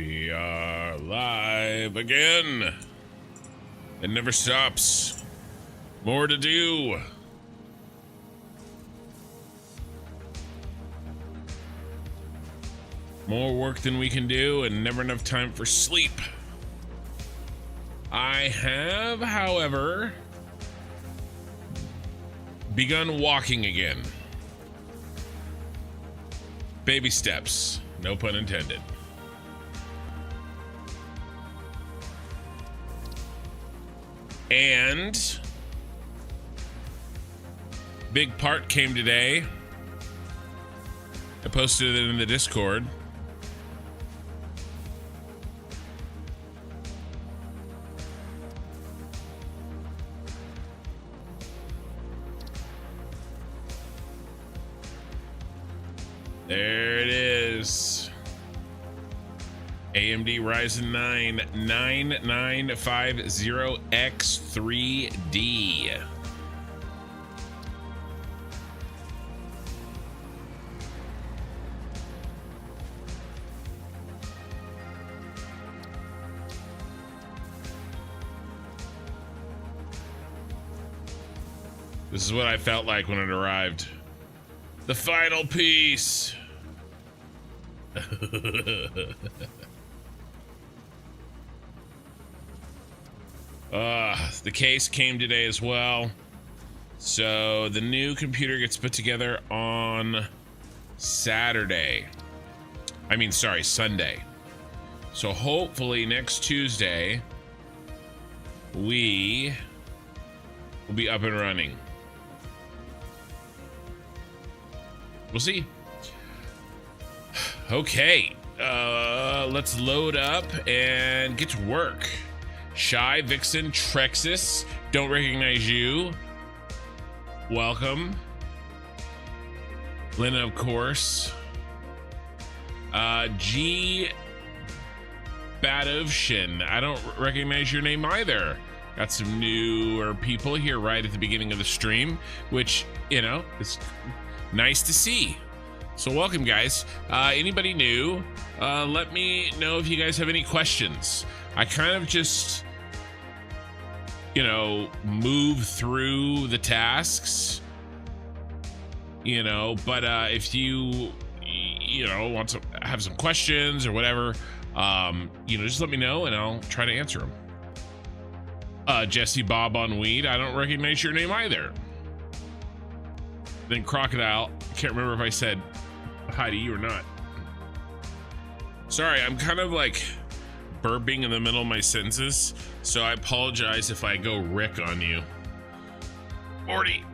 We are live again. It never stops. More to do. More work than we can do and never enough time for sleep. I have, however, begun walking again. Baby steps, no pun intended. And big part came today. I posted it in the Discord. There it is. AMD Ryzen 9 9950X3D. This is what I felt like when it arrived. The final piece. The case came today as well. So the new computer gets put together on Sunday. So hopefully next Tuesday we will be up and running. We'll see. Okay, let's load up and get to work. Shy, Vixen, Trexus, don't recognize you. Welcome. Lena, of course. G. Badovshin, I don't recognize your name either. Got some newer people here right at the beginning of the stream, which, you know, is nice to see. So welcome, guys. Anybody new, let me know if you guys have any questions. I kind of just, you know, move through the tasks, you know, but if you know, want to have some questions or whatever, you know, just let me know and I'll try to answer them. Jesse Bob on weed, I don't recognize your name either. Then Crocodile, I can't remember if I said hi to you or not. Sorry, I'm kind of like burping in the middle of my sentences, so I apologize if I go Rick on you. Morty,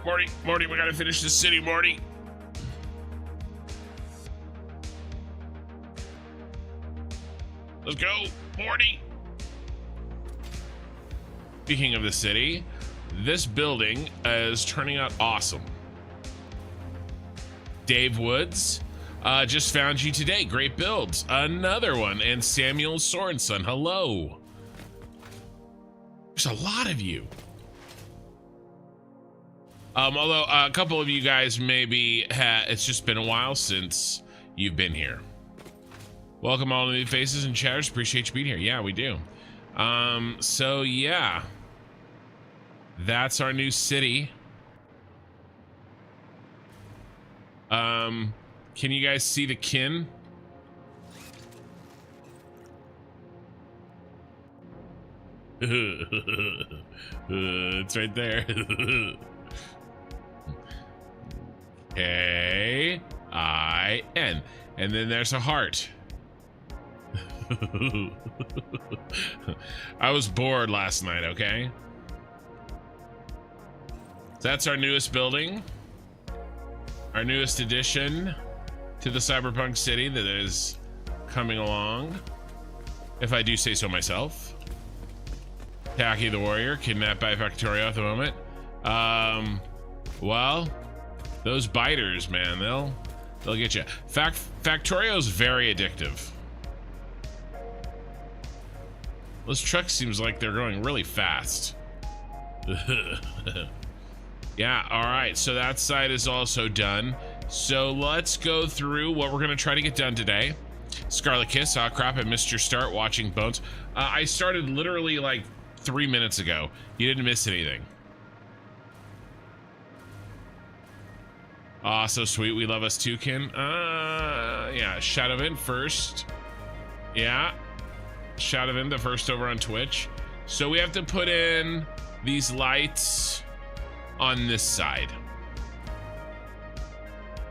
Morty, we gotta finish this city, Morty. Let's go, Morty. Speaking of the city, this building is turning out awesome. Dave Woods, just found you today. Great builds. Another one. And Samuel Sorensen, hello. There's a lot of you. Although a couple of you guys maybe it's just been a while since you've been here. Welcome all the new faces and chatters. Appreciate you being here. Yeah, we do. So yeah, that's our new city. Can you guys see the kin? It's right there. K-I-N. And then there's a heart. I was bored last night, okay? That's our newest building. Our newest addition to the cyberpunk city that is coming along, if I do say so myself. Tacky the warrior, kidnapped by Factorio at the moment. Well, those biters, man, they'll get you. Factorio's very addictive. Those trucks seems like they're going really fast. Yeah, all right, so that side is also done. So let's go through what we're gonna try to get done today. Scarlet Kiss, crap, I missed your start watching Bones. I started literally like 3 minutes ago. You didn't miss anything. So sweet. We love us too, Ken. Yeah, Shadowin first. Yeah, Shadowin the first over on Twitch. So we have to put in these lights on this side.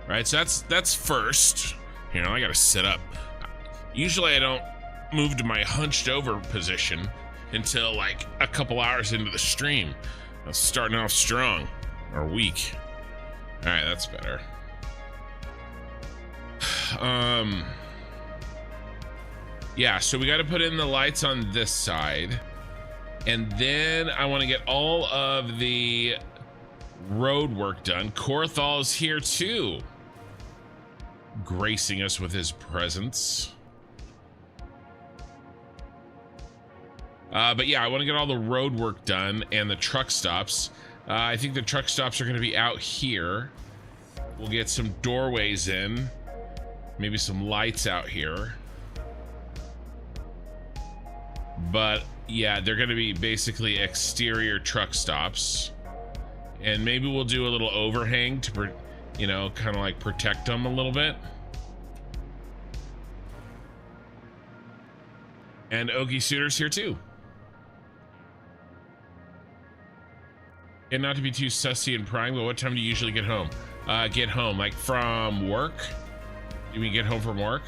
Right, so that's first. Here, I gotta sit up. Usually I don't move to my hunched over position until like a couple hours into the stream. I'm starting off strong or weak. All right, that's better. Yeah, so we got to put in the lights on this side, and then I want to get all of the road work done. Korthal's here too, gracing us with his presence. But yeah, I want to get all the road work done and the truck stops. I think the truck stops are going to be out here. We'll get some doorways in, maybe some lights out here. But yeah, they're going to be basically exterior truck stops. And maybe we'll do a little overhang to, you know, kind of like protect them a little bit. And Okie Suitor's here too. And not to be too sussy and prying, but what time do you usually get home? Get home, like from work? You mean get home from work?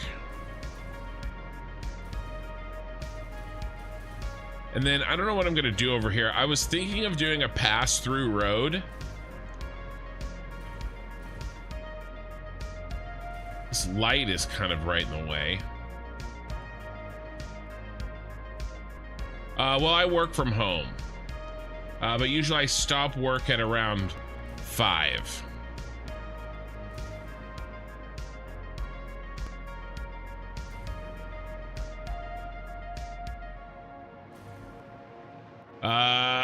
And then I don't know what I'm gonna do over here. I was thinking of doing a pass-through road. This light is kind of right in the way. Well, I work from home. But usually I stop work at around 5.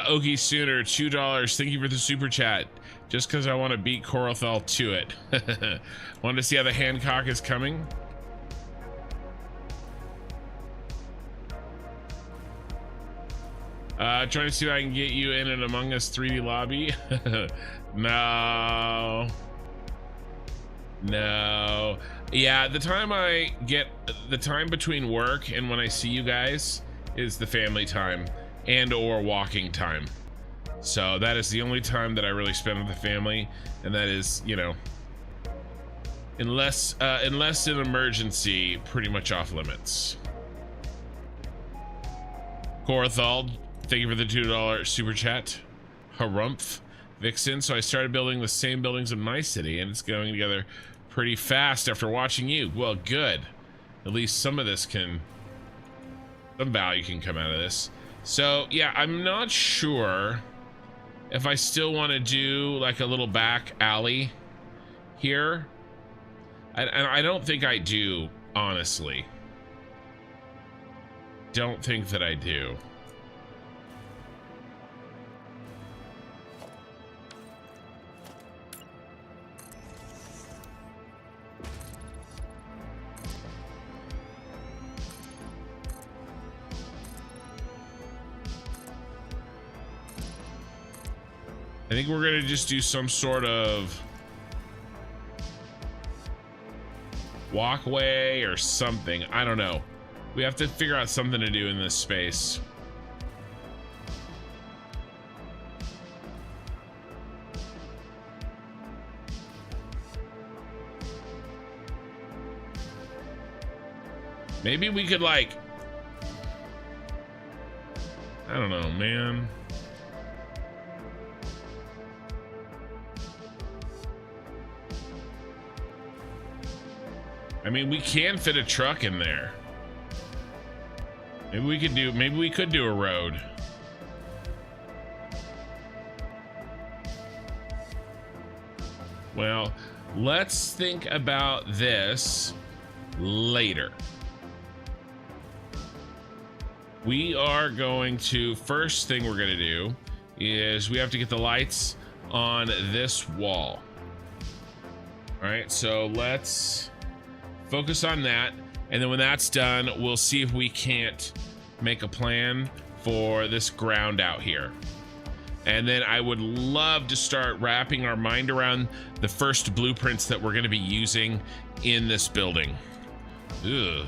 Okie Sooner, $2. Thank you for the super chat. Just because I want to beat Korthal to it. Wanted to see how the Hancock is coming. Trying to see if I can get you in an Among Us 3D lobby. No. Yeah, the time between work and when I see you guys is the family time and or walking time. So that is the only time that I really spend with the family, and that is, you know, unless an emergency, pretty much off limits. Korthal, thank you for the $2 super chat. Harumph. Vixen, so I started building the same buildings in my city, and it's going together pretty fast after watching you. Well, good. At least some of this some value can come out of this. So, yeah, I'm not sure if I still want to do like a little back alley here. I don't think I do, honestly. Don't think that I do. I think we're gonna just do some sort of walkway or something. I don't know. We have to figure out something to do in this space. Maybe we could like, I don't know, man. I mean, we can fit a truck in there. Maybe we could do a road. Well, let's think about this later. We are going to, first thing we're gonna do is we have to get the lights on this wall. All right, so let's focus on that. And then when that's done, we'll see if we can't make a plan for this ground out here. And then I would love to start wrapping our mind around the first blueprints that we're going to be using in this building. Ugh.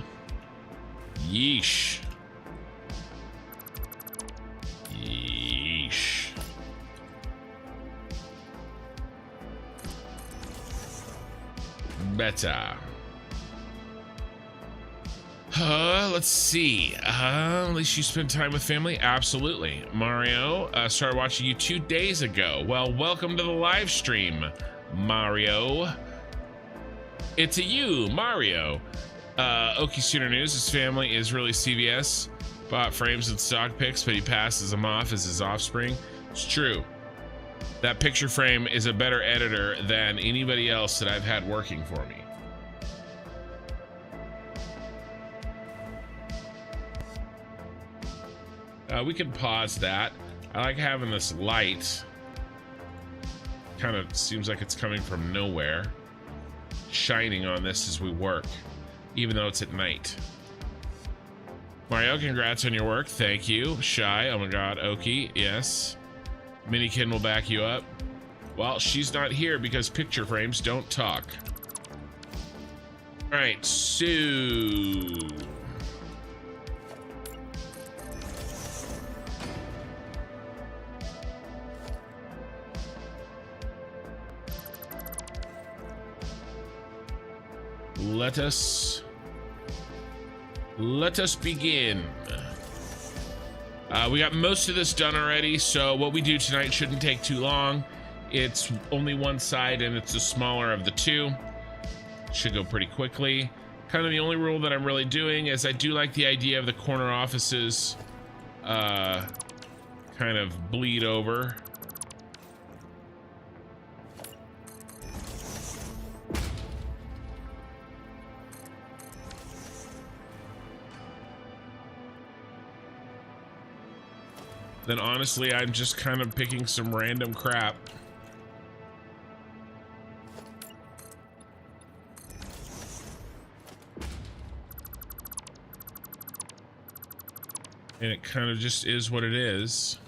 Yeesh. Yeesh. Better. Let's see. At least you spent time with family. Absolutely. Mario started watching you 2 days ago. Well, welcome to the live stream, Mario. It's a you, Mario. Okie Sooner News. His family is really CVS. Bought frames and stock pics, but he passes them off as his offspring. It's true. That picture frame is a better editor than anybody else that I've had working for me. We can pause that. I like having this light. Kind of seems like it's coming from nowhere. Shining on this as we work, even though it's at night. Mario, congrats on your work. Thank you. Shy, oh my god. Okie, yes. Minikin will back you up. Well, she's not here because picture frames don't talk. All right, so... Let us begin. We got most of this done already, so what we do tonight shouldn't take too long. It's only one side and it's the smaller of the two. Should go pretty quickly. Kind of the only rule that I'm really doing is I do like the idea of the corner offices kind of bleed over. Then honestly, I'm just kind of picking some random crap. And it kind of just is what it is.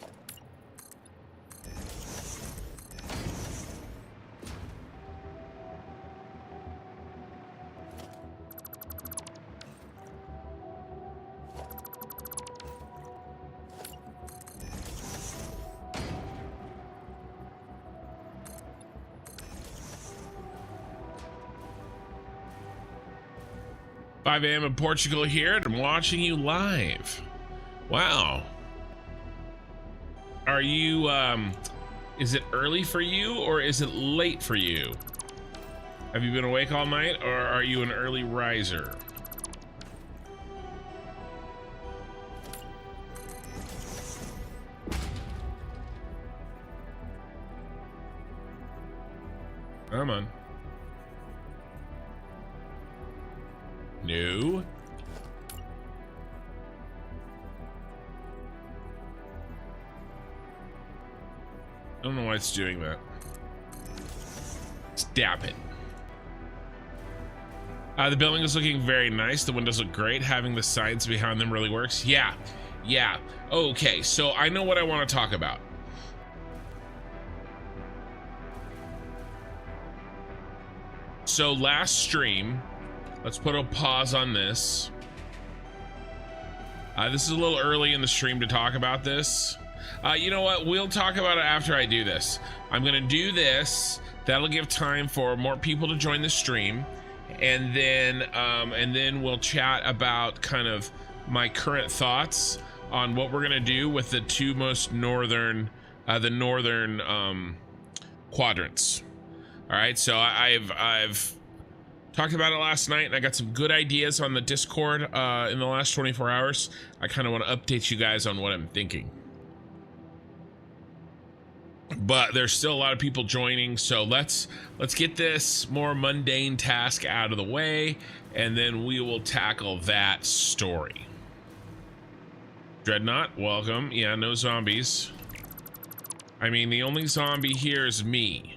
I am in Portugal here, and I'm watching you live. Wow. Are you, is it early for you or is it late for you? Have you been awake all night or are you an early riser? Come on. No. I don't know why it's doing that. Stop it. The building is looking very nice. The windows look great. Having the signs behind them really works. Yeah. Okay, so I know what I want to talk about. So last stream, let's put a pause on this. This is a little early in the stream to talk about this. You know what? We'll talk about it after I do this. I'm gonna do this. That'll give time for more people to join the stream, and then we'll chat about kind of my current thoughts on what we're gonna do with the two most northern, the northern quadrants. All right. So I've talked about it last night, and I got some good ideas on the Discord in the last 24 hours. I kind of want to update you guys on what I'm thinking. But there's still a lot of people joining, so let's get this more mundane task out of the way, and then we will tackle that story. Dreadnought, welcome. Yeah, no zombies. I mean, the only zombie here is me.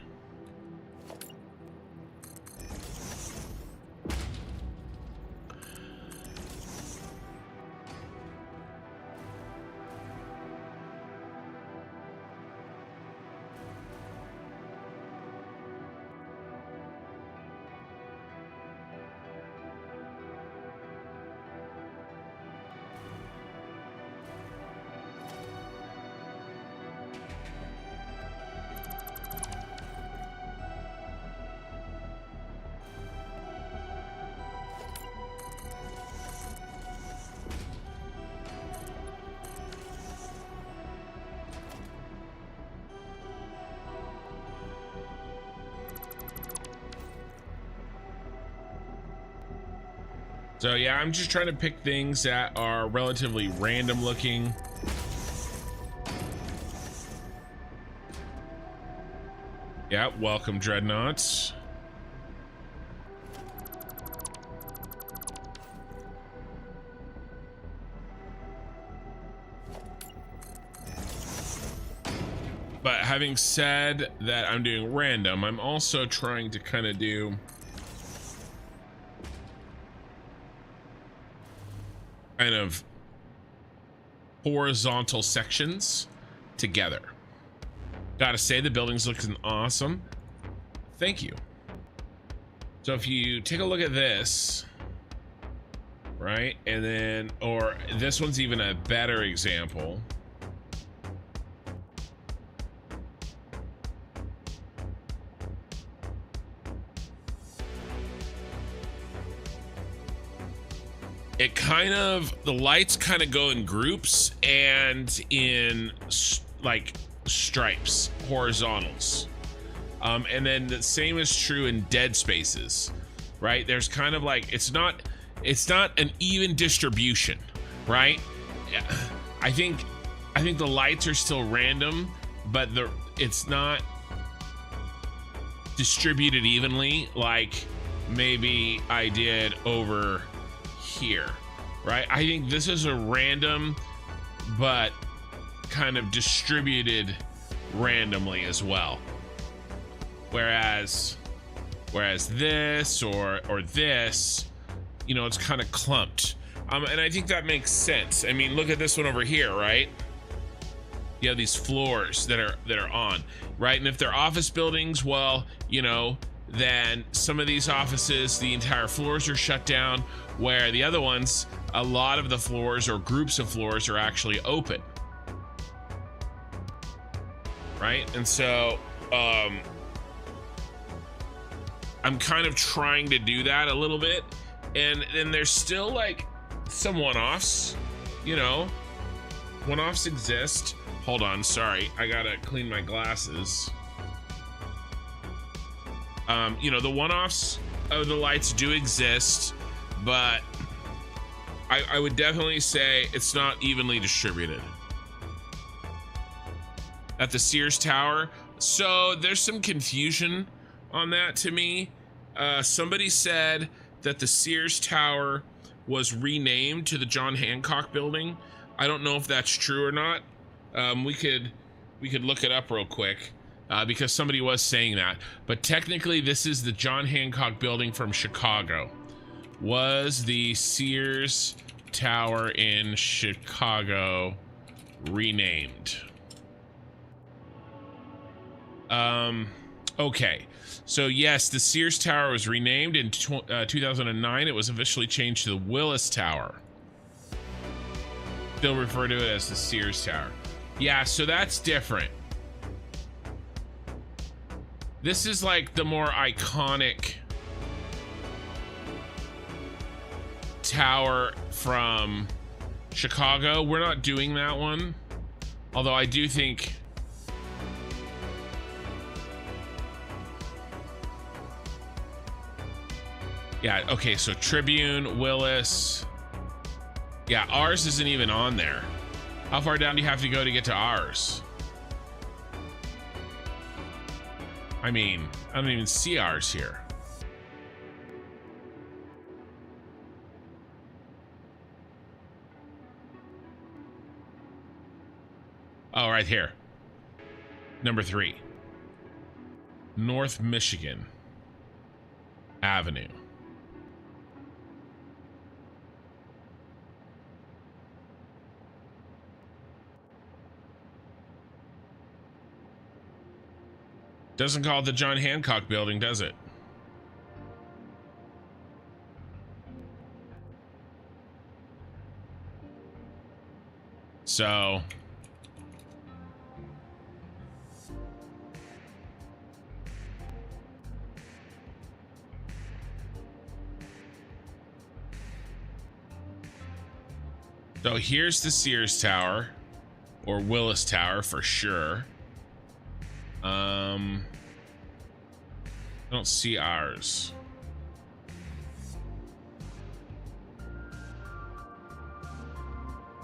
So yeah, I'm just trying to pick things that are relatively random looking. Yeah, welcome dreadnoughts. But having said that I'm doing random, I'm also trying to kind of do kind of horizontal sections together. Gotta say, the building's looking awesome. Thank you. So if you take a look at this, right, and then, or this one's even a better example. It kind of, the lights kind of go in groups and in like stripes, horizontals. And then the same is true in dead spaces, right? There's kind of like, it's not an even distribution, right? I think the lights are still random, but it's not distributed evenly like maybe I did over here, right? I think this is a random but kind of distributed randomly as well, whereas this or this, you know, it's kind of clumped, and I think that makes sense. I mean, look at this one over here, right? You have these floors that are on, right? And if they're office buildings, well, you know, then some of these offices, the entire floors are shut down, where the other ones, a lot of the floors or groups of floors are actually open, right? And so I'm kind of trying to do that a little bit, and then there's still like some one-offs, you know, one-offs exist. Hold on, sorry, I gotta clean my glasses. You know, the one-offs of the lights do exist, but I would definitely say it's not evenly distributed. At the Sears Tower, so there's some confusion on that to me. Somebody said that the Sears Tower was renamed to the John Hancock building. I don't know if that's true or not. We could look it up real quick. Because somebody was saying that, but technically this is the John Hancock building from Chicago. Was the Sears Tower in Chicago renamed? Okay, so yes, the Sears Tower was renamed in 2009. It was officially changed to the Willis Tower. Still refer to it as the Sears Tower. Yeah, so that's different. This is like the more iconic tower from Chicago. We're not doing that one, although I do think yeah, okay, so Tribune, Willis. Yeah, ours isn't even on there. How far down do you have to go to get to ours? I mean, I don't even see ours here. Oh, right here. Number 3. North Michigan Avenue. Doesn't call it the John Hancock building, does it? So here's the Sears Tower, or Willis Tower for sure. I don't see ours.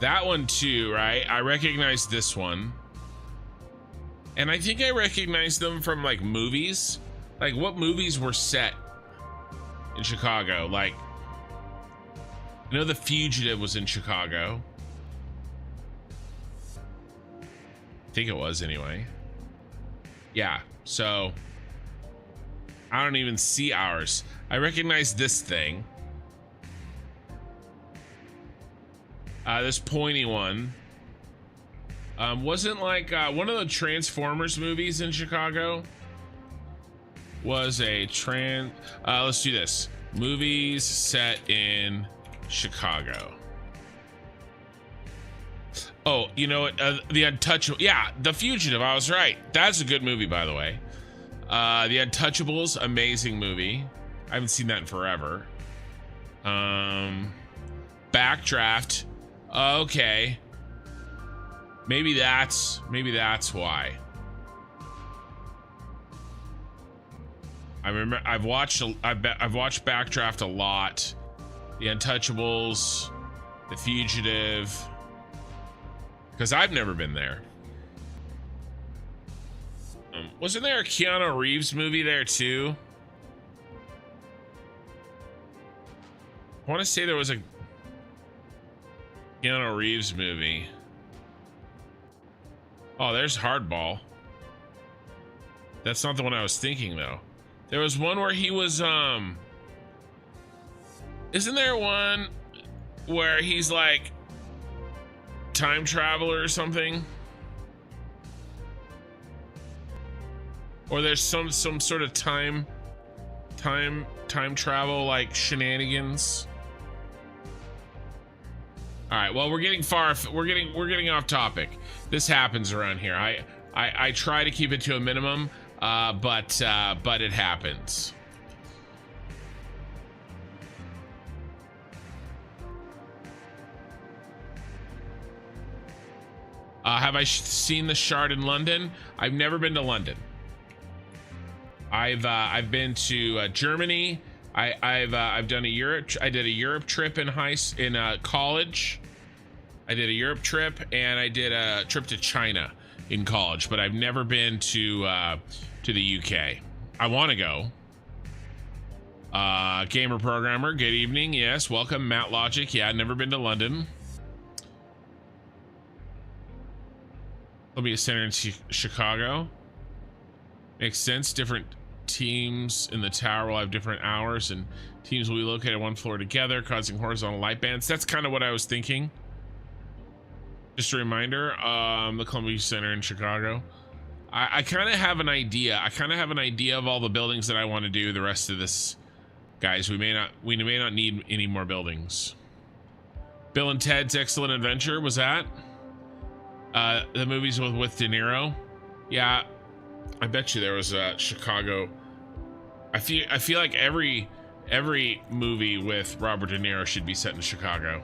That one too, right? I recognize this one. And I think I recognize them from like movies. Like what movies were set in Chicago? Like, I know The Fugitive was in Chicago. I think it was anyway. Yeah, so I don't even see ours. I recognize this thing. This pointy one. Wasn't like one of the Transformers movies in Chicago was a let's do this. Movies set in Chicago. Oh, you know what? The Untouchable. Yeah, The Fugitive. I was right. That's a good movie, by the way. The Untouchables, amazing movie. I haven't seen that in forever. Backdraft. Okay. Maybe that's why. I remember I've watched Backdraft a lot. The Untouchables, The Fugitive, because I've never been there. Wasn't there a Keanu Reeves movie there too? I want to say there was a Keanu Reeves movie. Oh, there's Hardball. That's not the one I was thinking though. There was one where he was isn't there one where he's like time traveler or something? Or there's some sort of time travel like shenanigans. All right, well, we're getting off topic. This happens around here. I try to keep it to a minimum, but it happens. Have I seen the Shard in London? I've never been to London. I've been to Germany. I've done a Europe. I did a Europe trip in college. I did a Europe trip and I did a trip to China in college, but I've never been to the UK. I want to go. Gamer programmer, good evening. Yes, welcome. Matt Logic. Yeah, I've never been to London. Columbia Center in Chicago. Makes sense. Different teams in the tower will have different hours and teams will be located on one floor together, causing horizontal light bands. That's kind of what I was thinking. Just a reminder, the Columbia Center in Chicago. I kind of have an idea. I kind of have an idea of all the buildings that I want to do the rest of this. Guys, we may not need any more buildings. Bill and Ted's Excellent Adventure, was that? The movies with De Niro. Yeah, I bet you there was a Chicago. I feel like every movie with Robert De Niro should be set in Chicago.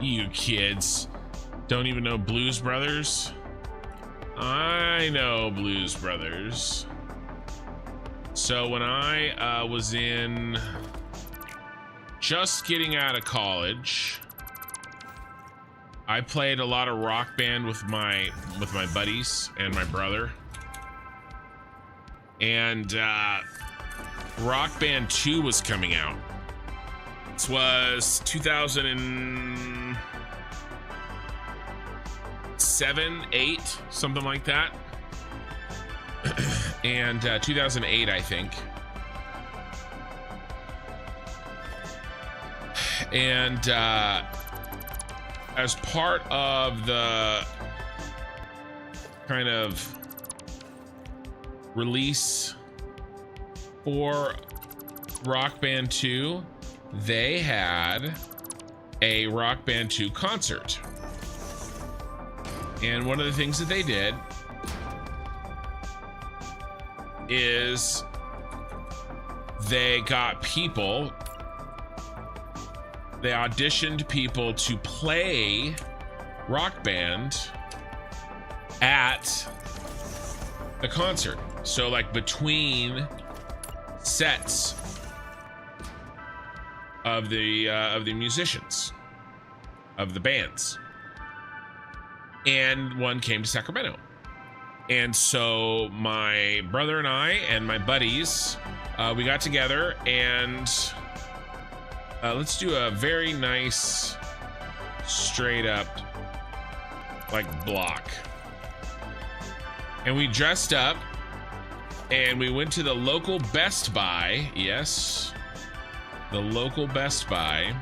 You kids don't even know Blues Brothers. I know Blues Brothers. So when I was in just getting out of college, I played a lot of Rock Band with my buddies and my brother. And Rock Band 2 was coming out. This was 2007, 8, something like that. And 2008, I think. And as part of the kind of release for Rock Band 2, they had a Rock Band 2 concert. And one of the things that they did is they got people, they auditioned people to play Rock Band at the concert. So like between sets of the musicians, of the bands, and one came to Sacramento. And so my brother and I and my buddies, we got together and let's do a very nice straight up like block. And we dressed up and we went to the local Best Buy. Yes, the local Best Buy.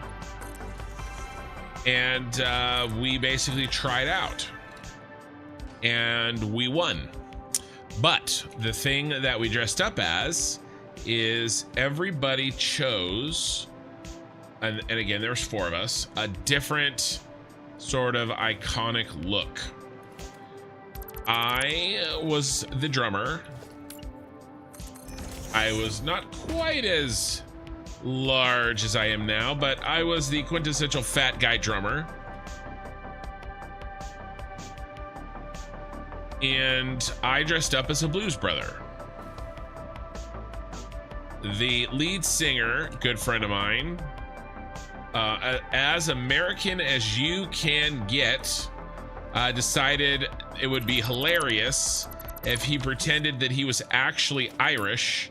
And we basically tried out and we won. But the thing that we dressed up as is everybody chose, and again, there was 4 of us, a different sort of iconic look. I was the drummer. I was not quite as large as I am now, but I was the quintessential fat guy drummer. And I dressed up as a blues brother. The lead singer, good friend of mine, as American as you can get, decided it would be hilarious if he pretended that he was actually Irish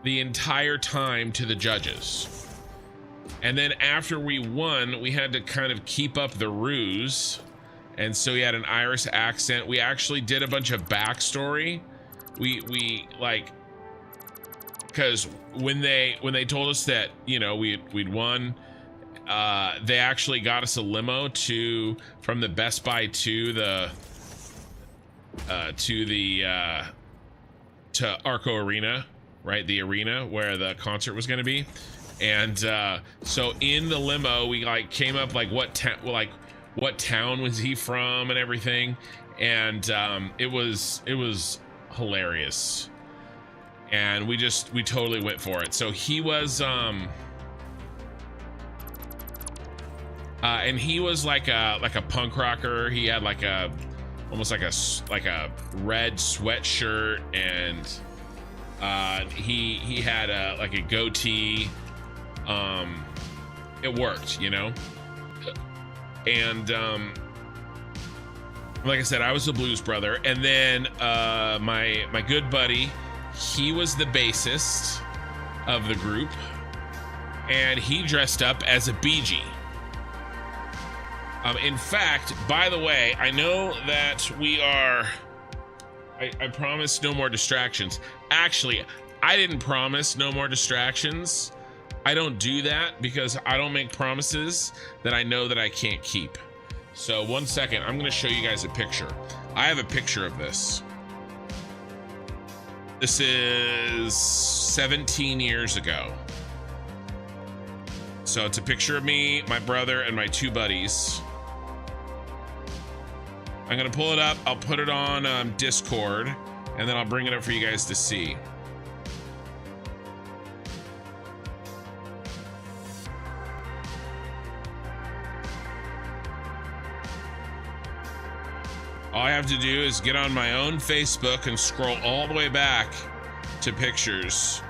the entire time to the judges. And then after we won, we had to kind of keep up the ruse. And so he had an Irish accent. We actually did a bunch of backstory. We like, because when they told us that, you know, we'd won, they actually got us a limo from the Best Buy to Arco Arena, right? The arena where the concert was going to be. And so in the limo, we like came up like what town was he from and everything. And it was hilarious. And we totally went for it. So he was and he was like a punk rocker. He had almost like a red sweatshirt, and he had a goatee. It worked, you know. And like I said, I was the blues brother, and then my good buddy, he was the bassist of the group, and he dressed up as a Bee Gee. In fact, by the way, I know that I promised no more distractions. Actually, I didn't promise no more distractions. I don't do that because I don't make promises that I know that I can't keep. So 1 second, I'm gonna show you guys a picture. I have a picture of this. This is 17 years ago. So it's a picture of me, my brother, and my 2 buddies. I'm gonna pull it up. I'll put it on Discord, and then I'll bring it up for you guys to see. All I have to do is get on my own Facebook and scroll all the way back to pictures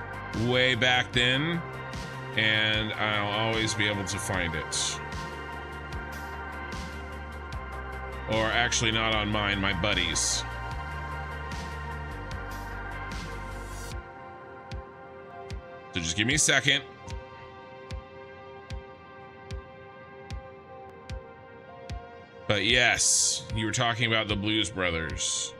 way back then, and I'll always be able to find it. Or actually not on mine, my buddies. So just give me a second. But yes, you were talking about the Blues Brothers.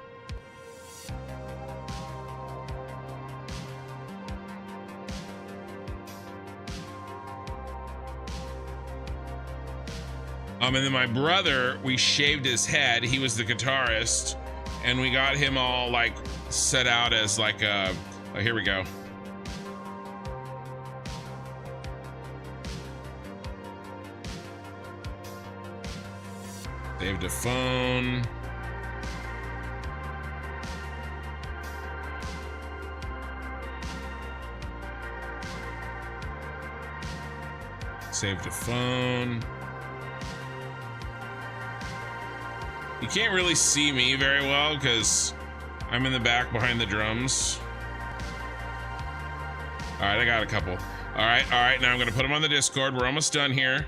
And then my brother, we shaved his head. He was the guitarist, and we got him all like set out as like a, oh, here we go. Saved a phone. Save to phone. You can't really see me very well because I'm in the back behind the drums. All right, I got a couple. All right, now I'm gonna put them on the Discord. We're almost done here.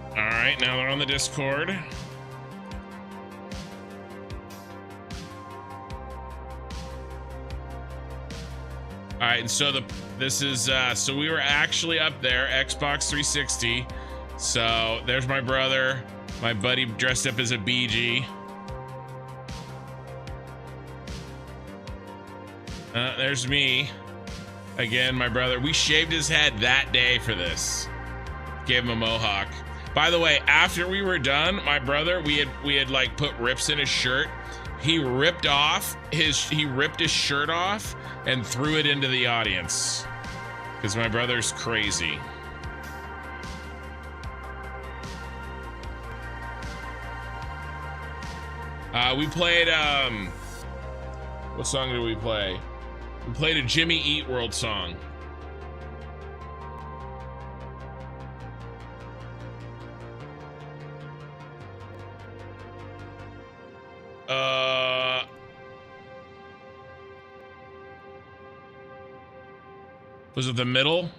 All right, now they're on the Discord. All right, and so so we were actually up there, Xbox 360. So there's my brother, my buddy dressed up as a BG. There's me. Again, my brother. We shaved his head that day for this. Gave him a mohawk. By the way, after we were done, my brother, we had like put rips in his shirt. He ripped his shirt off and threw it into the audience. Because my brother's crazy. We played, what song did we play? We played a Jimmy Eat World song. Was it the middle?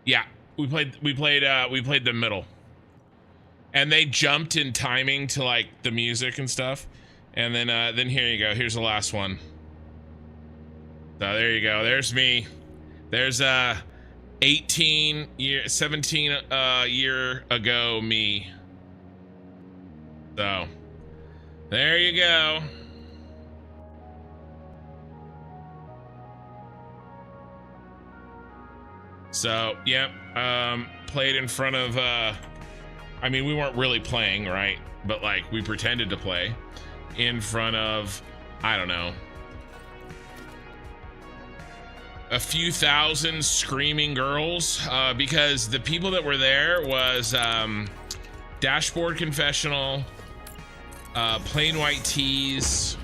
Yeah, we played the middle. And they jumped in timing to like the music and stuff. And then here you go. Here's the last one. So there you go. There's me. There's 17 year ago me. So there you go. So, yep, played in front of, I mean, we weren't really playing, right? But, like, we pretended to play in front of, I don't know, a few thousand screaming girls, because the people that were there was Dashboard Confessional, Plain White Tees,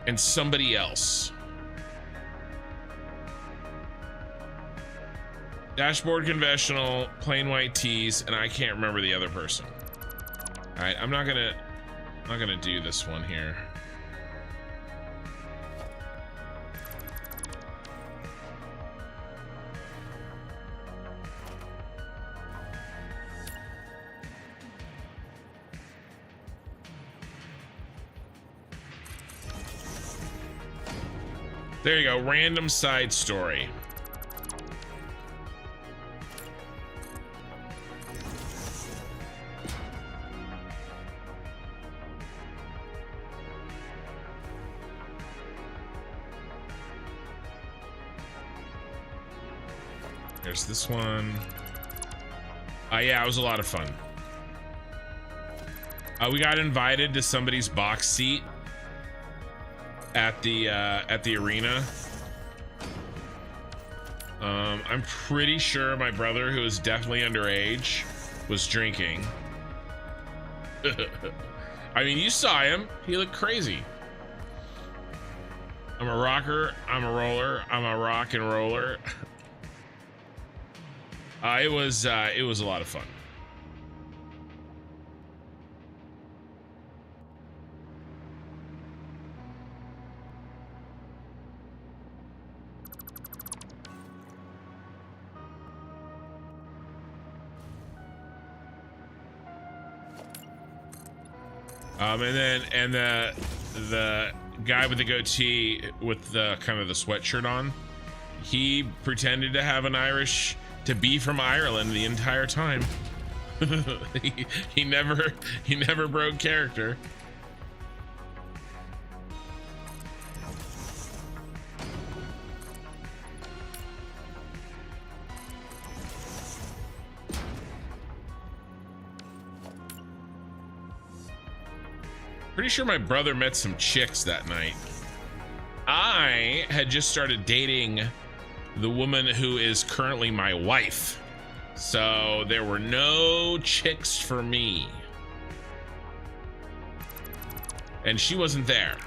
and somebody else. Dashboard Confessional, Plain White Tees, and I can't remember the other person. All right, I'm not gonna do this one here. There you go, random side story. There's this one. Yeah, it was a lot of fun. We got invited to somebody's box seat at the arena. I'm pretty sure my brother, who is definitely underage, was drinking. I mean, you saw him. He looked crazy. I'm a rocker. I'm a roller. I'm a rock and roller. It was a lot of fun. And the guy with the goatee with the kind of the sweatshirt on, he pretended to have to be from Ireland the entire time. he never broke character. Pretty sure my brother met some chicks that night. I had just started dating the woman who is currently my wife. So there were no chicks for me. And she wasn't there.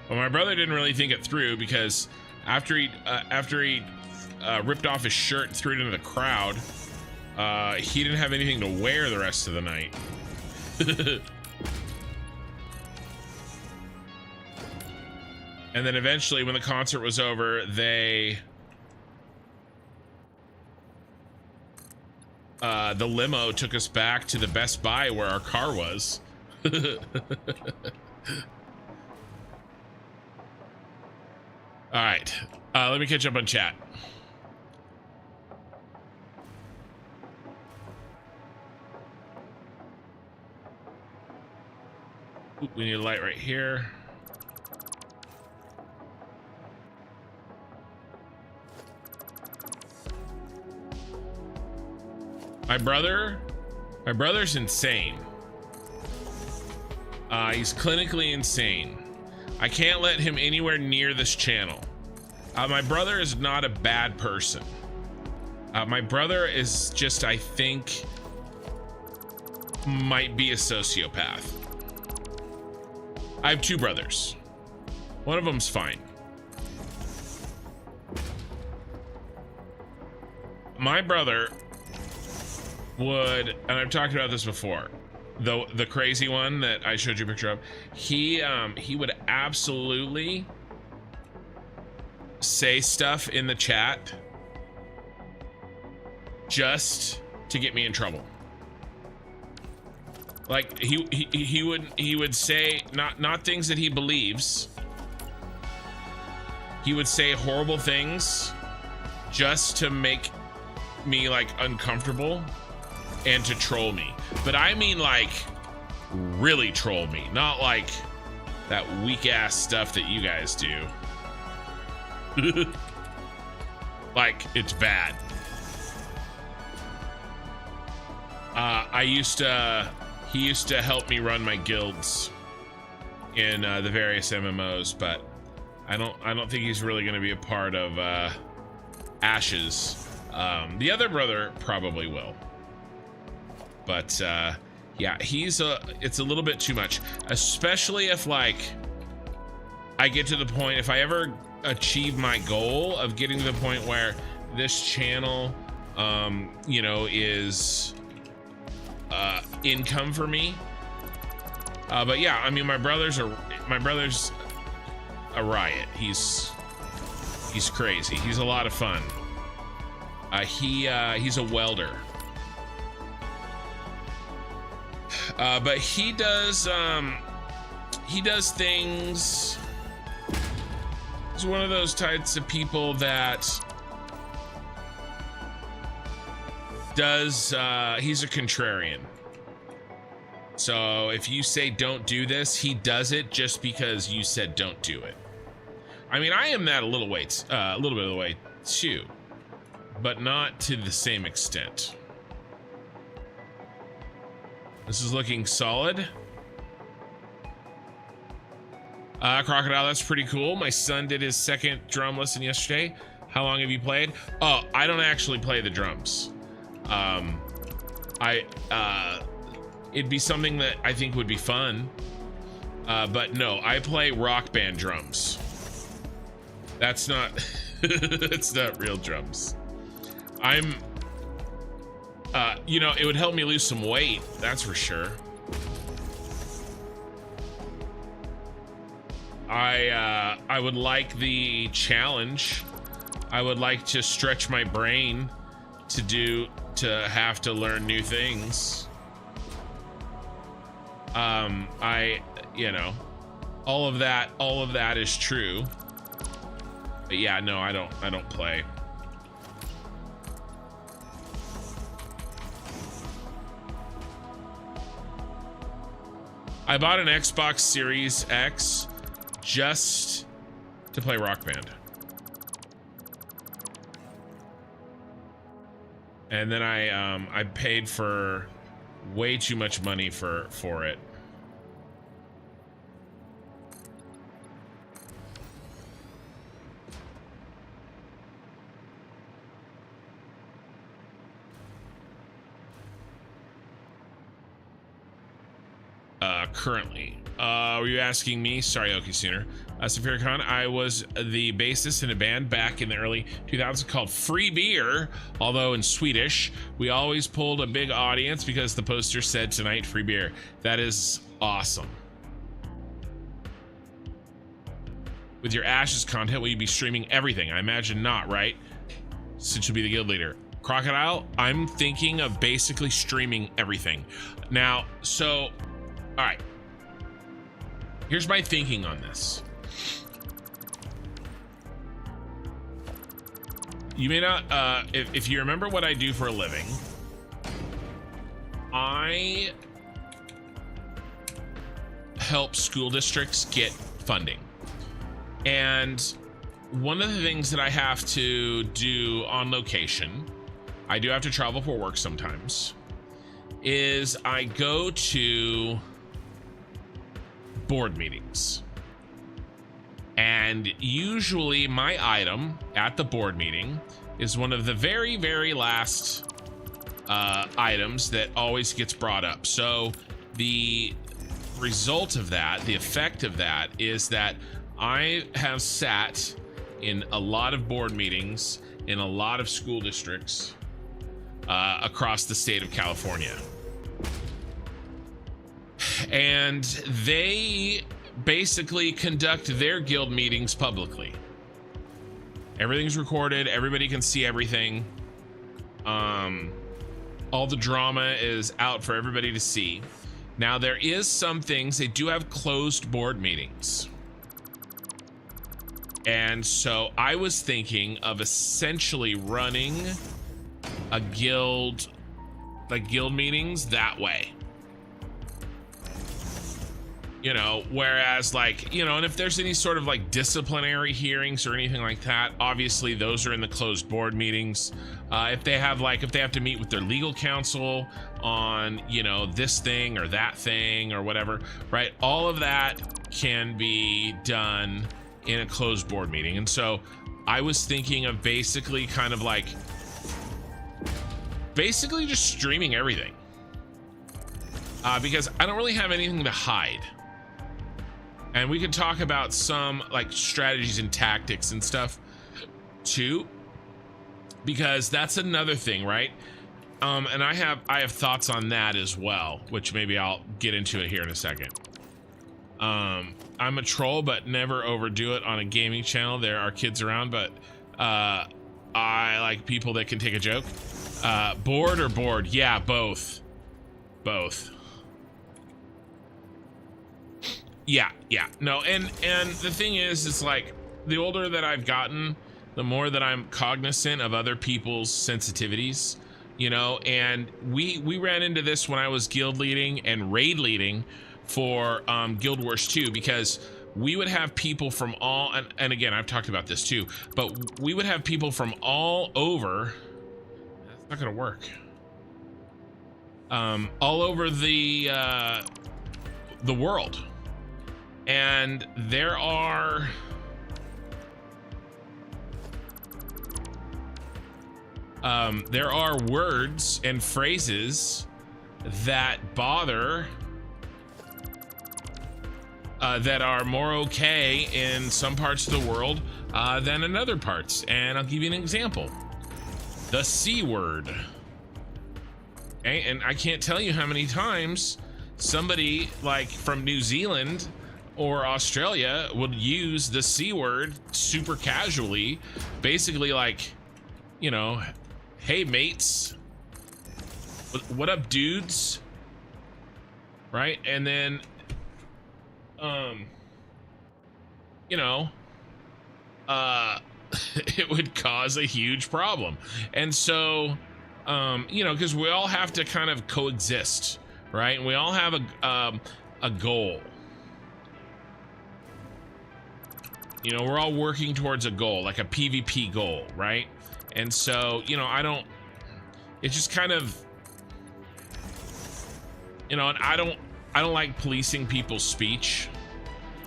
Well, my brother didn't really think it through because after he ripped off his shirt and threw it into the crowd, he didn't have anything to wear the rest of the night. And then eventually, when the concert was over, the limo took us back to the Best Buy where our car was. All right, let me catch up on chat. Ooh, we need a light right here. My brother's insane. He's clinically insane. I can't let him anywhere near this channel. My brother is not a bad person. My brother is just, I think, might be a sociopath. I have two brothers. One of them's fine. My brother would, and I've talked about this before, the crazy one that I showed you a picture of, he would absolutely say stuff in the chat just to get me in trouble. Like he would say not things that he believes. He would say horrible things just to make me like uncomfortable and to troll me. But I mean like really troll me, not like that weak ass stuff that you guys do. Like it's bad. He used to help me run my guilds in the various MMOs, but I don't think he's really going to be a part of Ashes. The other brother probably will, but yeah, it's a little bit too much, especially if like I get to the point, if I ever achieve my goal of getting to the point where this channel you know, is income for me. But yeah, I mean, my brother's a riot. He's crazy. He's a lot of fun. He's a welder. But he does things. He's one of those types of people that does, he's a contrarian. So if you say don't do this, he does it just because you said don't do it. I mean, I am that a little bit of the way too, but not to the same extent. This is looking solid. Crocodile, that's pretty cool. My son did his second drum lesson yesterday. How long have you played? Oh, I don't actually play the drums. It'd be something that I think would be fun. But no, I play rock band drums. That's not, that's not real drums. You know, it would help me lose some weight, that's for sure. I would like the challenge. I would like to stretch my brain to have to learn new things. You know, all of that is true. But yeah, no, I don't play. I bought an Xbox Series X just to play Rock Band. And then I paid for way too much money for it. Currently, were you asking me? Sorry, Okisooner. Saphiricon, I was the bassist in a band back in the early 2000s called Free Beer, although in Swedish. We always pulled a big audience because the poster said tonight free beer. That is awesome. With your Ashes content, will you be streaming everything? I imagine not, right? Since you'll be the guild leader. Crocodile, I'm thinking of basically streaming everything. Now, so, all right. Here's my thinking on this. You may not, if you remember what I do for a living, I help school districts get funding. And one of the things that I have to do on location, I do have to travel for work sometimes, is I go to board meetings. And usually my item at the board meeting is one of the very, very last items that always gets brought up. So the result of that, the effect of that, is that I have sat in a lot of board meetings in a lot of school districts across the state of California. And they basically conduct their guild meetings publicly. Everything's recorded, everybody can see everything. All the drama is out for everybody to see. Now, there is some things, they do have closed board meetings. And so I was thinking of essentially running a guild, like guild meetings that way. You know, whereas like, you know, and if there's any sort of like disciplinary hearings or anything like that, obviously those are in the closed board meetings. If they have like, if they have to meet with their legal counsel on, you know, this thing or that thing or whatever, right? All of that can be done in a closed board meeting. And so I was thinking of basically kind of like, basically just streaming everything. Because I don't really have anything to hide. And we could talk about some like strategies and tactics and stuff too, because that's another thing, right? And I have thoughts on that as well, which maybe I'll get into it here in a second. I'm a troll, but never overdo it on a gaming channel. There are kids around, but I like people that can take a joke. Bored or bored? Yeah, both. Both. Yeah. No, and the thing is, it's like the older that I've gotten, the more that I'm cognizant of other people's sensitivities, you know, and we ran into this when I was guild leading and raid leading for Guild Wars 2, because we would have people from all, and again, I've talked about this too, but we would have people from all over, that's not gonna work, all over the world. And there are words and phrases that bother, that are more okay in some parts of the world than in other parts. And I'll give you an example. The C word. Okay, and I can't tell you how many times somebody like from New Zealand or Australia would use the C word super casually, basically like, you know, hey mates, what up dudes, right? And then you know, it would cause a huge problem. And so you know, because we all have to kind of coexist, right? And we all have a goal. You know, we're all working towards a goal, like a PvP goal, right? And so, you know, it's just kind of, You know, and I don't like policing people's speech,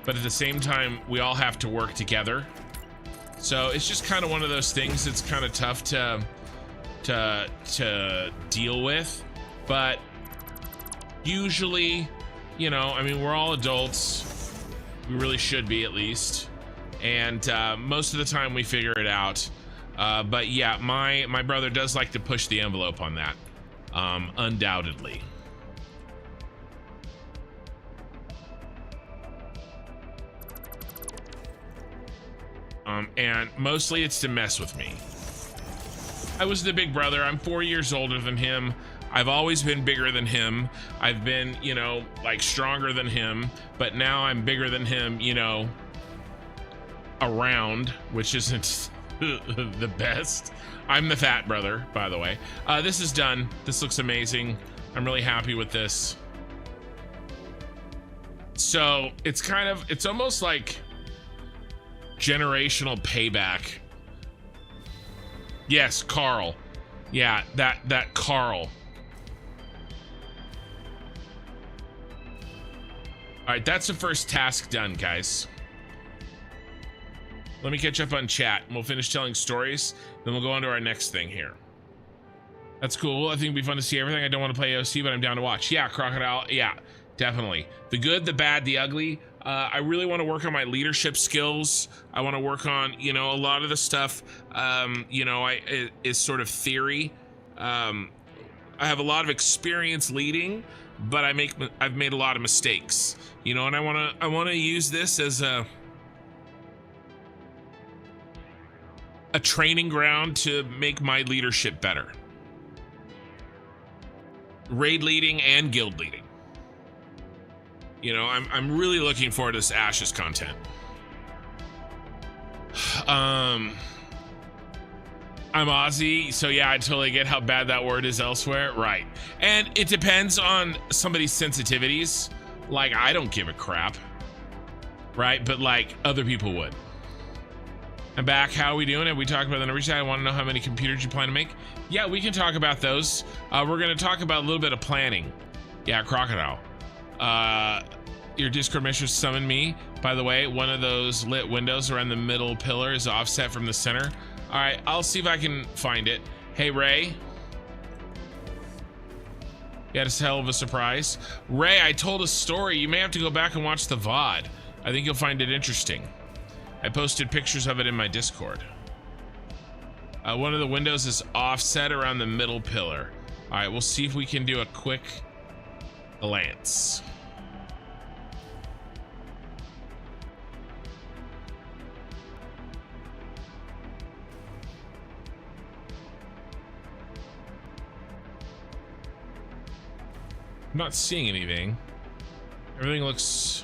but at the same time, we all have to work together. So it's just kind of one of those things that's kind of tough to deal with. But usually, you know, I mean, we're all adults. We really should be, at least. And most of the time we figure it out. But yeah, my brother does like to push the envelope on that, undoubtedly. And mostly it's to mess with me. I was the big brother. I'm 4 years older than him. I've always been bigger than him. I've been, you know, like stronger than him, but now I'm bigger than him, you know, around, which isn't the best. I'm the fat brother, by the way. This is done. This looks amazing. I'm really happy with this. So it's kind of, it's almost like generational payback. Yes, Carl. Yeah, that Carl. All right, that's the first task done, guys. Let me catch up on chat and we'll finish telling stories. Then we'll go on to our next thing here. That's cool. I think it'd be fun to see everything. I don't want to play OC, but I'm down to watch. Yeah, Crocodile. Yeah, definitely. The good, the bad, the ugly. I really want to work on my leadership skills. I want to work on, you know, a lot of the stuff, you know, is sort of theory. I have a lot of experience leading, but I've made a lot of mistakes, you know, and I want to use this as a training ground to make my leadership better. Raid leading and guild leading. You know, I'm really looking forward to this Ashes content. I'm Aussie, so yeah, I totally get how bad that word is elsewhere. Right. And it depends on somebody's sensitivities. Like, I don't give a crap. Right? But like, other people would. I'm back. How are we doing? Have we talked about the numbers? I want to know how many computers you plan to make. Yeah, we can talk about those. We're going to talk about a little bit of planning. Yeah, Crocodile. Your Discord mistress summoned me. By the way, one of those lit windows around the middle pillar is offset from the center. All right, I'll see if I can find it. Hey, Ray. You had a hell of a surprise. Ray, I told a story. You may have to go back and watch the VOD. I think you'll find it interesting. I posted pictures of it in my Discord. One of the windows is offset around the middle pillar. All right, we'll see if we can do a quick glance. I'm not seeing anything. Everything looks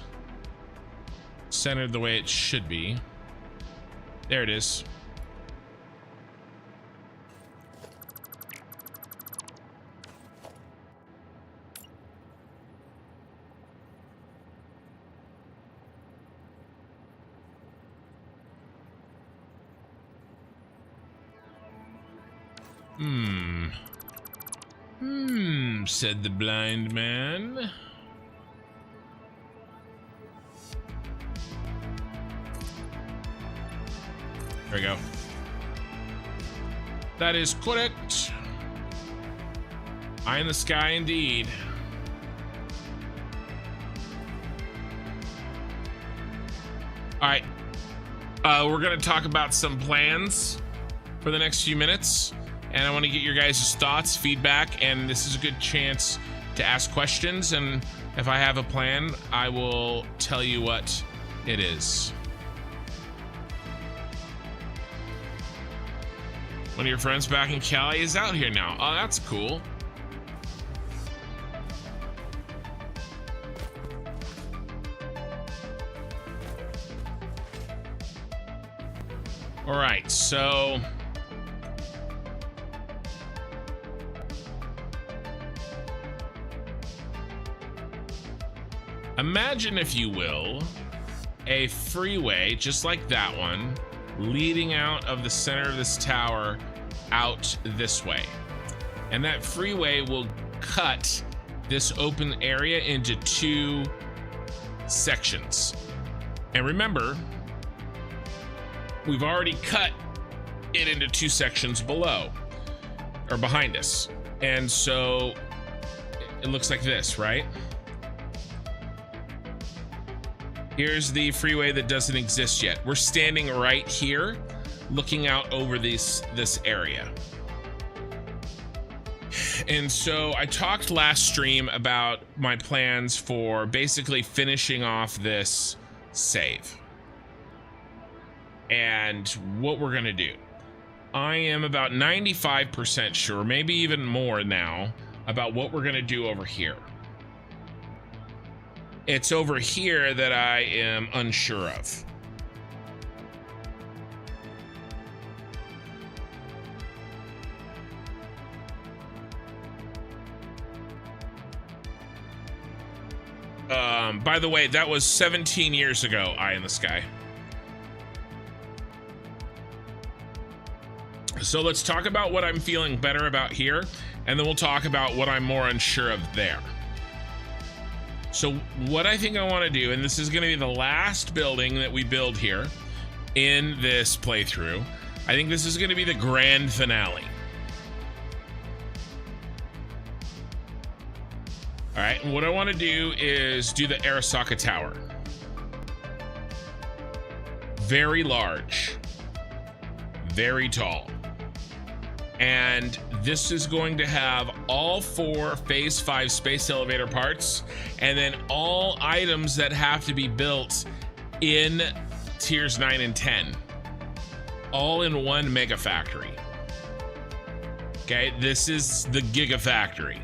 centered the way it should be. There it is. Said the blind man. There we go. That is correct. Eye in the sky indeed. All right. We're going to talk about some plans for the next few minutes. And I want to get your guys' thoughts, feedback, and this is a good chance to ask questions. And if I have a plan, I will tell you what it is. One of your friends back in Cali is out here now. Oh, that's cool. All right, so imagine, if you will, a freeway just like that one leading out of the center of this tower out this way. And that freeway will cut this open area into 2 sections. And remember, we've already cut it into 2 sections below or behind us. And so it looks like this, right? Here's the freeway that doesn't exist yet. We're standing right here looking out over this area. And so I talked last stream about my plans for basically finishing off this save and what we're gonna do. I am about 95% sure, maybe even more now, about what we're gonna do over here. It's over here that I am unsure of. By the way, that was 17 years ago, Eye in the Sky. So let's talk about what I'm feeling better about here, and then we'll talk about what I'm more unsure of there. So what I think I want to do, and this is going to be the last building that we build here in this playthrough, I think this is going to be the grand finale. All right, and what I want to do is do the Arasaka Tower. Very large, very tall. And this is going to have all 4 phase 5 space elevator parts, and then all items that have to be built in tiers 9 and 10, all in one mega factory. Okay, this is the Gigafactory.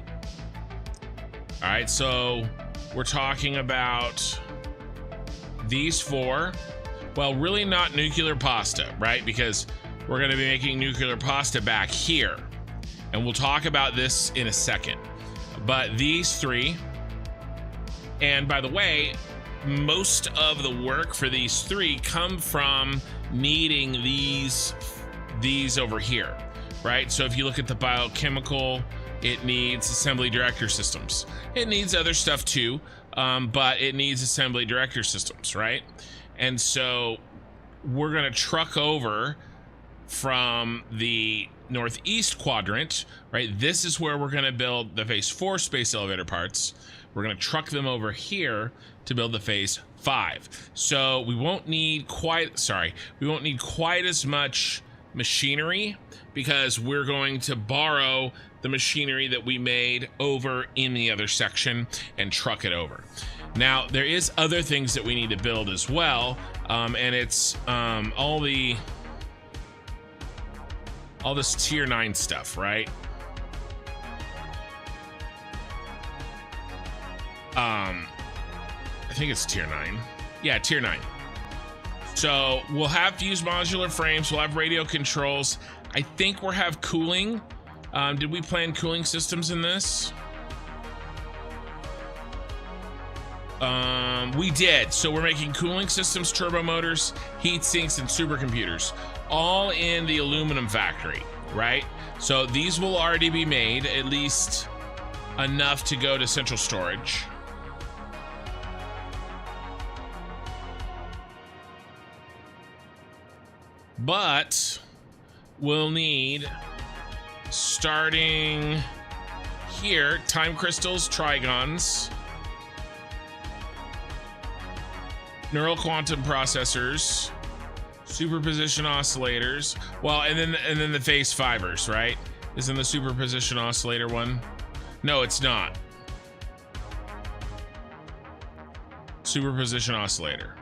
All right, so we're talking about these 4. Well, really not nuclear pasta, right? Because we're going to be making nuclear pasta back here, and we'll talk about this in a second. But these 3, and by the way, most of the work for these 3 come from needing these over here, right? So if you look at the biochemical, it needs assembly director systems. It needs other stuff too, but it needs assembly director systems, right? And so we're going to truck over from the northeast quadrant, right? This is where we're going to build the phase 4 space elevator parts. We're going to truck them over here to build the phase 5. So we won't need quite as much machinery, because we're going to borrow the machinery that we made over in the other section and truck it over. Now, there is other things that we need to build as well, and it's all this tier 9 stuff, right? I think it's tier 9. Yeah, tier 9. So we'll have fused modular frames, we'll have radio controls. I think we'll have cooling. Did we plan cooling systems in this? We did. So we're making cooling systems, turbo motors, heat sinks, and supercomputers, all in the aluminum factory, right? So these will already be made, at least enough to go to central storage. But we'll need, starting here, time crystals, trigons, neural quantum processors, superposition oscillators. Well, and then the phase 5ers, right? Isn't the superposition oscillator one? No, it's not. Superposition oscillator.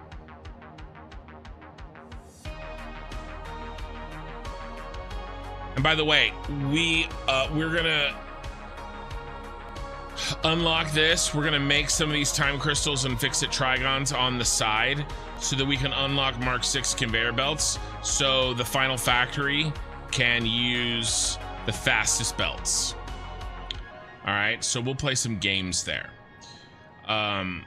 And by the way, we're gonna unlock this. We're gonna make some of these time crystals and fix-it trigons on the side so that we can unlock Mark 6 conveyor belts, so the final factory can use the fastest belts. All right, so we'll play some games there. But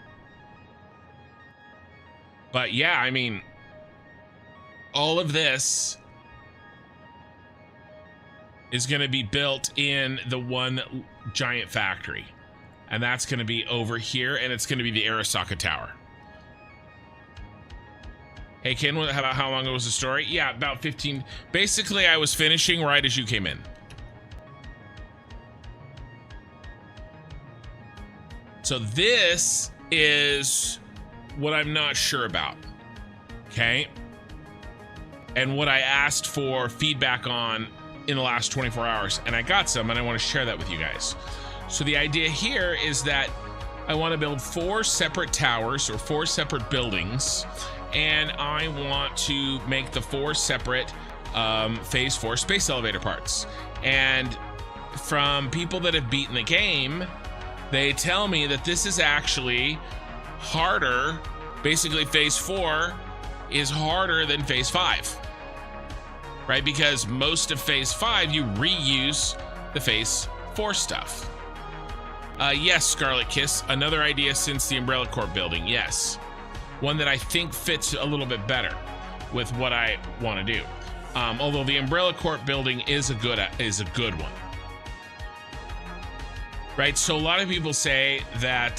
yeah, I mean, all of this is going to be built in the one giant factory. and that's going to be over here, and it's going to be the Arasaka Tower. Hey, Ken, how long ago was the story? Yeah, about 15. Basically, I was finishing right as you came in. So this is what I'm not sure about, okay? And what I asked for feedback on in the last 24 hours, and I got some, and I want to share that with you guys. So the idea here is that I want to build 4 separate towers or 4 separate buildings, and I want to make the 4 separate phase 4 space elevator parts. And from people that have beaten the game, they tell me that this is actually harder. Basically, phase 4 is harder than phase 5, right? Because most of phase 5, you reuse the phase 4 stuff. Yes, Scarlet Kiss, another idea since the Umbrella Corp building. Yes, one that I think fits a little bit better with what I want to do. Although the Umbrella Corp building is a good one. Right, so a lot of people say that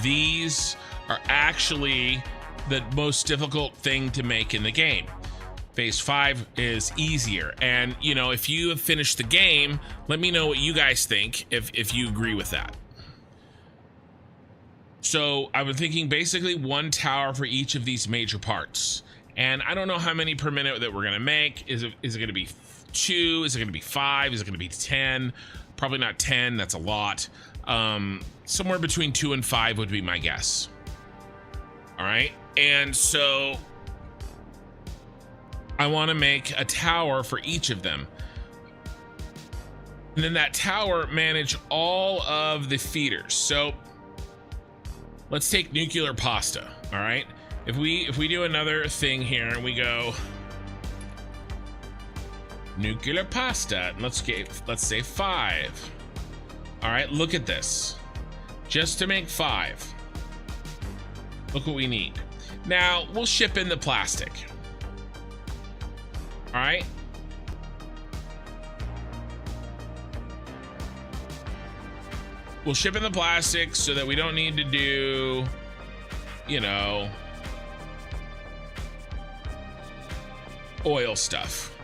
these are actually the most difficult thing to make in the game. Phase 5 is easier, and you know, if you have finished the game, let me know what you guys think, if you agree with that. So I've been thinking basically 1 tower for each of these major parts, and I don't know how many per minute that we're gonna make. Is it gonna be 2? Is it gonna be 5? Is it gonna be 10? Probably not 10, that's a lot. Somewhere between 2 and 5 would be my guess. All right, and so I want to make a tower for each of them. And then that tower manage all of the feeders. So let's take nuclear pasta, all right? If we do another thing here and we go nuclear pasta, let's say 5. All right, look at this. Just to make 5. Look what we need. Now, we'll ship in the plastic. All right. We'll ship in the plastic so that we don't need to do, you know, oil stuff.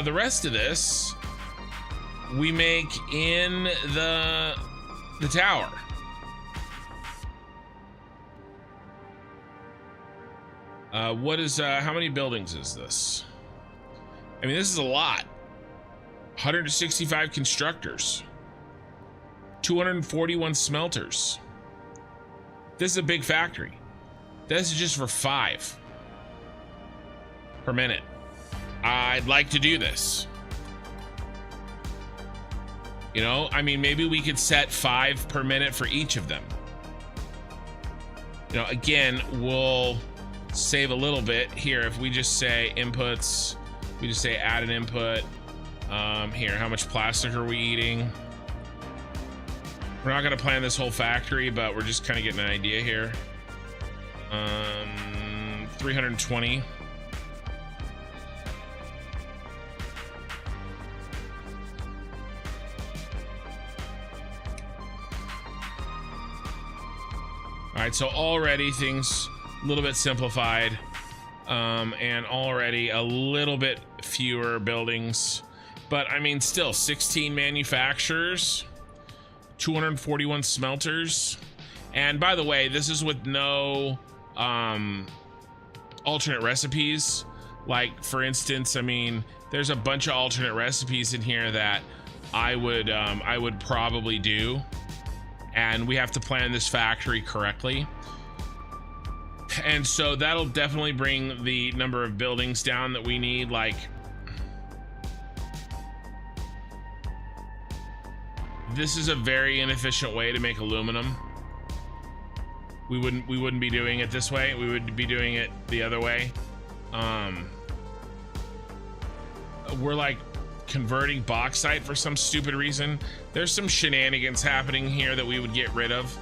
The rest of this we make in the tower. What is how many buildings is this? I mean, this is a lot. 165 constructors, 241 smelters. This is a big factory. This is just for 5 per minute. I'd like to do this. You know, I mean, maybe we could set 5 per minute for each of them. You know, again, we'll save a little bit here if we just say inputs. We just say add an input. Here, how much plastic are we eating? We're not gonna plan this whole factory, but we're just kind of getting an idea here. 320. All right, so already things a little bit simplified, and already a little bit fewer buildings, but I mean, still 16 manufacturers, 241 smelters, and by the way, this is with no alternate recipes. Like, for instance, I mean, there's a bunch of alternate recipes in here that I would probably do, and we have to plan this factory correctly. And so that'll definitely bring the number of buildings down that we need. Like, this is a very inefficient way to make aluminum. We wouldn't be doing it this way. We would be doing it the other way. We're like converting bauxite for some stupid reason. There's some shenanigans happening here that we would get rid of.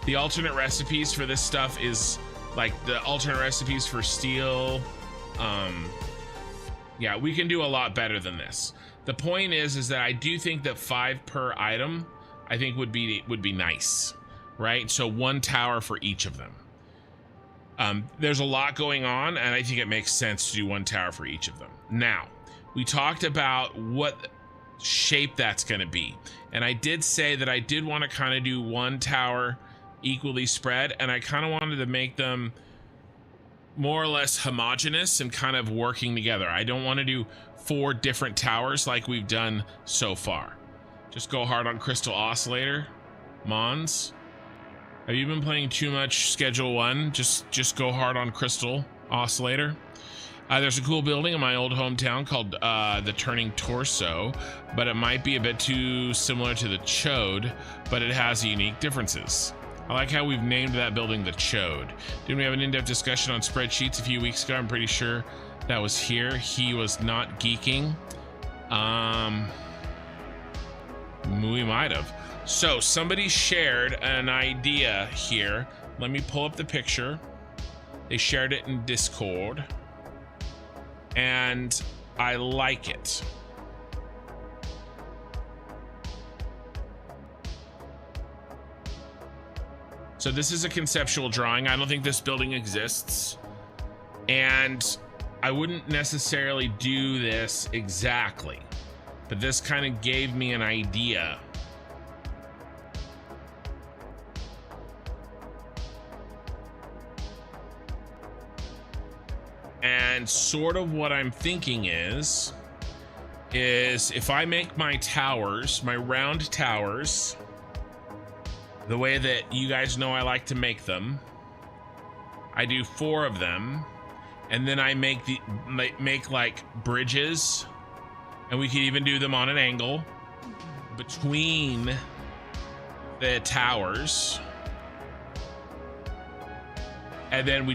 The alternate recipes for this stuff is like the alternate recipes for steel. Yeah, we can do a lot better than this. the point is that I do think that 5 per item, I think would be nice, right? So 1 tower for each of them. There's a lot going on, and I think it makes sense to do 1 tower for each of them. Now, we talked about what shape that's going to be, and I did say that I did want to kind of do 1 tower equally spread, and I kind of wanted to make them more or less homogeneous and kind of working together. I don't want to do 4 different towers like we've done so far. Just go hard on Crystal Oscillator. Mons, have you been playing too much Schedule 1? Just go hard on Crystal Oscillator. There's a cool building in my old hometown called the Turning Torso, but it might be a bit too similar to the Chode, but it has unique differences. I like how we've named that building the Chode. Didn't we have an in-depth discussion on spreadsheets a few weeks ago? I'm pretty sure that was here. He was not geeking. We might have. So somebody shared an idea here. Let me pull up the picture. They shared it in Discord, and I like it. So this is a conceptual drawing. I don't think this building exists, and I wouldn't necessarily do this exactly, but this kind of gave me an idea. And sort of what I'm thinking is if I make my towers, my round towers, the way that you guys know I like to make them, I do 4 of them, and then I make like bridges, and we could even do them on an angle between the towers. And then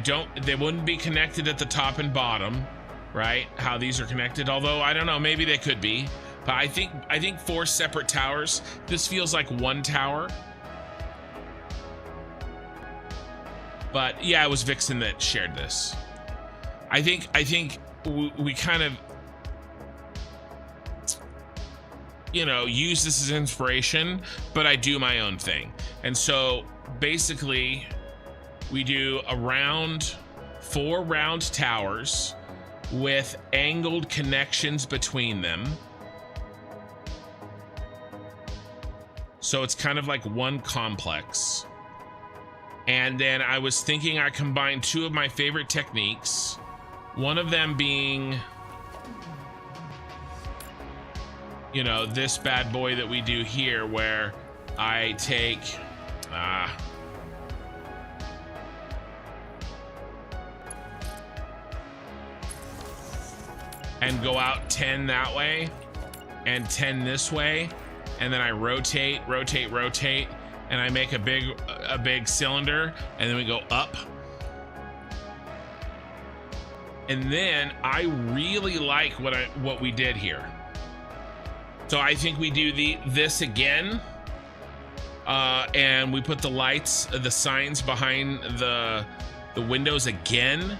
they wouldn't be connected at the top and bottom, right? How these are connected, although I don't know, maybe they could be. But I think 4 separate towers. This feels like 1 tower. But yeah, it was Vixen that shared this. I think we kind of, you know, use this as inspiration, but I do my own thing. And so basically, we do 4 round towers with angled connections between them. So it's kind of like 1 complex. And then I was thinking I combined 2 of my favorite techniques. One of them being, you know, this bad boy that we do here, where I take, and go out 10 that way and 10 this way, and then I rotate, and I make a big cylinder, and then we go up. And then I really like what we did here. So I think we do this again, and we put the lights, the signs behind the windows again.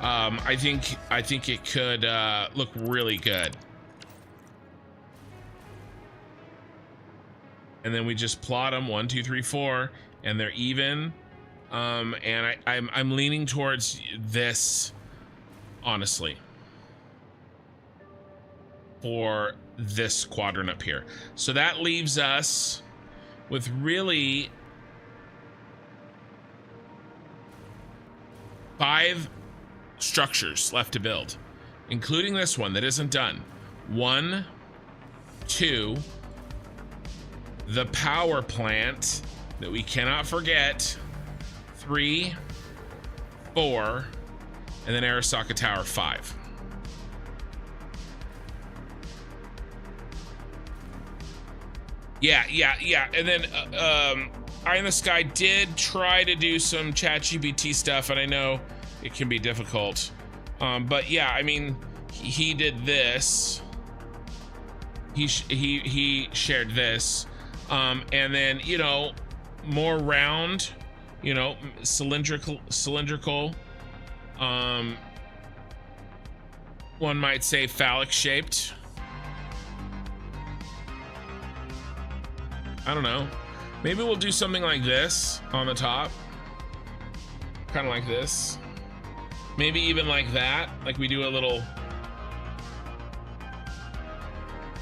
I think it could look really good. And then we just plot them 1, 2, 3, 4, and they're even. And I'm leaning towards this, honestly, for this quadrant up here. So that leaves us with really 5 structures left to build, including this one that isn't done. 1, 2, the power plant that we cannot forget, 3, 4, and then Arasaka Tower 5. Yeah. And then Eye in the Sky did try to do some ChatGPT stuff, and I know it can be difficult. But yeah, I mean, he did this. He shared this. And then, you know, more round, you know, cylindrical, One might say phallic shaped. I don't know. Maybe we'll do something like this on the top. Kind of like this. Maybe even like that. Like we do a little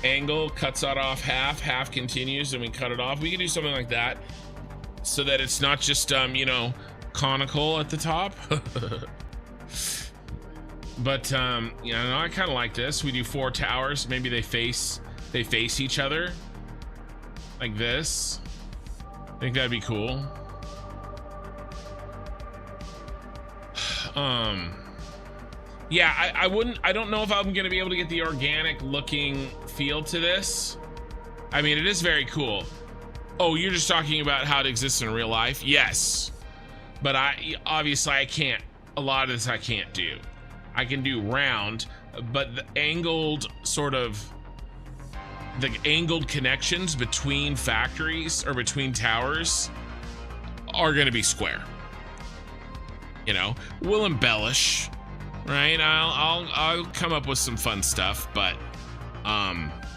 angle, cuts it off half, half continues, and we cut it off. We could do something like that so that it's not just, you know, conical at the top. But, you know, I kind of like this. We do 4 towers. Maybe they face each other like this. I think that'd be cool. Yeah, I don't know if I'm gonna be able to get the organic looking feel to this. I mean, it is very cool. Oh, you're just talking about how it exists in real life? Yes. But obviously I can't, a lot of this I can't do. I can do round, but the angled connections between factories or between towers are gonna be square. You know, we'll embellish, right? I'll come up with some fun stuff, but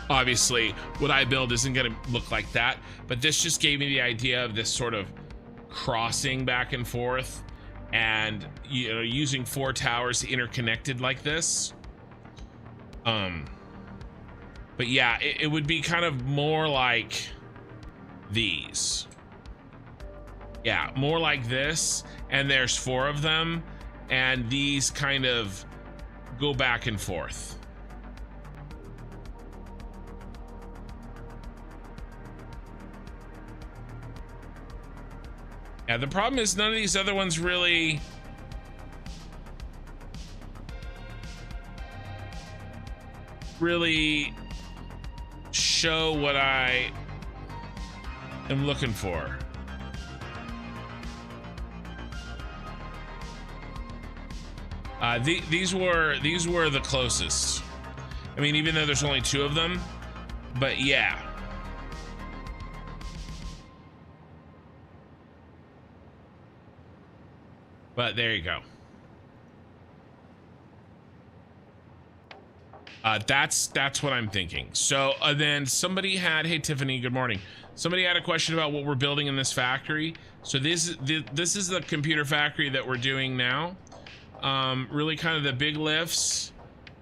obviously what I build isn't gonna look like that. But this just gave me the idea of this sort of crossing back and forth, and you know, using 4 towers interconnected like this. But yeah, it would be kind of more like these. Yeah, more like this, and there's 4 of them, and these kind of go back and forth. Yeah, the problem is none of these other ones really show what I am looking for. These were the closest. I mean, even though there's only 2 of them, but yeah. But there you go. That's what I'm thinking. So then somebody had, hey Tiffany, good morning. Somebody had a question about what we're building in this factory. So this is the computer factory that we're doing now. Really kind of the big lifts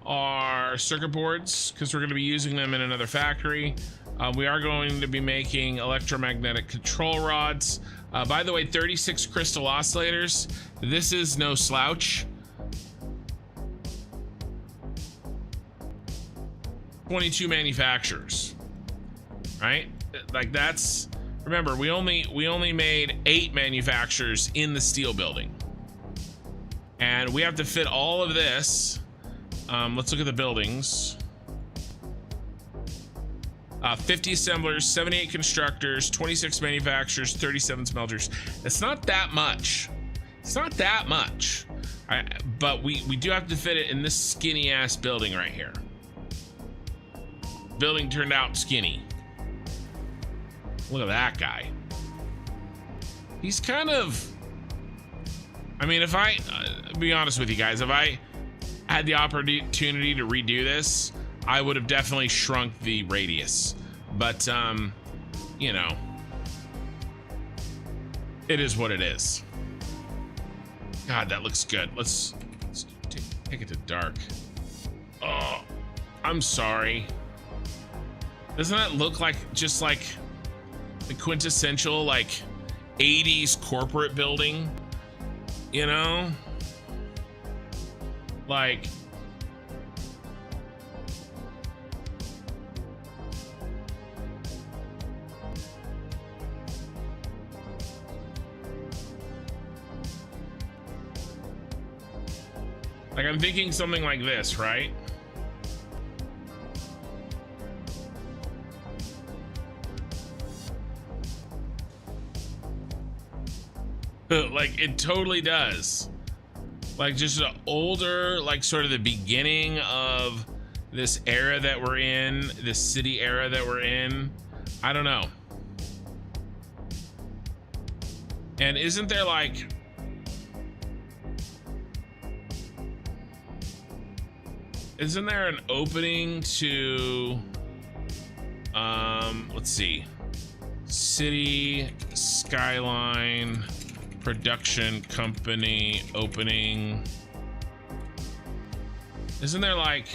are circuit boards, because we're going to be using them in another factory. We are going to be making electromagnetic control rods. By the way, 36 crystal oscillators. This is no slouch. 22 manufacturers, right? Like that's, remember, we only made 8 manufacturers in the steel building, and we have to fit all of this. Let's look at the buildings. 50 assemblers, 78 constructors, 26 manufacturers, 37 smelters. It's not that much. It's not that much. But we do have to fit it in this skinny ass building right here. Building turned out skinny. Look at that guy. He's kind of, I mean, if I be honest with you guys, if I had the opportunity to redo this, I would have definitely shrunk the radius. But you know, it is what it is. God, that looks good. Let's take it to dark. Oh, I'm sorry. Doesn't that look like just like the quintessential like 80s corporate building? You know? Like, I'm thinking something like this, right? Like it totally does. Like just an older, like sort of the beginning of this era that we're in, this city era that we're in. I don't know. And isn't there like, Isn't there an opening to, let's see, City Skyline Production Company opening? Isn't there like,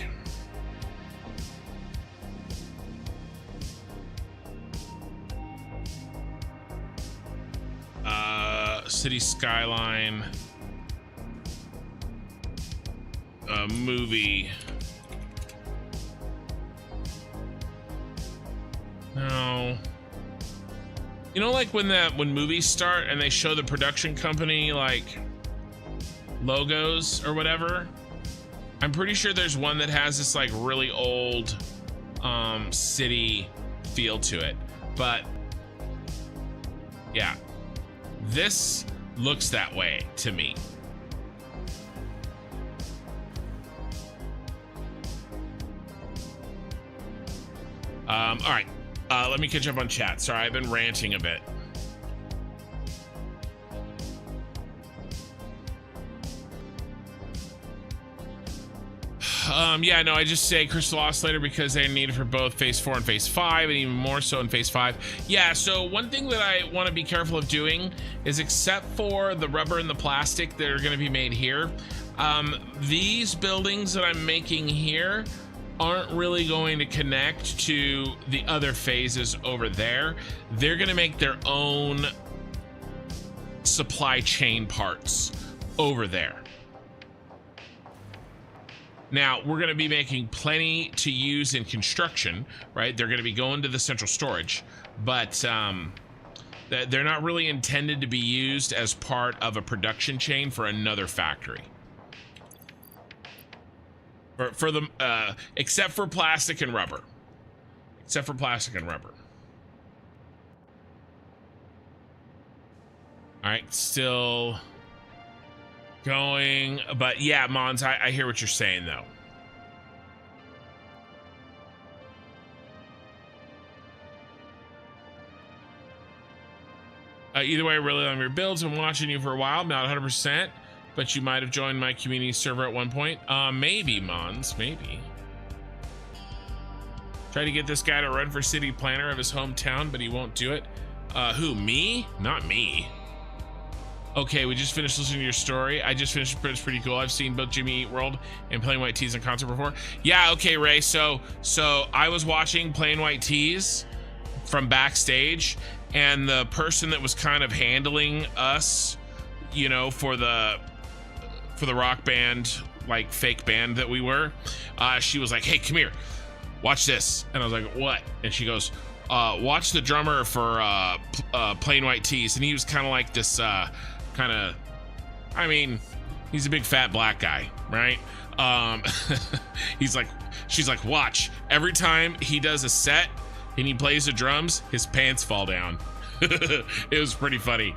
City Skyline movie? No. You know, like when movies start and they show the production company like logos or whatever? I'm pretty sure there's one that has this like really old city feel to it. But yeah, this looks that way to me. All right, let me catch up on chat. Sorry, I've been ranting a bit. Yeah, no, I just say Crystal Oscillator because they need it for both Phase 4 and Phase 5, and even more so in Phase 5. Yeah, so one thing that I want to be careful of doing is, except for the rubber and the plastic that are going to be made here, these buildings that I'm making here aren't really going to connect to the other phases over there. They're going to make their own supply chain parts over there. Now, we're going to be making plenty to use in construction, right? They're going to be going to the central storage, but they're not really intended to be used as part of a production chain for another factory. For the except for plastic and rubber. Except for plastic and rubber. All right, still going, but yeah, Mons, I hear what you're saying though. Either way, I really love your builds. I'm watching you for a while. I'm not 100%, but you might have joined my community server at one point. Maybe, Mons, maybe. Try to get this guy to run for city planner of his hometown, but he won't do it. Who, me? Not me. Okay, we just finished listening to your story. I just finished, it's pretty cool. I've seen both Jimmy Eat World and Plain White Tees in concert before. Yeah, okay, Ray. So I was watching Plain White Tees from backstage, and the person that was kind of handling us, you know, for the rock band, like fake band that we were, she was like, "Hey, come here, watch this." And I was like, "What?" And she goes, "Watch the drummer for Plain White Tees." And he was kind of like this kind of, I mean, he's a big fat black guy, right? She's like, "Watch, every time he does a set and he plays the drums, his pants fall down." It was pretty funny.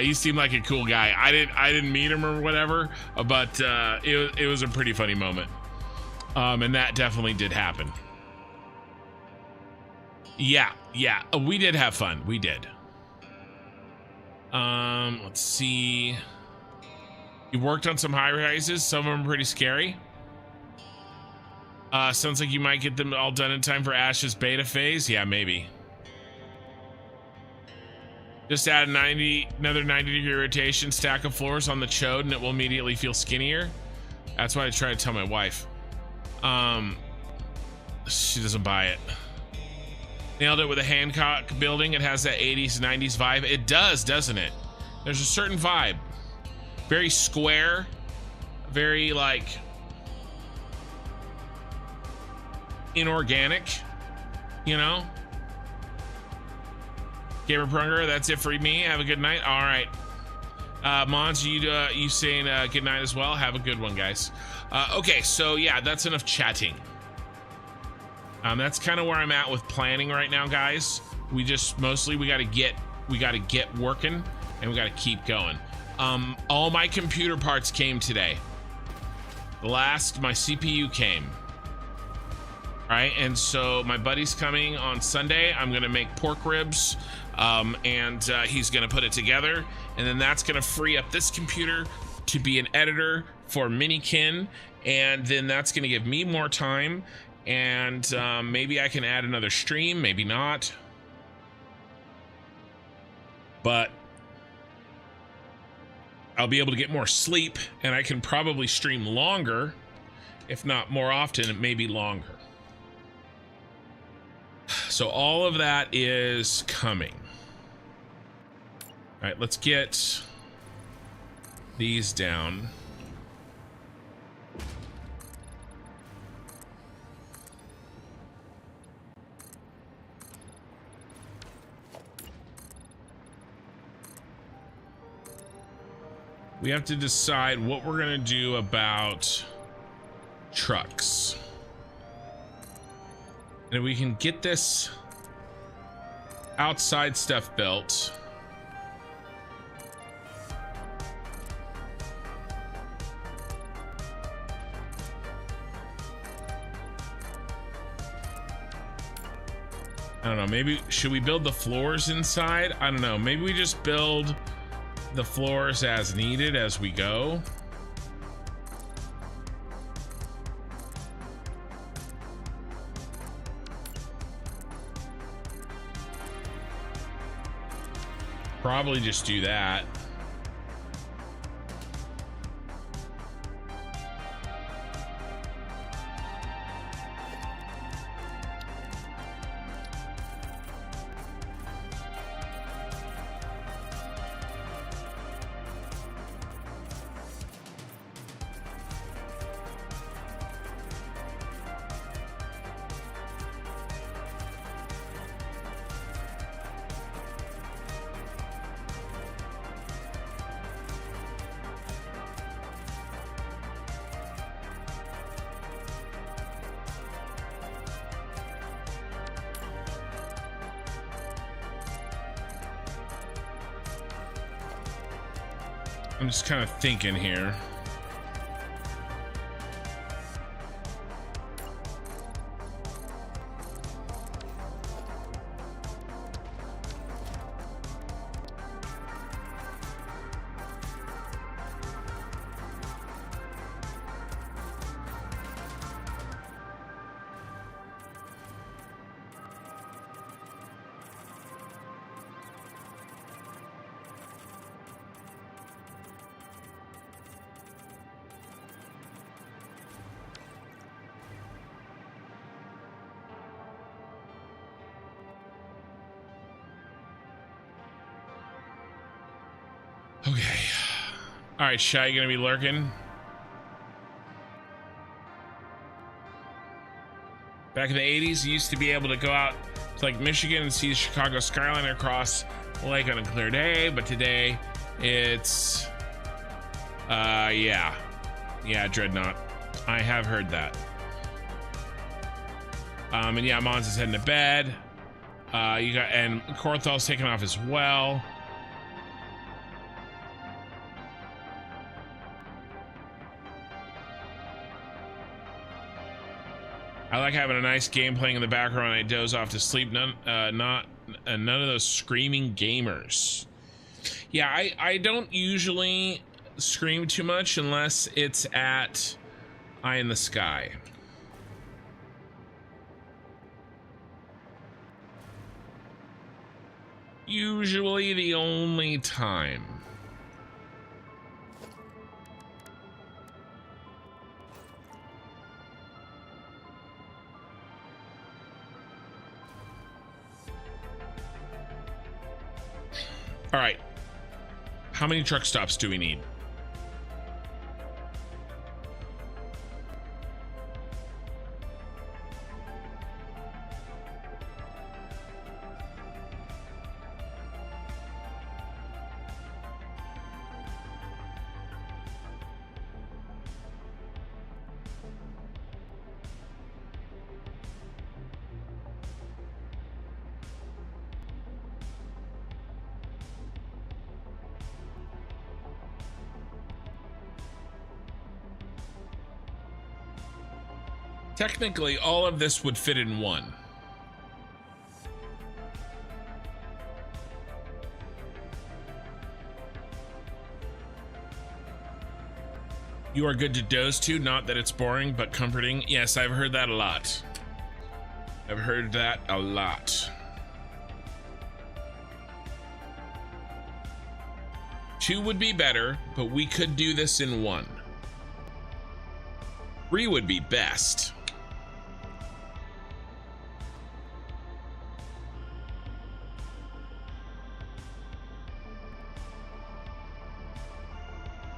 He seemed like a cool guy. I didn't meet him or whatever, but it was a pretty funny moment. And that definitely did happen. Yeah, we did have fun. We did. Let's see. You worked on some high rises. Some of them are pretty scary. Sounds like you might get them all done in time for Ash's beta phase. Yeah, maybe. Just add another 90-degree rotation, stack of floors on the chode, and it will immediately feel skinnier. That's what I try to tell my wife. She doesn't buy it. Nailed it with a Hancock building. It has that 80s, 90s vibe. It does, doesn't it? There's a certain vibe. Very square. Very, like, inorganic, you know? Gamer Prunger, that's it for me. Have a good night. All right. Mons, you saying good night as well. Have a good one, guys. Okay, so yeah, that's enough chatting. That's kind of where I'm at with planning right now, guys. We just mostly we got to get working, and we got to keep going. All my computer parts came today. My CPU came. All right, and so my buddy's coming on Sunday. I'm gonna make pork ribs, and he's gonna put it together, and then that's gonna free up this computer to be an editor for Minikin, and then that's going to give me more time, and maybe I can add another stream, maybe not, but I'll be able to get more sleep, and I can probably stream longer, if not more often, maybe longer. So all of that is coming. All right, let's get these down. We have to decide what we're gonna do about trucks. And we can get this outside stuff built. I don't know, maybe should we build the floors inside? I don't know, maybe we just build the floors as needed as we go. Probably just do that. I'm just kind of thinking here. Okay. All right, Shy, gonna be lurking. Back in the 80s, you used to be able to go out to like Michigan and see the Chicago skyline across the lake on a clear day, but today it's yeah, Dreadnought. I have heard that. And yeah, Mons is heading to bed. You got, and Korthal's taking off as well. I like having a nice game playing in the background. I doze off to sleep. None of those screaming gamers. Yeah, I don't usually scream too much unless it's at Eye in the Sky. Usually the only time. All right, how many truck stops do we need? Technically, all of this would fit in one. You are good to doze to, not that it's boring, but comforting. Yes, I've heard that a lot. I've heard that a lot. 2 would be better, but we could do this in 1. 3 would be best.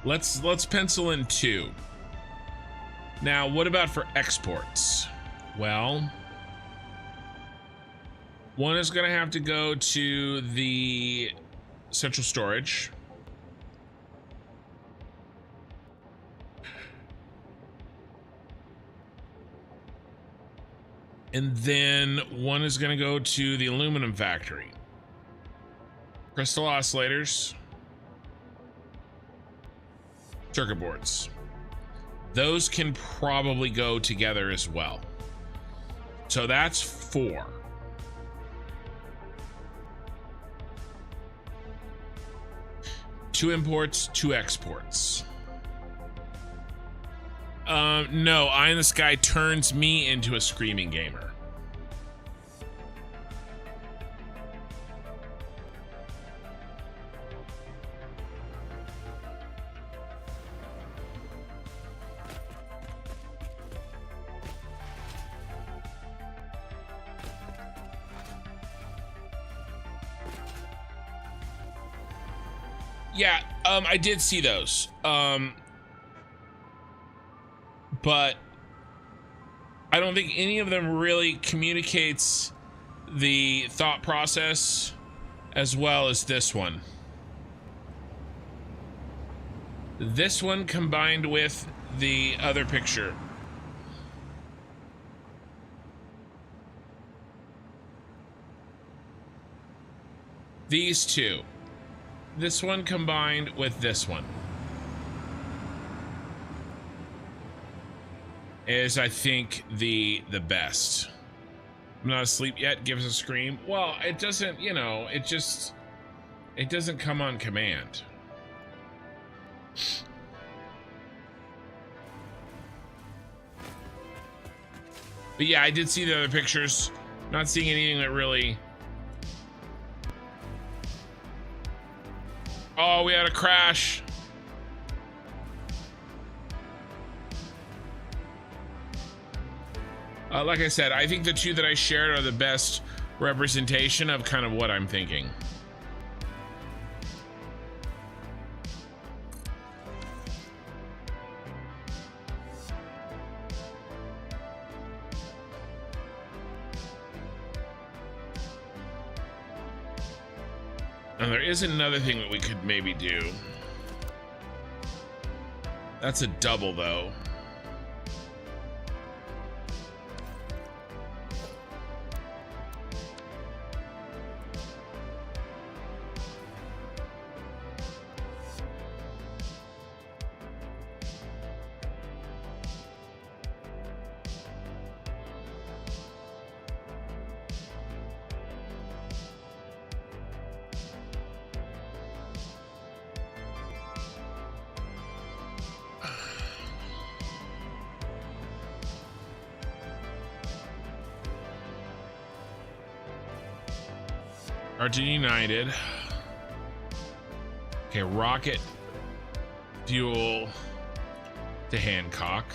Let's pencil in 2. Now, what about for exports? Well, 1 is going to have to go to the central storage. And then 1 is going to go to the aluminum factory. Crystal oscillators. Circuit boards. Those can probably go together as well. So that's 4. Two imports, 2 exports. No, Eye in the Sky turns me into a screaming gamer. Yeah, I did see those. But I don't think any of them really communicates the thought process as well as this one. This one combined with the other picture. These 2. This one combined with this one is, I think, the best. I'm not asleep yet. Gives a scream. Well, it doesn't, you know, it doesn't come on command. But yeah, I did see the other pictures. Not seeing anything that really... Oh, we had a crash. Like I said, I think the 2 that I shared are the best representation of kind of what I'm thinking. And there is another thing that we could maybe do. That's a double, though. Argent United. Okay, rocket fuel to Hancock.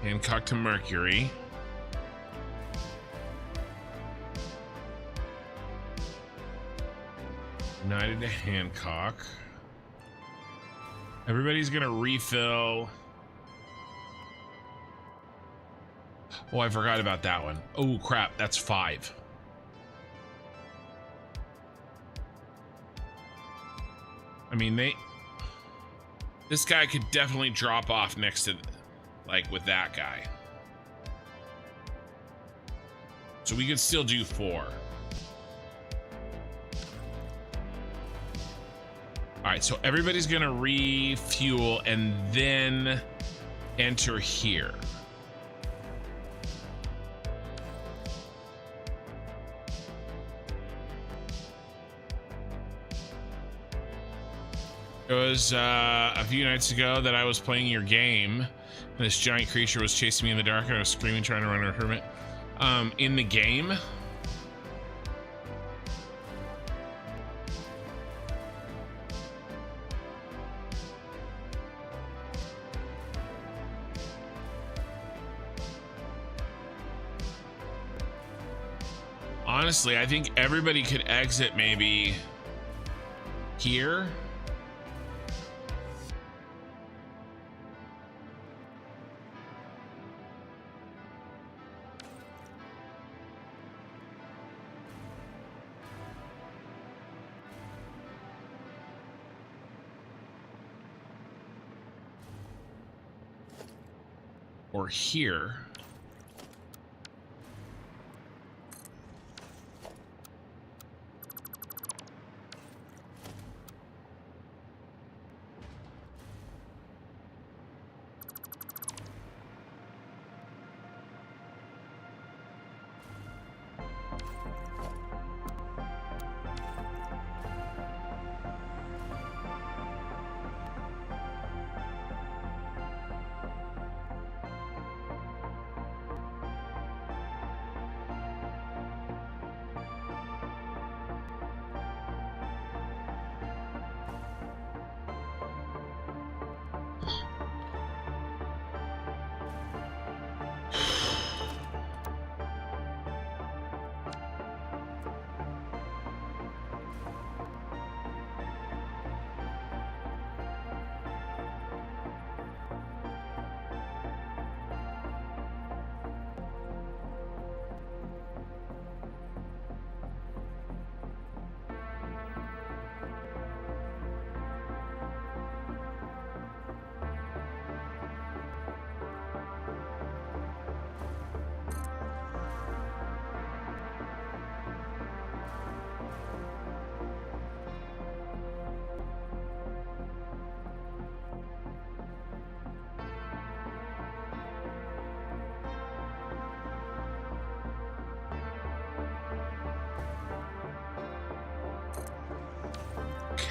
Hancock to Mercury. United to Hancock. Everybody's gonna refill. Oh, I forgot about that one. Oh crap, that's 5. I mean, this guy could definitely drop off next to, like, with that guy. So we could still do 4. All right, so everybody's gonna refuel and then enter here. It was a few nights ago that I was playing your game, and this giant creature was chasing me in the dark, and I was screaming, trying to run a hermit. In the game. Honestly, I think everybody could exit maybe here. Or here.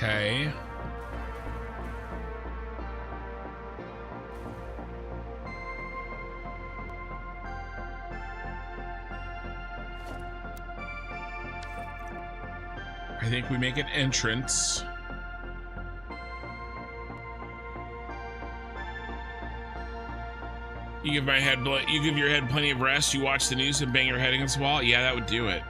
Okay. I think we make an entrance. You give my head, you give your head plenty of rest. You watch the news and bang your head against the wall. Yeah, that would do it.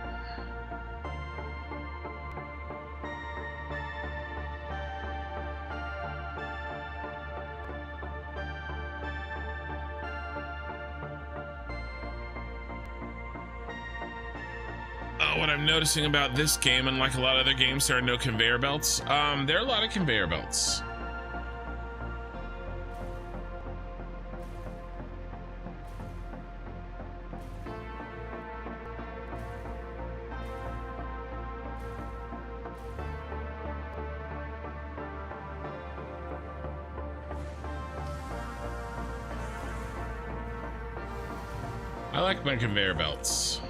What I'm noticing about this game, unlike a lot of other games, there are no conveyor belts. There are a lot of conveyor belts. I like my conveyor belts.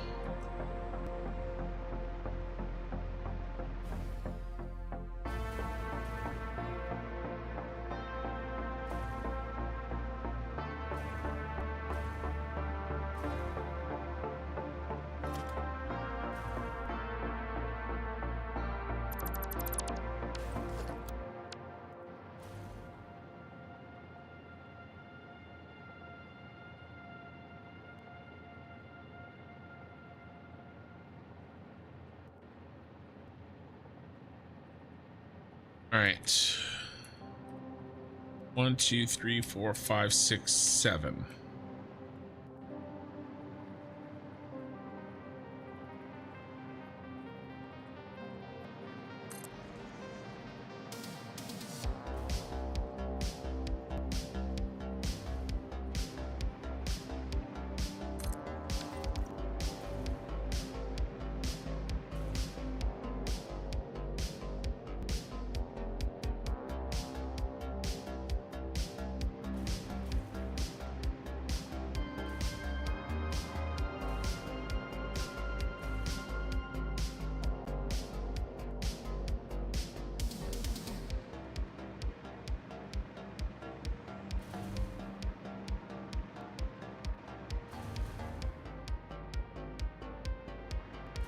All right. 1, 2, 3, 4, 5, 6, 7.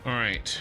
All right.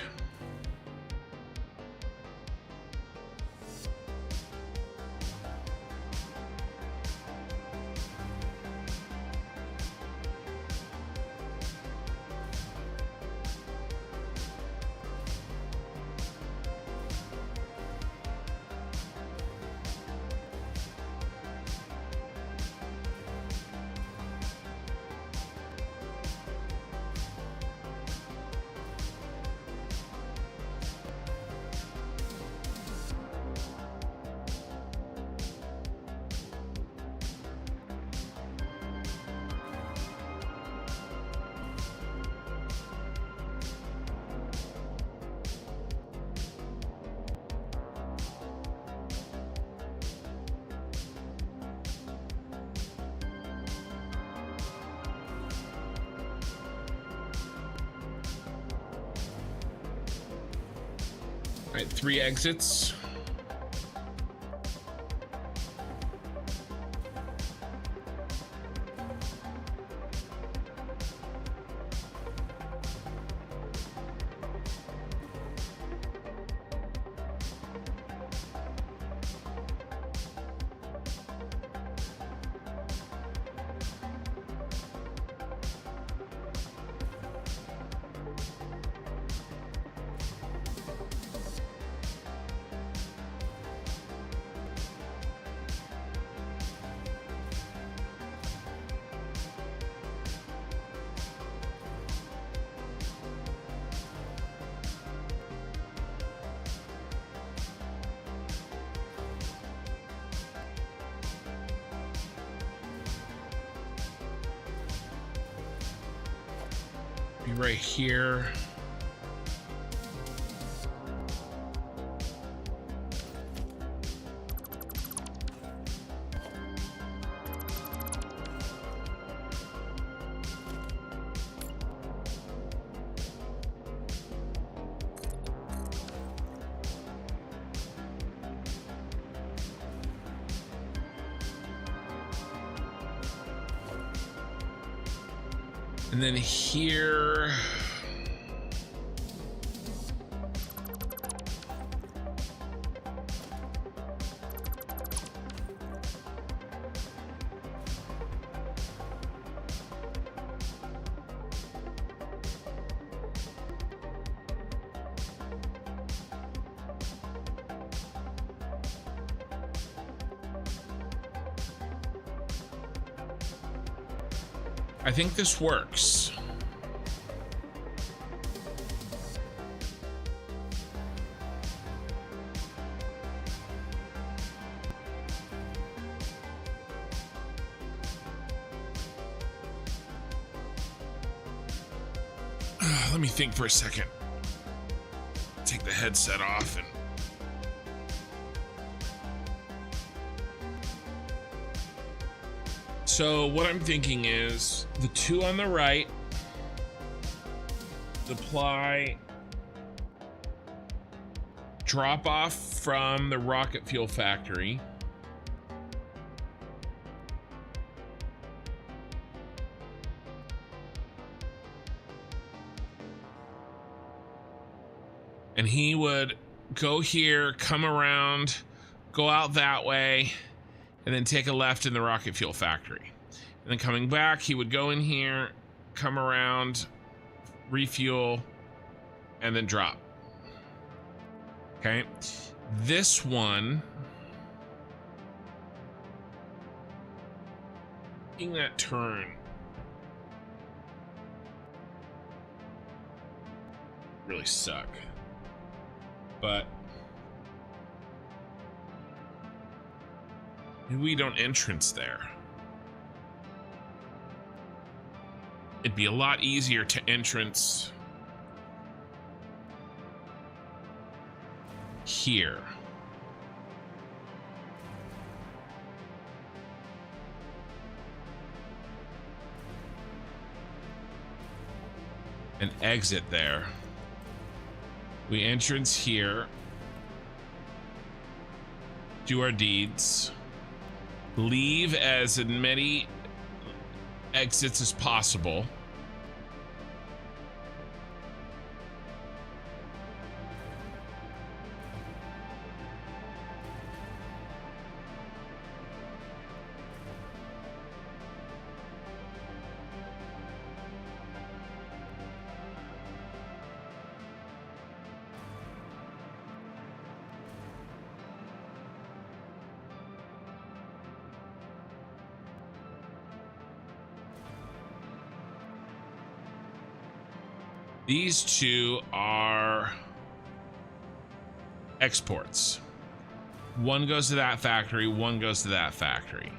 All right, 3 exits. Be right here. And then here. I think this works. Let me think for a second. Take the headset off and so what I'm thinking is the 2 on the right, apply drop off from the rocket fuel factory. And he would go here, come around, go out that way, and then take a left in the rocket fuel factory. And then coming back, he would go in here, come around, refuel, and then drop. Okay. This one, making that turn really suck. But we don't entrance there. It'd be a lot easier to entrance here. And exit there. We entrance here. Do our deeds. Leave as many exits as possible. These two are exports. One goes to that factory, one goes to that factory.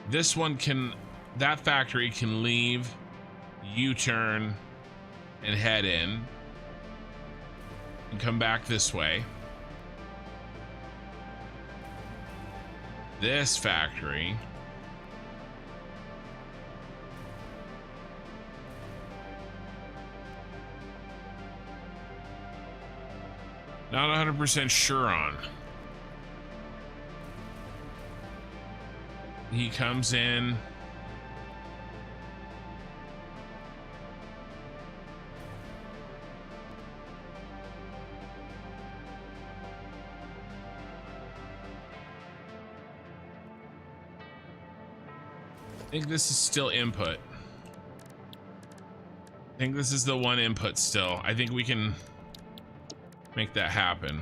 This one can, that factory can leave, U-turn, and head in, and come back this way. This factory not 100% sure on. He comes in. I think this is still input. I think this is the one input still. I think we can make that happen.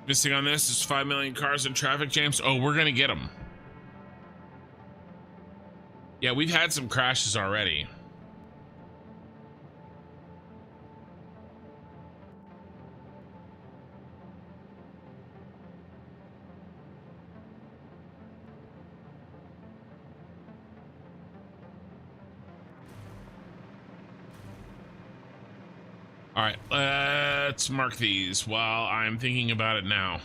Missing on this is 5 million cars in traffic jams. Oh, we're gonna get them. Yeah, we've had some crashes already. All right, let's mark these while I'm thinking about it now.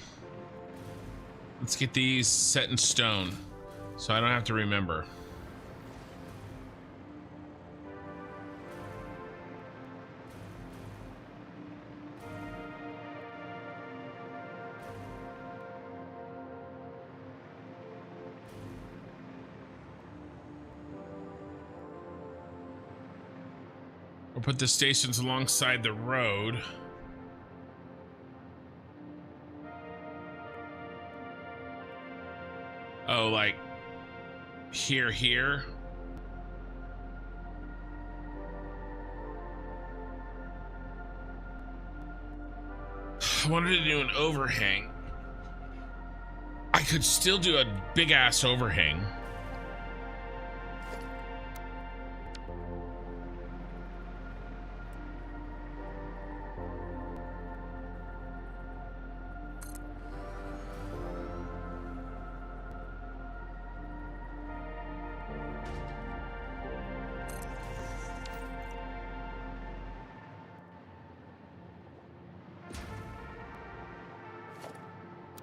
Let's get these set in stone so I don't have to remember. We'll put the stations alongside the road. Oh, like here. I wanted to do an overhang. I could still do a big ass overhang.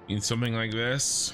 Need something like this.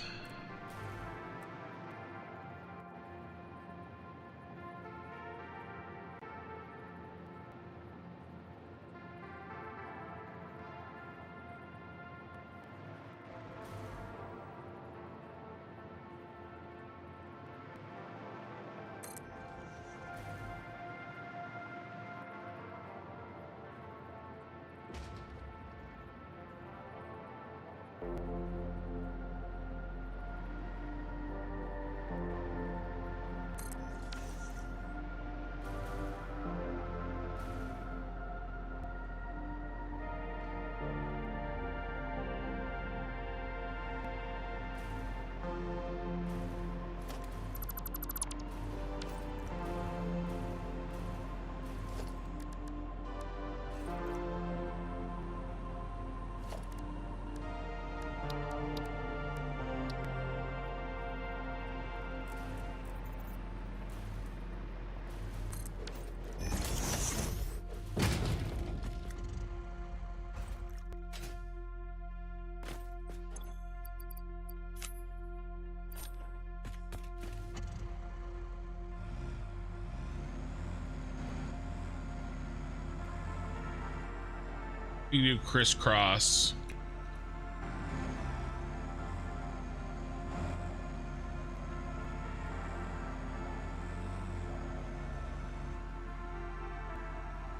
You do crisscross.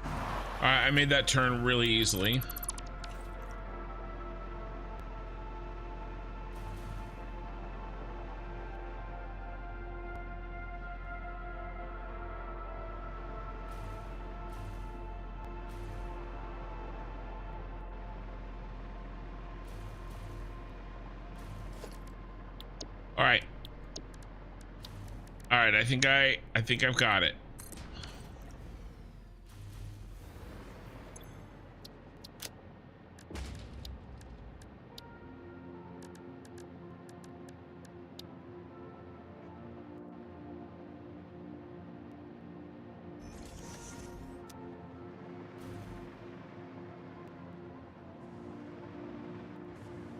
All right, I made that turn really easily. All right. All right, I think I've got it.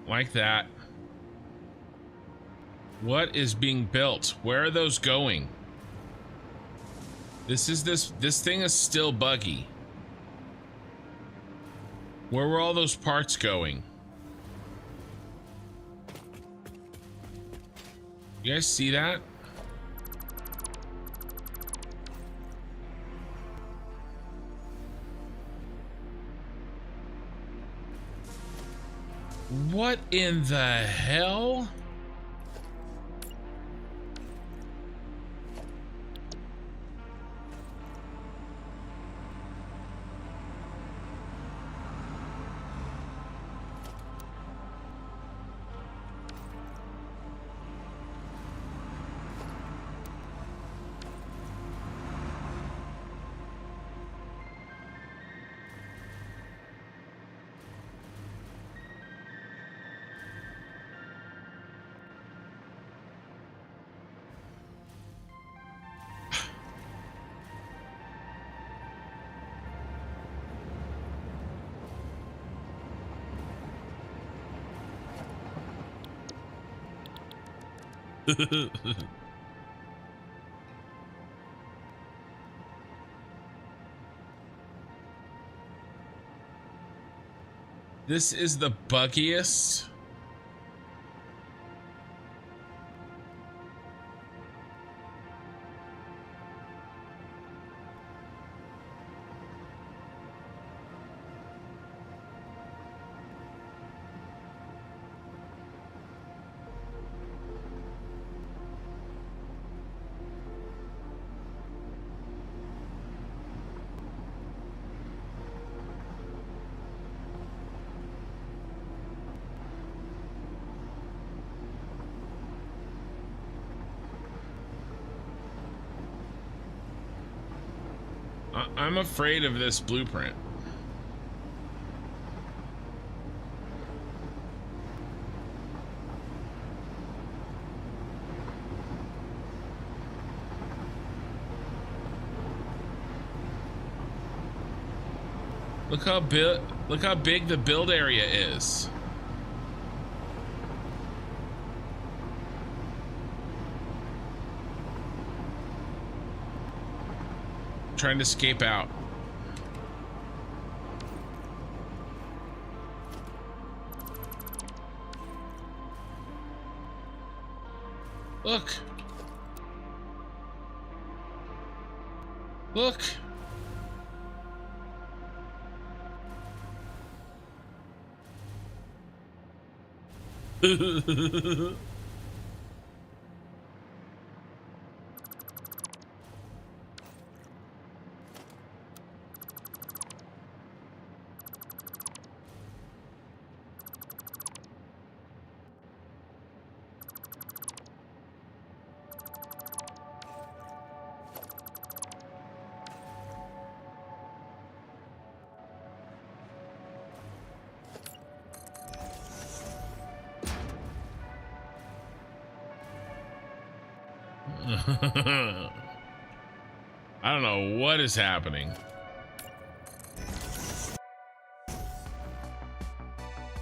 Like that. What is being built? Where are those going? This thing is still buggy. Where were all those parts going? You guys see that? What in the hell? This is the buggiest. I'm afraid of this blueprint. Look how big the build area is. Trying to escape out. Look. Look. I don't know what is happening.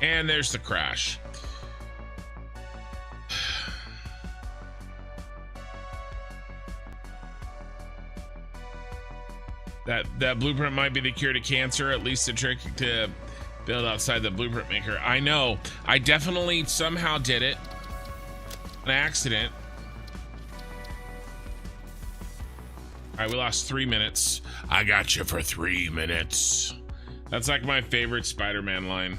And there's the crash. That blueprint might be the cure to cancer, at least the trick to build outside the blueprint maker. I know. I definitely somehow did it. An accident. All right, we lost 3 minutes. I got you for 3 minutes. That's like my favorite Spider-Man line.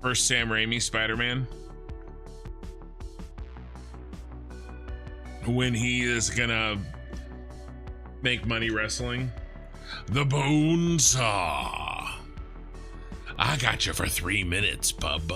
First Sam Raimi Spider-Man. When he is gonna make money wrestling. The bone saw. I got you for 3 minutes, bub.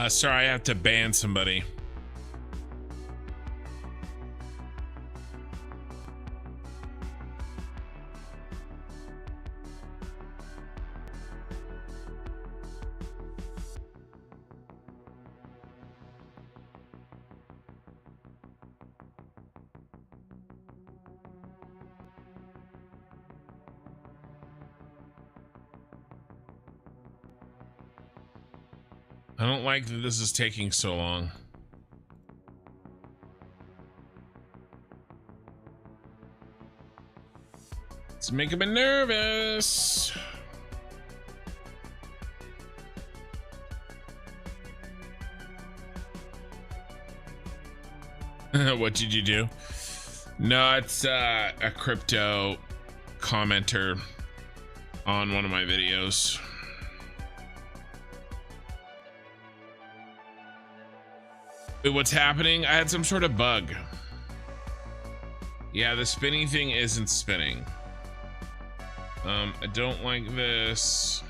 Sorry, I have to ban somebody. I don't like that this is taking so long. It's making me nervous. What did you do? No, it's a crypto commenter on one of my videos. Wait, what's happening? I had some sort of bug. Yeah, the spinning thing isn't spinning. I don't like this.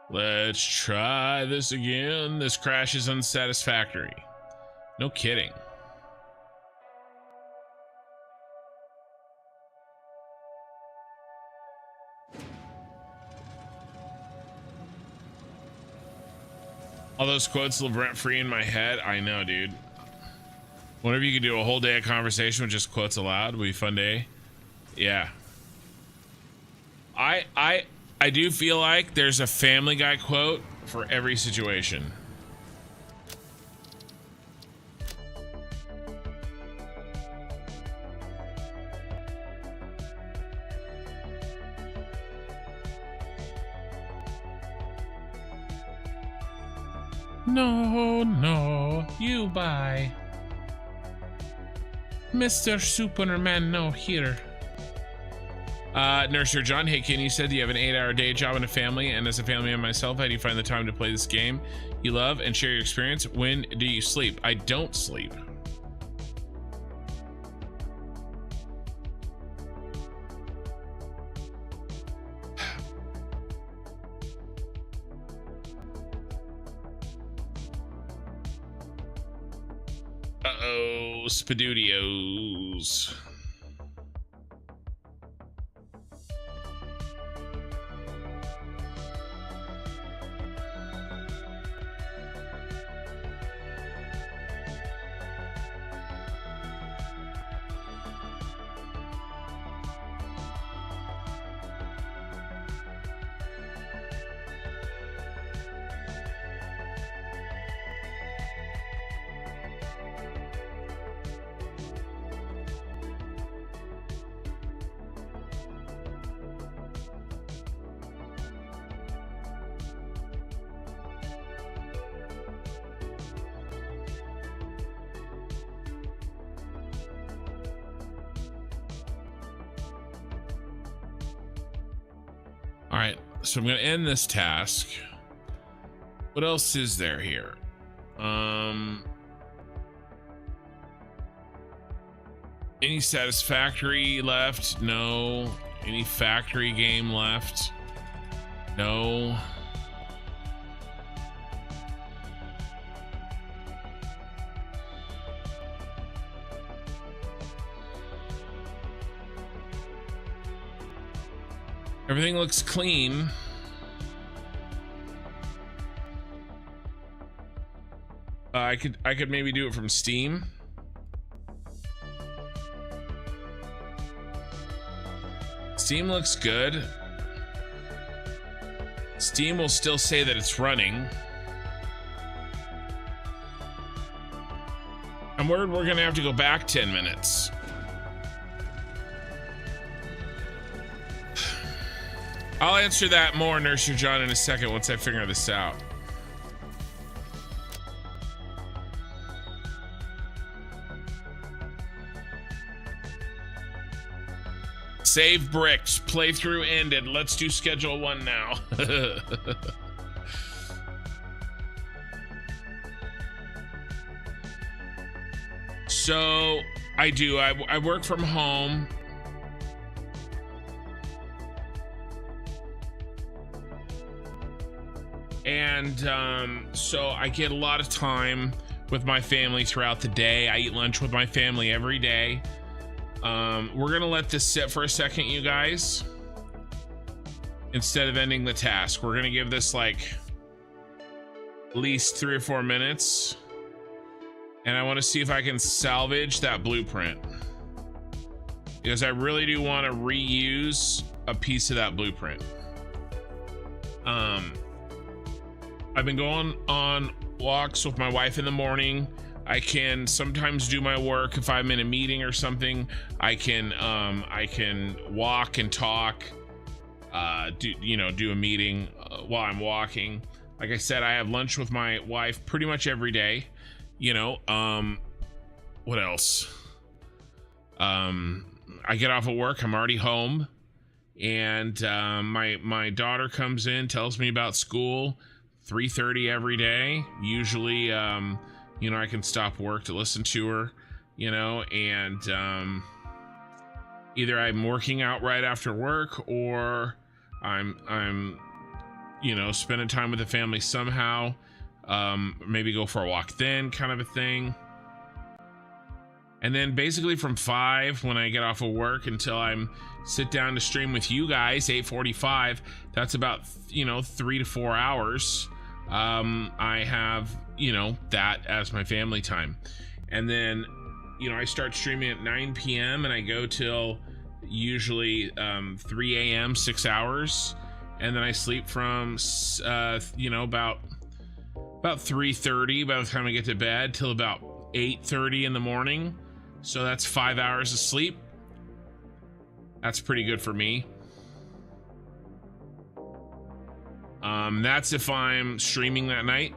Let's try this again. This crash is unsatisfactory. No kidding. All those quotes live rent free in my head. I know, dude. Whenever you could do a whole day of conversation with just quotes aloud, would be a fun day. Yeah. I do feel like there's a Family Guy quote for every situation. No, no, you buy. Mr. Superman, no, here. Nurser John, hey Ken, you said you have an 8-hour day job and a family, and as a family man myself, how do you find the time to play this game you love and share your experience? When do you sleep? I don't sleep. Uh-oh, Spadudios. All right, so I'm gonna end this task. What else is there here? Any satisfactory left? No. Any factory game left? No. Everything looks clean. I could maybe do it from Steam. Steam looks good. Steam will still say that it's running. I'm worried we're gonna have to go back 10 minutes. I'll answer that more, Nurser John, in a second once I figure this out. Save bricks. Playthrough ended. Let's do schedule 1 now. So I do. I work from home. And so I get a lot of time with my family throughout the day. I eat lunch with my family every day. We're gonna let this sit for a second, you guys. Instead of ending the task, we're gonna give this like at least 3 or 4 minutes. And I want to see if I can salvage that blueprint, because I really do want to reuse a piece of that blueprint. I've been going on walks with my wife in the morning. I can sometimes do my work if I'm in a meeting or something. I can walk and talk, do a meeting while I'm walking. Like I said, I have lunch with my wife pretty much every day. What else? I get off of work, I'm already home, and my daughter comes in, tells me about school. 3:30 every day. Usually, I can stop work to listen to her, and either I'm working out right after work, or I'm spending time with the family somehow. Maybe go for a walk then, kind of a thing. And then basically from 5 when I get off of work until I'm sit down to stream with you guys, 8:45, that's about 3 to 4 hours. I have that as my family time. And then I start streaming at 9 p.m. and I go till usually 3 a.m. 6 hours, and then I sleep from about 3:30 by the time I get to bed till about 8:30 in the morning. So that's 5 hours of sleep. That's pretty good for me. That's if I'm streaming that night.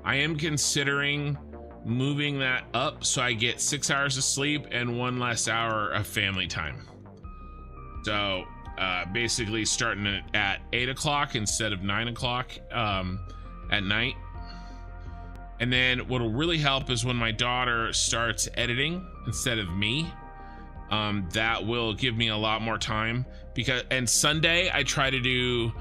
I am considering moving that up so I get 6 hours of sleep and 1 less hour of family time. So basically starting at 8 o'clock instead of 9 o'clock at night. And then what'll really help is when my daughter starts editing instead of me. That will give me a lot more time, and Sunday I try to do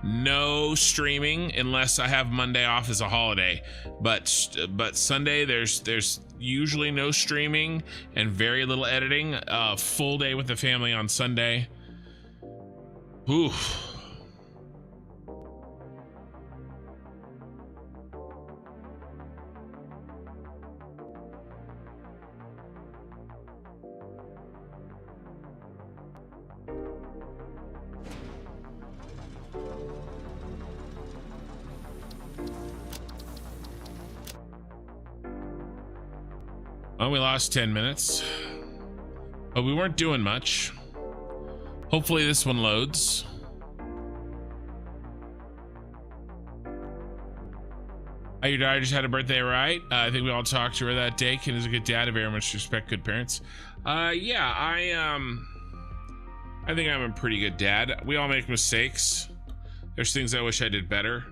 no streaming unless I have Monday off as a holiday, but Sunday there's usually no streaming and very little editing. Full day with the family on Sunday. Oof. Well, we lost 10 minutes, but we weren't doing much. Hopefully this one loads. Your daughter just had a birthday, right? I think we all talked to her that day. Ken is a good dad. I very much respect good parents. Yeah, I think I'm a pretty good dad. We all make mistakes. There's things I wish I did better.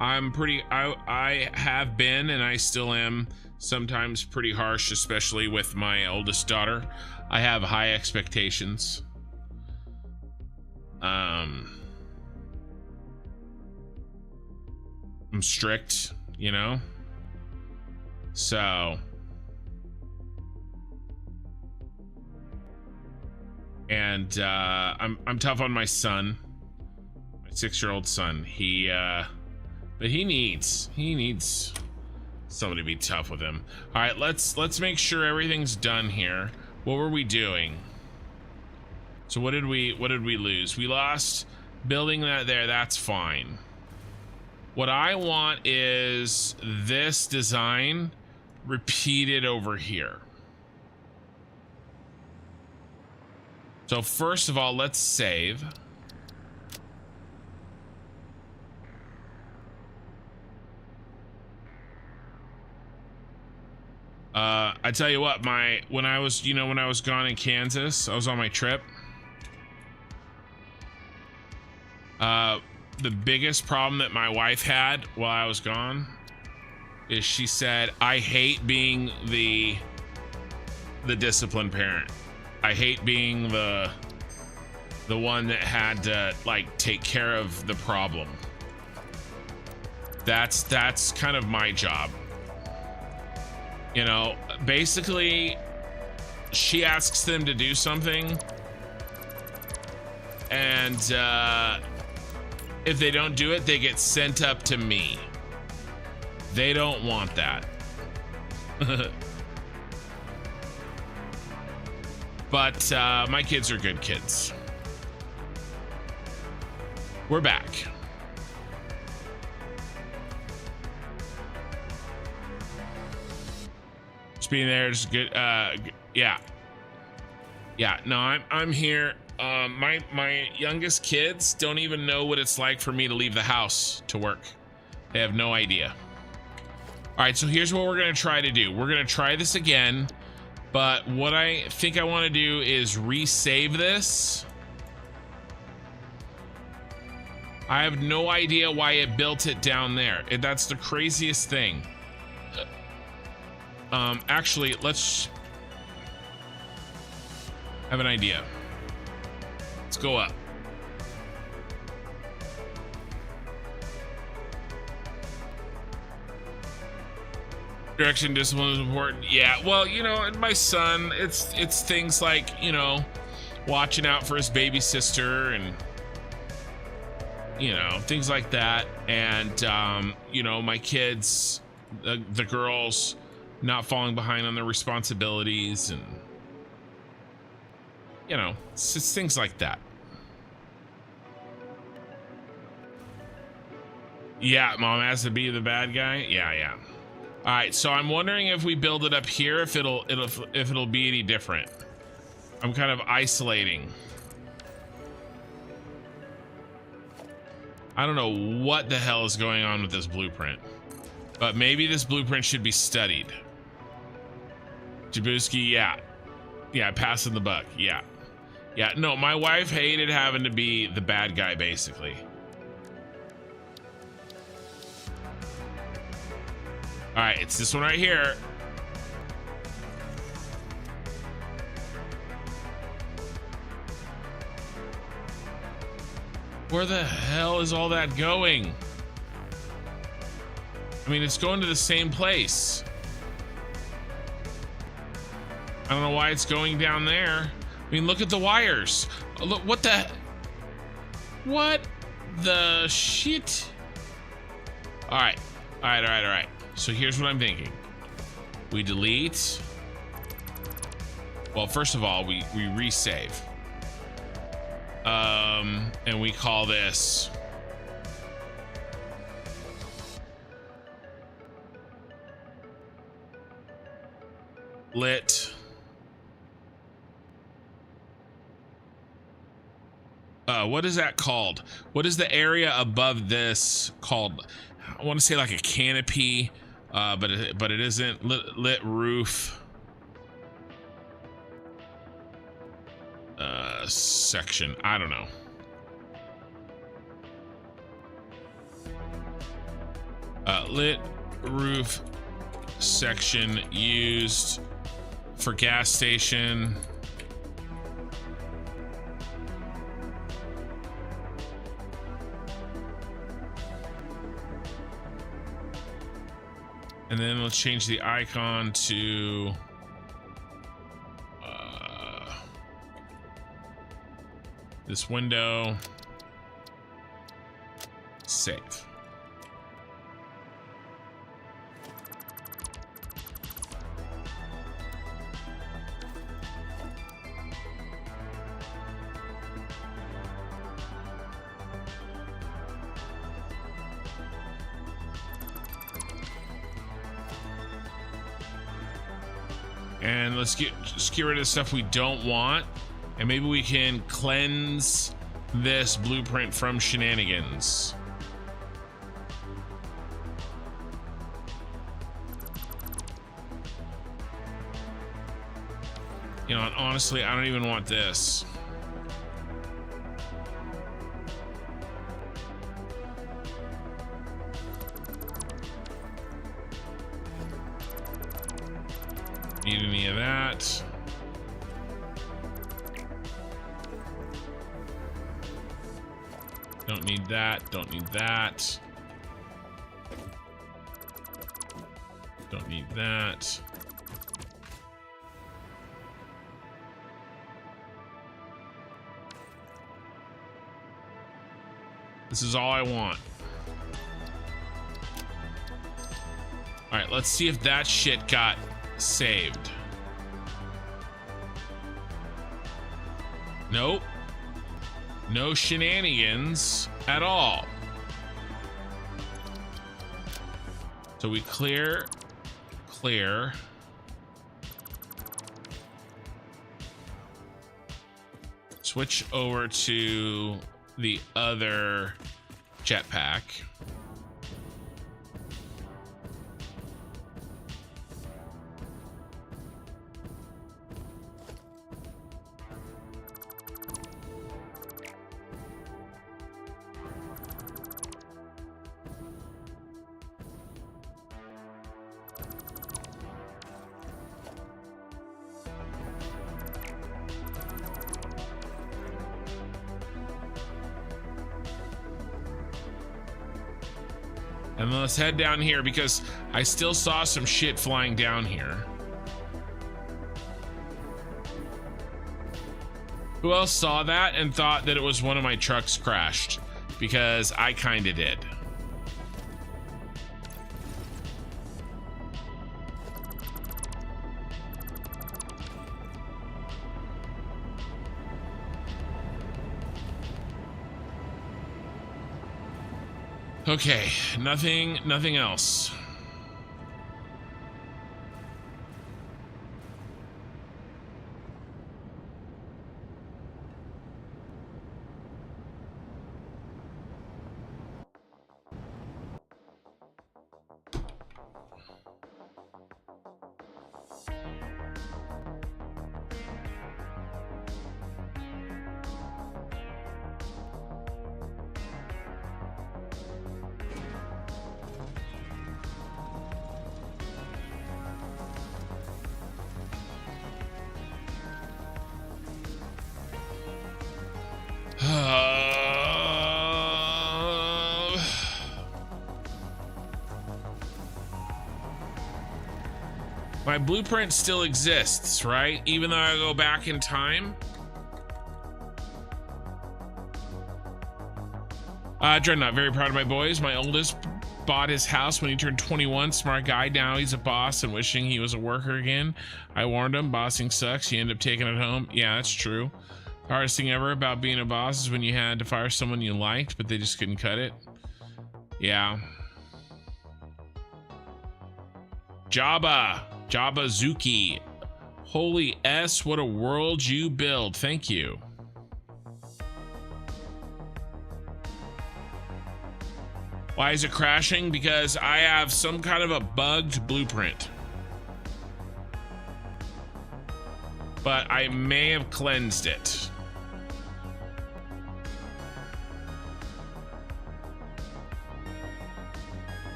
I have been, and I still am, sometimes pretty harsh, especially with my oldest daughter. I have high expectations. I'm strict, so, and I'm tough on my son, my 6-year-old son. But he needs somebody to be tough with him. All right, let's make sure everything's done here. What were we doing? So what did we lose? We lost building that there. That's fine. What I want is this design repeated over here. So first of all, let's save. I tell you what, when I was gone in Kansas, I was on my trip. The biggest problem that my wife had while I was gone is she said, I hate being the the disciplined parent. I hate being the one that had to like take care of the problem. That's kind of my job. You know, basically she asks them to do something, and if they don't do it, they get sent up to me. They don't want that. But my kids are good kids. We're back. Just being there is good. Yeah. No, I'm here. My youngest kids don't even know what it's like for me to leave the house to work. They have no idea. All right, so here's what we're gonna try to do. We're gonna try this again, but what I think I want to do is resave this. I have no idea why it built it down there. That's the craziest thing. Actually, let's have an idea. Let's go up. Direction, discipline is important. Yeah, well, you know, and my son, it's things like, you know, watching out for his baby sister and, you know, things like that. And, you know, my kids, the girls, not falling behind on their responsibilities, and, you know, it's just things like that. Yeah, mom has to be the bad guy. Yeah. All right, so I'm wondering if we build it up here, if it'll be any different. I'm kind of isolating. I don't know what the hell is going on with this blueprint, but maybe this blueprint should be studied. Jabuski, yeah, passing the buck. Yeah. No, my wife hated having to be the bad guy, basically. All right, it's this one right here. Where the hell is all that going? I mean, it's going to the same place. I don't know why it's going down there. I mean, look at the wires. Look, what the shit? All right. So here's what I'm thinking. We delete. Well, first of all, we resave. And we call this lit. What is that called? What is the area above this called? I want to say like a canopy, but it isn't. Lit roof section. I don't know. Lit roof section used for gas station. And then let's change the icon to this window. Save. And let's get rid of the stuff we don't want, and maybe we can cleanse this blueprint from shenanigans. You know, honestly, I don't even want this. Need any of that? Don't need that. Don't need that. Don't need that. This is all I want. All right, let's see if that shit got saved. Nope. No shenanigans at all. So we clear. Switch over to the other jetpack. And then let's head down here because I still saw some shit flying down here. Who else saw that and thought that it was one of my trucks crashed? Because I kinda did. Okay, nothing else. My blueprint still exists, right? Even though I go back in time? Dreadnought, very proud of my boys. My oldest bought his house when he turned 21. Smart guy. Now he's a boss and wishing he was a worker again. I warned him, bossing sucks. He ended up taking it home. Yeah, that's true. The hardest thing ever about being a boss is when you had to fire someone you liked, but they just couldn't cut it. Yeah. Jabazuki. Holy S, what a world you build. Thank you. Why is it crashing? Because I have some kind of a bugged blueprint. But I may have cleansed it.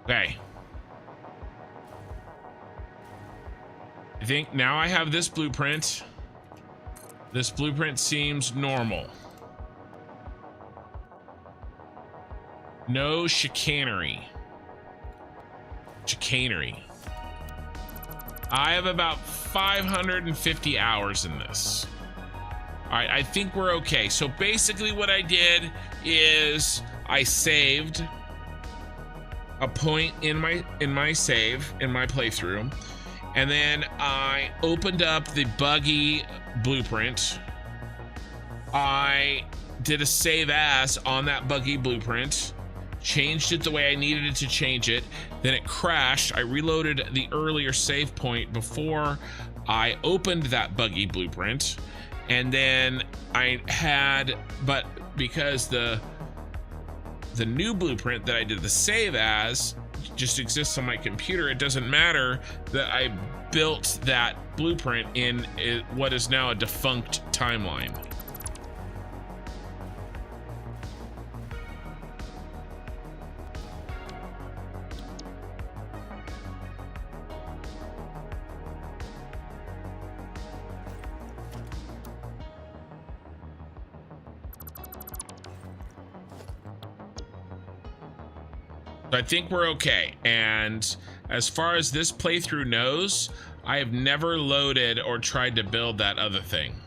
Okay. I think now I have this blueprint. This blueprint seems normal. No chicanery. I have about 550 hours in this. All right, I think we're okay. So basically what I did is I saved a point in my playthrough, and then I opened up the buggy blueprint. I did a save as on that buggy blueprint, changed it the way I needed it to change it, then it crashed. I reloaded the earlier save point before I opened that buggy blueprint, and then I had, but because the new blueprint that I did the save as just exists on my computer, it doesn't matter that I built that blueprint in what is now a defunct timeline. So I think we're okay. And as far as this playthrough knows, I have never loaded or tried to build that other thing.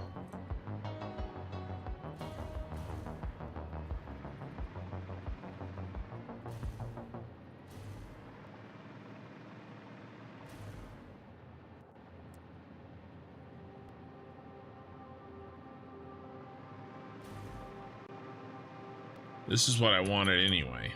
This is what I wanted anyway.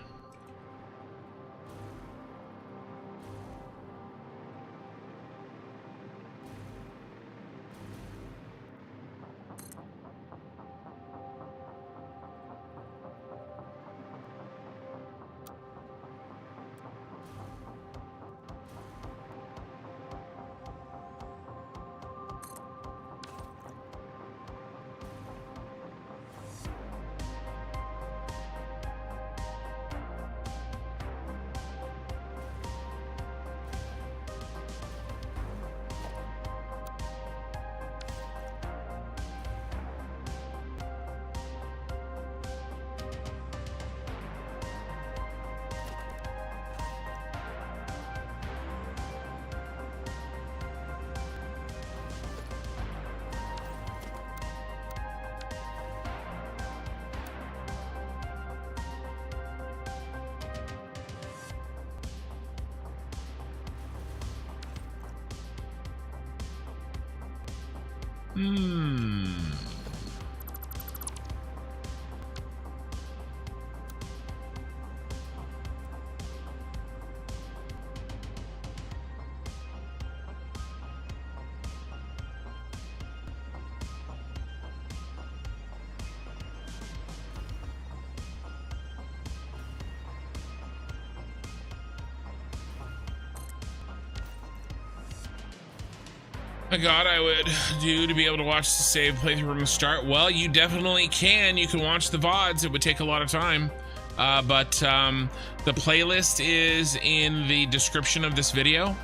My God, I would do to be able to watch the save playthrough from the start. Well, you definitely can. You can watch the VODs. It would take a lot of time. But the playlist is in the description of this video.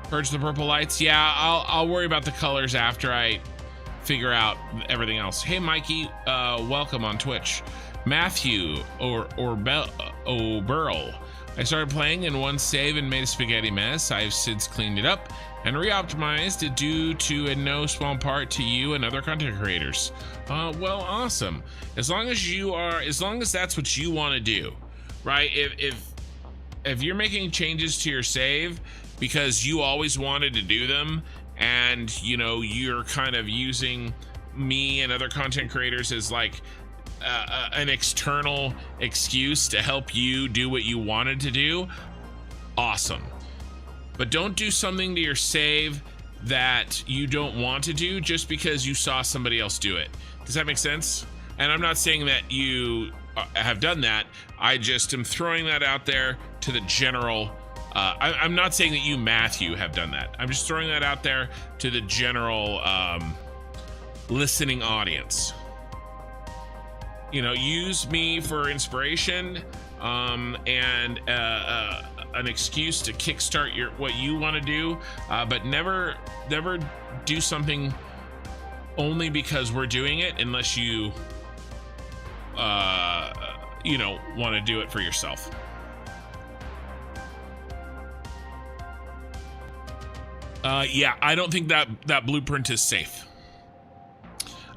Purge the purple lights. Yeah, I'll worry about the colors after I figure out everything else. Hey, Mikey, welcome on Twitch. Matthew O'Burl. I started playing in one save and made a spaghetti mess. I've since cleaned it up and re-optimized it due to in no small part to you and other content creators. Well, awesome. As long as that's what you want to do, right? If you're making changes to your save because you always wanted to do them, and you know you're kind of using me and other content creators as like an external excuse to help you do what you wanted to do, awesome. But don't do something to your save that you don't want to do just because you saw somebody else do it. Does that make sense? And I'm not saying that you have done that. I just am throwing that out there to the general. I'm not saying that you, Matthew, have done that. I'm just throwing that out there to the general listening audience. You know, use me for inspiration and an excuse to kickstart what you want to do, but never do something only because we're doing it unless you you know, want to do it for yourself. Yeah, I don't think that blueprint is safe.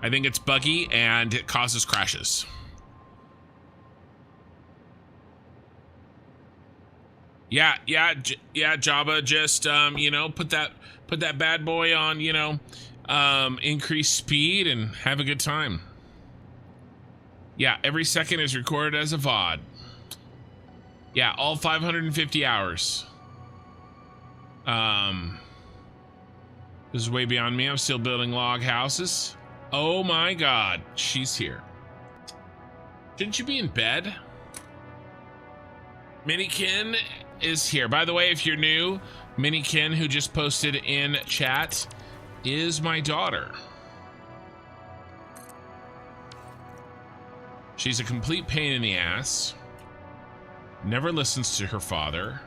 I think it's buggy and it causes crashes. Yeah, Jabba, just you know, put that bad boy on, you know, increase speed and have a good time. Yeah, every second is recorded as a VOD. Yeah, all 550 hours. This is way beyond me. I'm still building log houses. Oh my God, she's here. Shouldn't you be in bed? Minikin is here. By the way, if you're new, Minikin, who just posted in chat, is my daughter. She's a complete pain in the ass. Never listens to her father.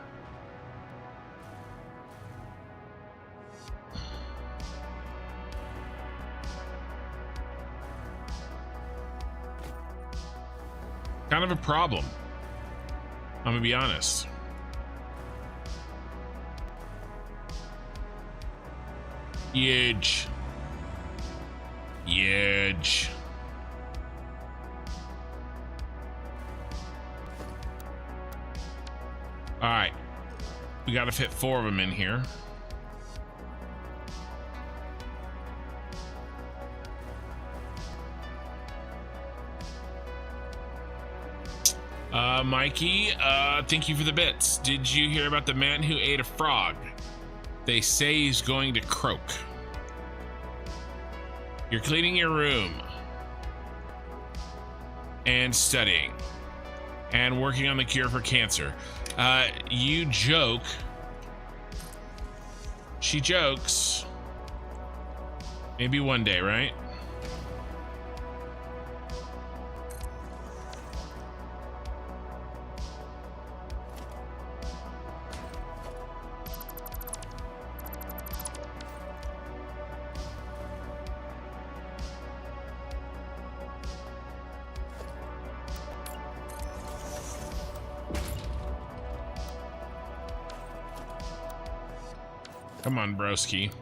Kind of a problem. I'm gonna be honest. Huge. Huge. All right. We got to fit 4 of them in here. Mikey, thank you for the bits. Did you hear about the man who ate a frog? They say he's going to croak. You're cleaning your room and studying and working on the cure for cancer. You joke. She jokes. Maybe one day, right? Come on, broski.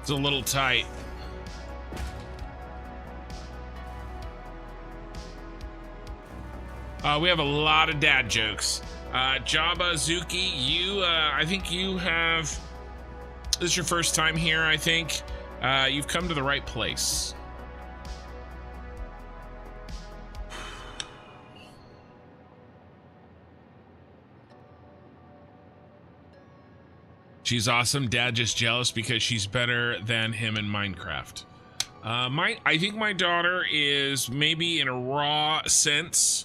It's a little tight. We have a lot of dad jokes. Jabba Zuki, you, I think you have, this is your first time here, I think. You've come to the right place. She's awesome. Dad just jealous because she's better than him in Minecraft. I think my daughter is maybe in a raw sense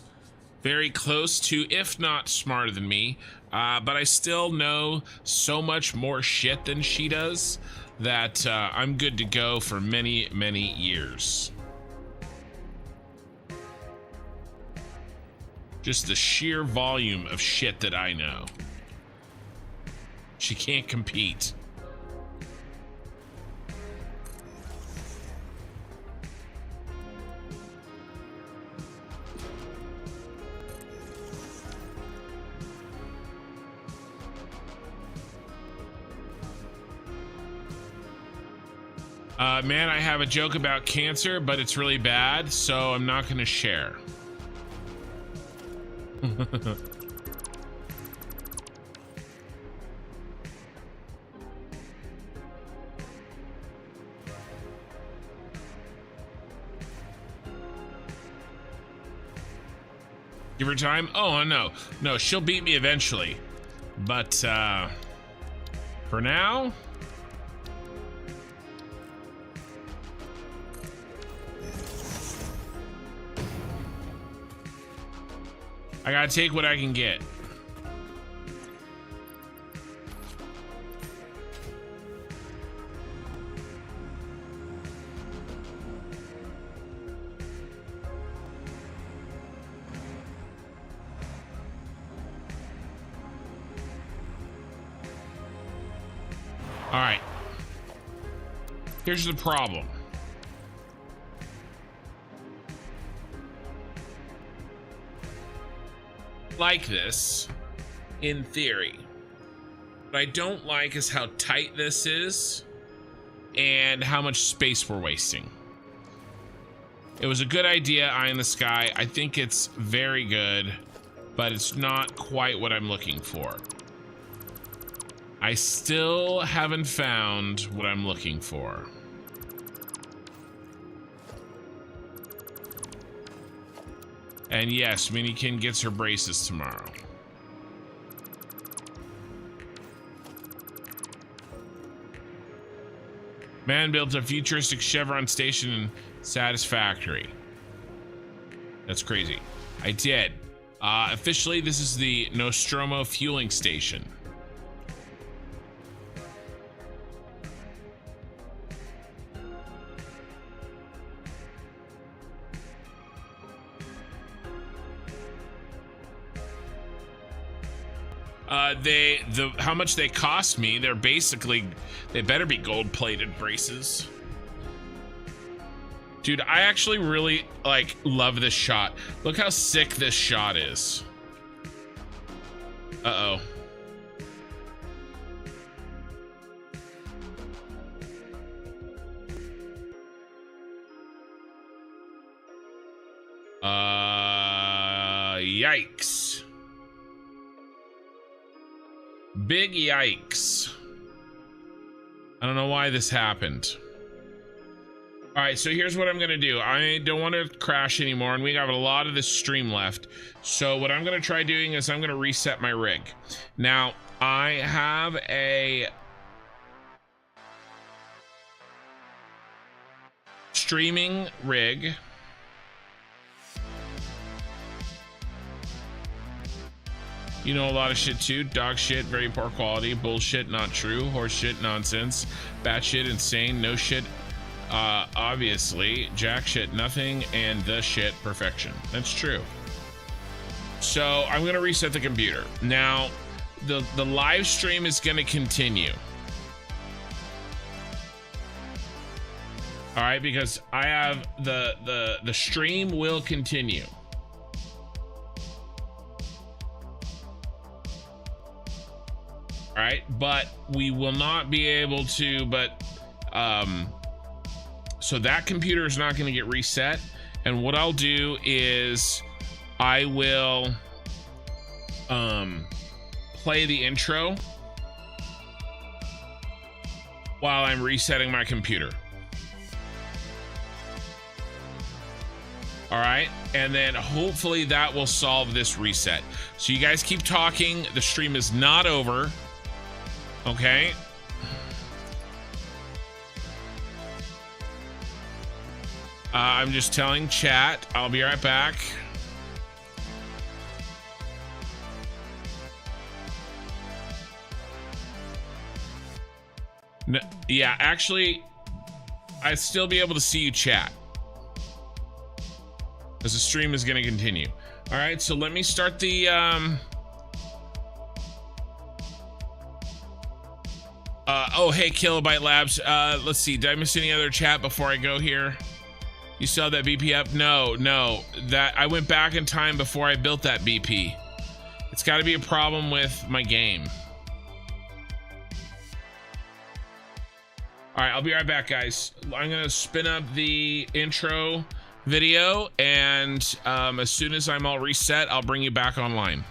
very close to, if not smarter than me, but I still know so much more shit than she does that I'm good to go for many, many years. Just the sheer volume of shit that I know. She can't compete. Man, I have a joke about cancer, but it's really bad, so I'm not gonna share. Give her time? Oh, no. No, she'll beat me eventually. But, for now... I gotta take what I can get. All right. Here's the problem. Like this, in theory. What I don't like is how tight this is and how much space we're wasting. It was a good idea, eye in the sky. I think it's very good, but it's not quite what I'm looking for. I still haven't found what I'm looking for. And yes, Minikin gets her braces tomorrow. Man built a futuristic Chevron station in Satisfactory. That's crazy. I did. Officially, this is the Nostromo fueling station. How much they cost me, they better be gold-plated braces. Dude, I actually really, like, love this shot. Look how sick this shot is. Uh-oh. Yikes. Big yikes. I don't know why this happened. All right, so here's what I'm gonna do. I don't want to crash anymore, and we have a lot of this stream left. So what I'm gonna try doing is I'm gonna reset my rig. Now, I have a streaming rig. You know a lot of shit too. Dog shit, very poor quality. Bullshit, not true. Horse shit, nonsense. Bat shit, insane. No shit, obviously. Jack shit, nothing. And the shit, perfection. That's true. So I'm gonna reset the computer. Now, the live stream is gonna continue. All right, because I have the stream will continue. All right, but we will not be able to, so that computer is not going to get reset. And what I'll do is I will play the intro while I'm resetting my computer. All right, and then hopefully that will solve this reset. So you guys keep talking. The stream is not over. Okay. I'm just telling chat. I'll be right back. No, yeah, actually, I'd still be able to see you chat, as the stream is going to continue. All right, so let me start the oh, hey, Kilobyte Labs. Let's see. Did I miss any other chat before I go here? You saw that BP up? No. That I went back in time before I built that BP. It's got to be a problem with my game. All right, I'll be right back, guys. I'm gonna spin up the intro video, and as soon as I'm all reset, I'll bring you back online.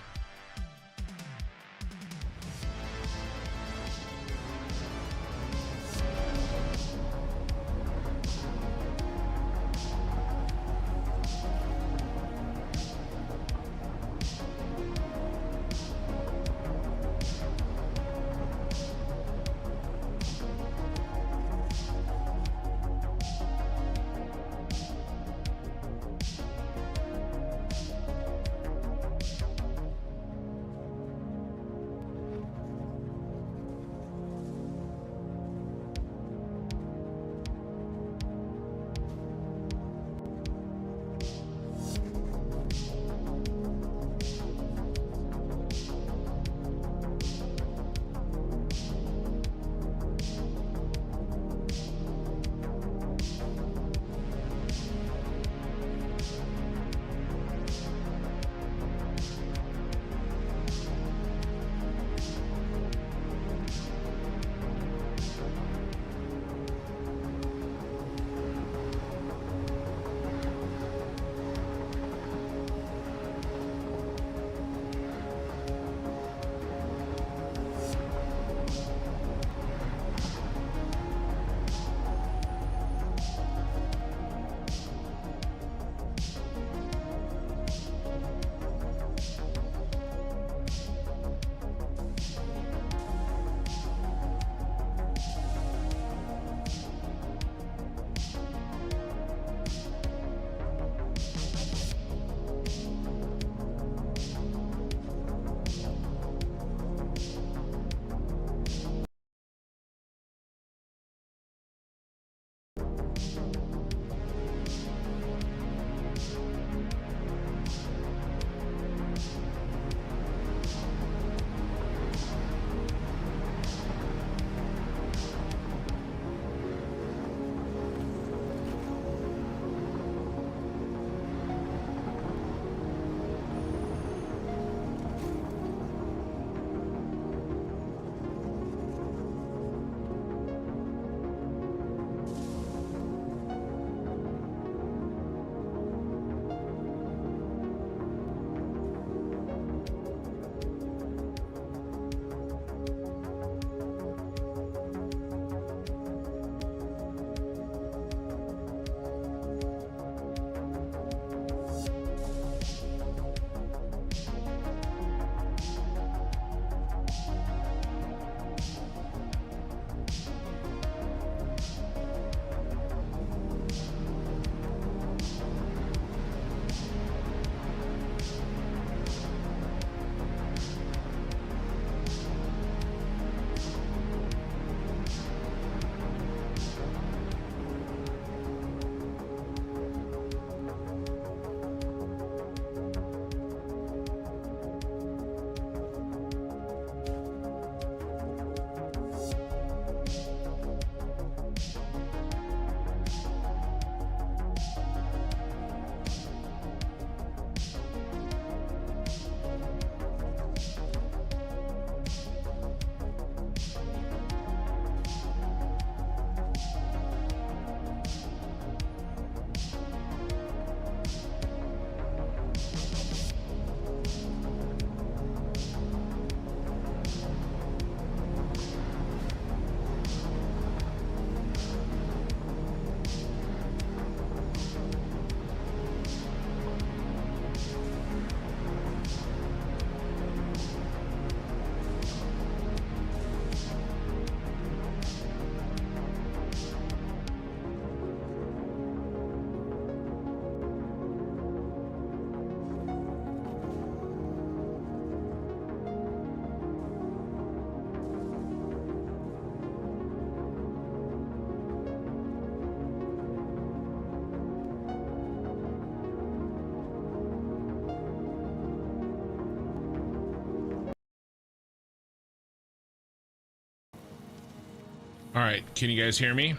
All right, can you guys hear me?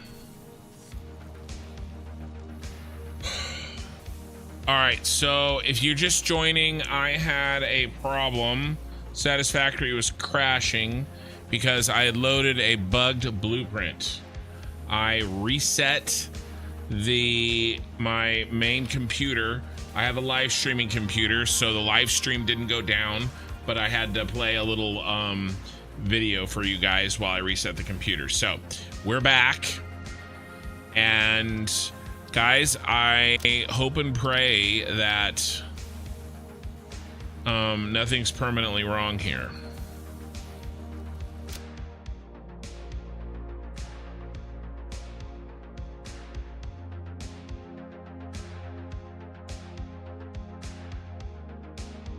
All right, so if you're just joining, I had a problem. Satisfactory was crashing because I had loaded a bugged blueprint. I reset my main computer. I have a live streaming computer, so the live stream didn't go down, but I had to play a little video for you guys while I reset the computer. So we're back, and guys, I hope and pray that nothing's permanently wrong here.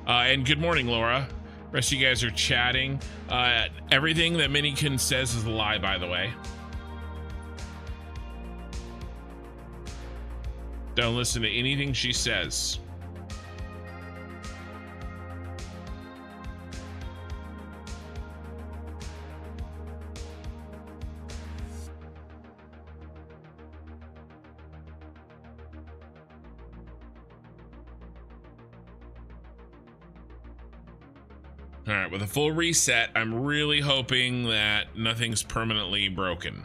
And good morning, Laura. Rest of you guys are chatting. Everything that Minikin says is a lie, by the way. Don't listen to anything she says. All right, with a full reset, I'm really hoping that nothing's permanently broken.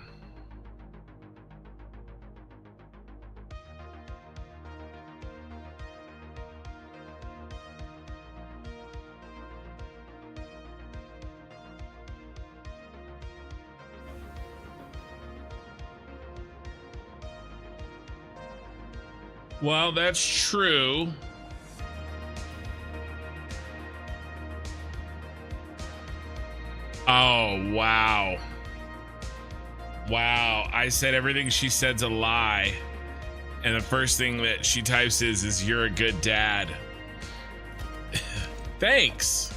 Well, that's true. Oh, wow. Wow, I said everything she said's a lie. And the first thing that she types is you're a good dad. Thanks.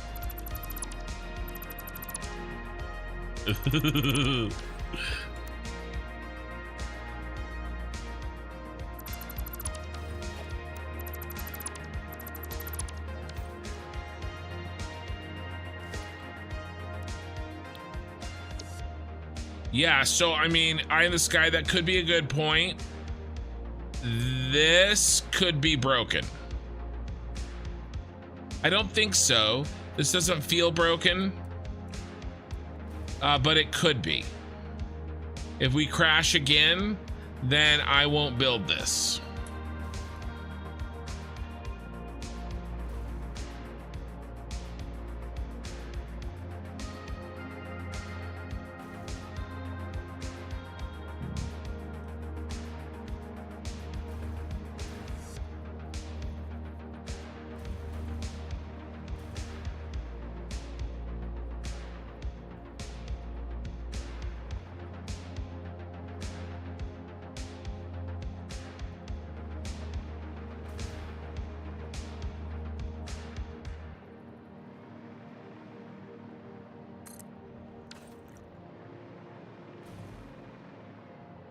Yeah, so I mean, Eye in the Sky, that could be a good point. This could be broken. I don't think so. This doesn't feel broken, but it could be. If we crash again, then I won't build this.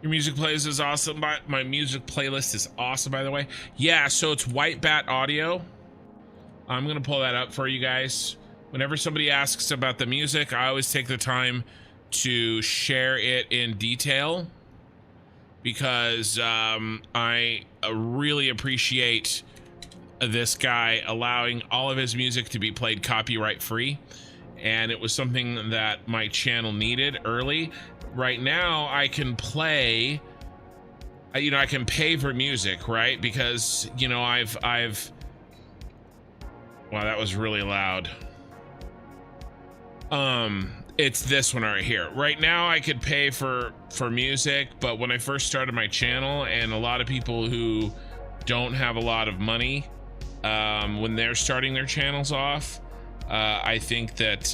Your music playlist is awesome. My music playlist is awesome, by the way. Yeah, so it's White Bat Audio. I'm gonna pull that up for you guys. Whenever somebody asks about the music, I always take the time to share it in detail because I really appreciate this guy allowing all of his music to be played copyright free. And it was something that my channel needed early. Right now I can play, I can pay for music, right? Because, I've wow, that was really loud. It's this one right here. Right now I could pay for music, but when I first started my channel, and a lot of people who don't have a lot of money, when they're starting their channels off, I think that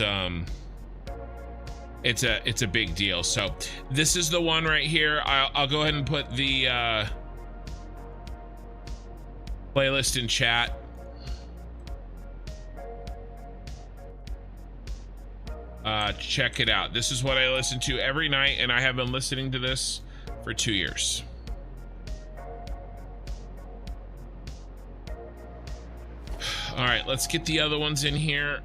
it's a big deal. So this is the one right here. I'll go ahead and put the playlist in chat. Check it out. This is what I listen to every night, and I have been listening to this for 2 years. All right, let's get the other ones in here.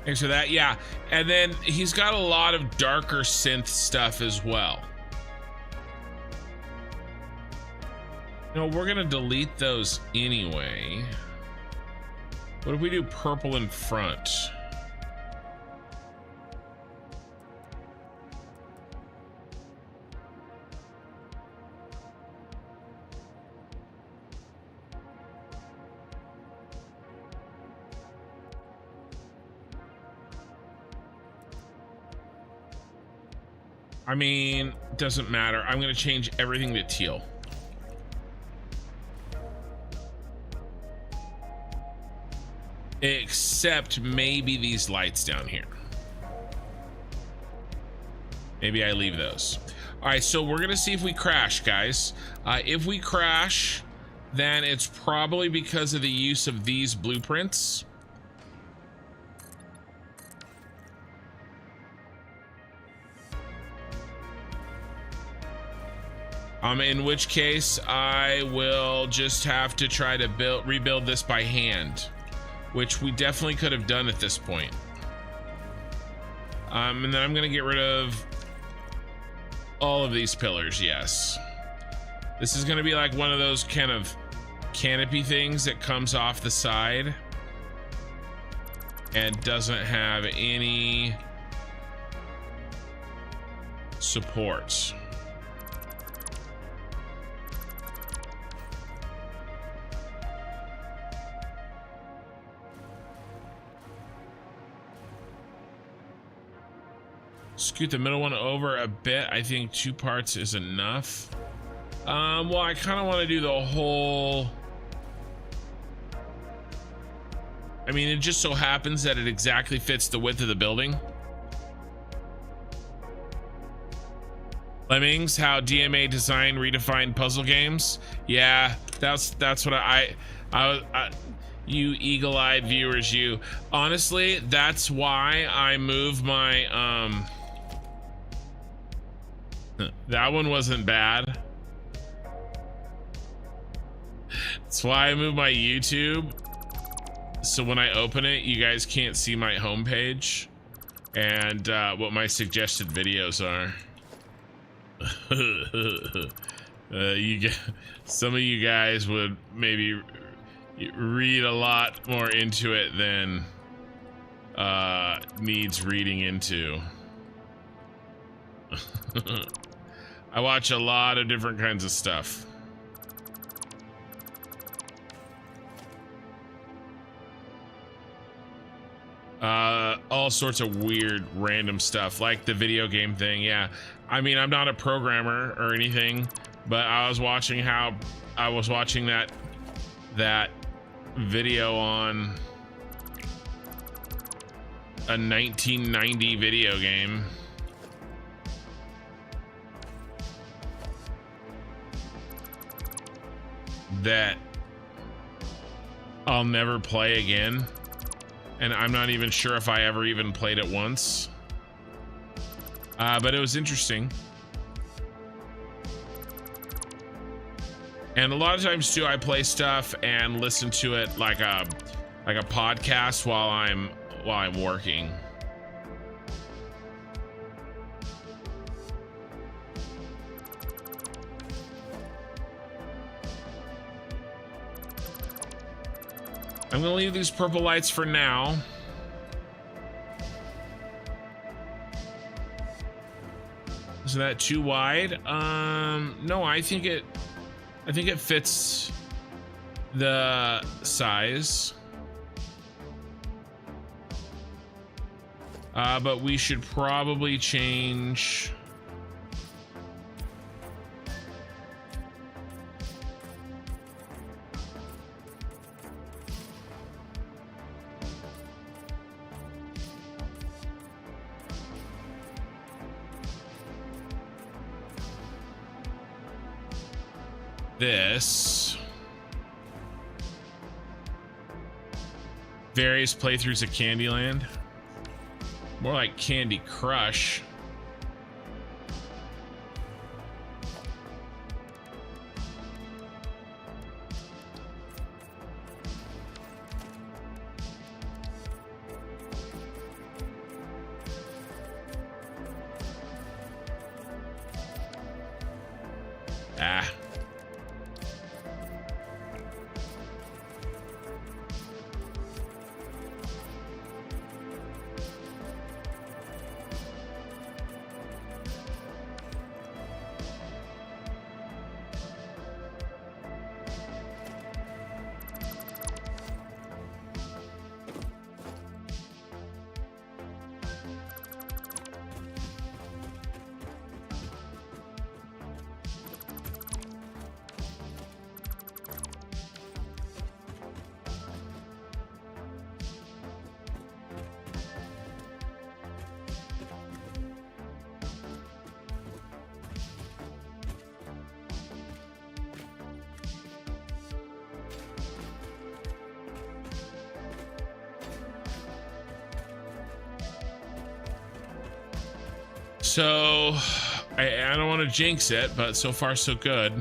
Thanks for that. Yeah, and then he's got a lot of darker synth stuff as well. No, we're gonna delete those anyway. What if we do purple in front? I mean, doesn't matter. I'm gonna change everything to teal. Except maybe these lights down here. Maybe I leave those. All right, so we're gonna see if we crash, guys. If we crash, then it's probably because of the use of these blueprints. In which case I will just have to try to rebuild this by hand, which we definitely could have done at this point. And then I'm gonna get rid of all of these pillars. Yes, this is gonna be like one of those kind of canopy things that comes off the side and doesn't have any supports. Scoot the middle one over a bit. I think 2 parts is enough. Well, I kind of want to do the whole. I mean, it just so happens that it exactly fits the width of the building. Lemmings, how DMA design redefined puzzle games. Yeah, that's what I you eagle-eyed viewers, you. Honestly, that's why I moved my that one wasn't bad. That's why I moved my YouTube, so when I open it, you guys can't see my homepage and what my suggested videos are. Some of you guys would maybe read a lot more into it than needs reading into. I watch a lot of different kinds of stuff. All sorts of weird random stuff, like the video game thing. Yeah, I mean, I'm not a programmer or anything, but I was watching that video on a 1990 video game that I'll never play again, and I'm not even sure if I ever even played it once, but it was interesting. And a lot of times too, I play stuff and listen to it like a podcast while I'm working. I'm gonna leave these purple lights for now. Is that too wide? No, I think it fits the size. But we should probably change. This. Various playthroughs of Candyland. More like Candy Crush. So I don't want to jinx it, but so far so good.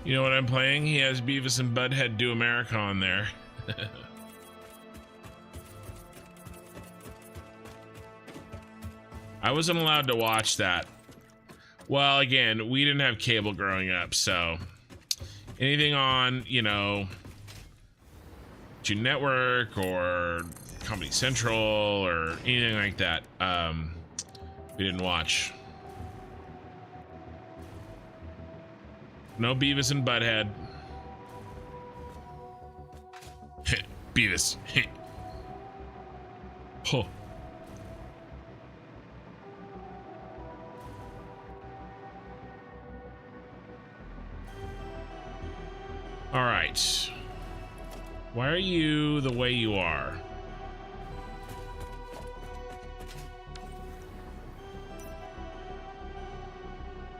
You know what I'm playing? He has Beavis and Butthead Do America on there. I wasn't allowed to watch that. Well, again, we didn't have cable growing up, so anything on, you know, Cartoon Network or Comedy Central or anything like that, we didn't watch. No Beavis and Butthead. Beavis. Huh. All right. Why are you the way you are?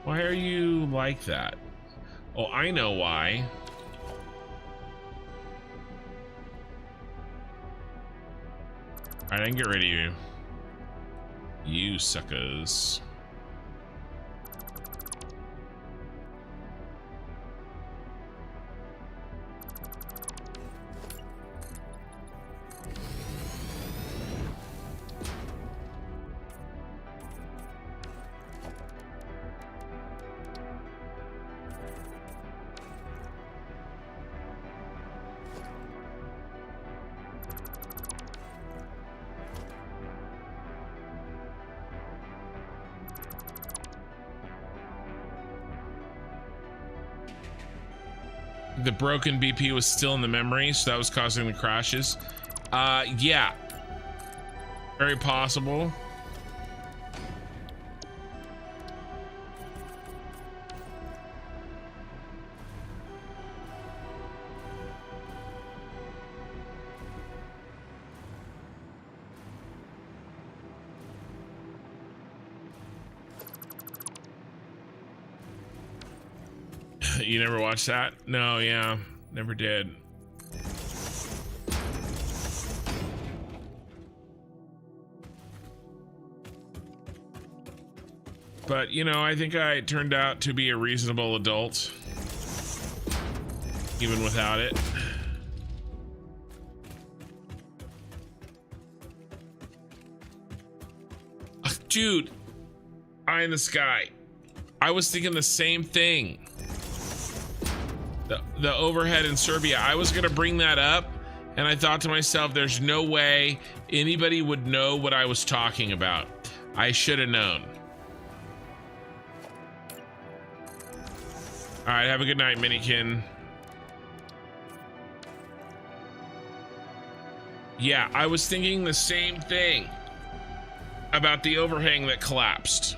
Why are you like that? Oh, I know why. All right, I can get rid of you. You suckers. The broken BP was still in the memory, so that was causing the crashes. Yeah, very possible. You never watched that? No, yeah, never did. But, you know, I think I turned out to be a reasonable adult, even without it. Dude, eye in the sky. I was thinking the same thing. The overhead in Serbia. I was gonna bring that up, and I thought to myself, there's no way anybody would know what I was talking about. I should have known. All right, have a good night, Minikin. Yeah, I was thinking the same thing about the overhang that collapsed.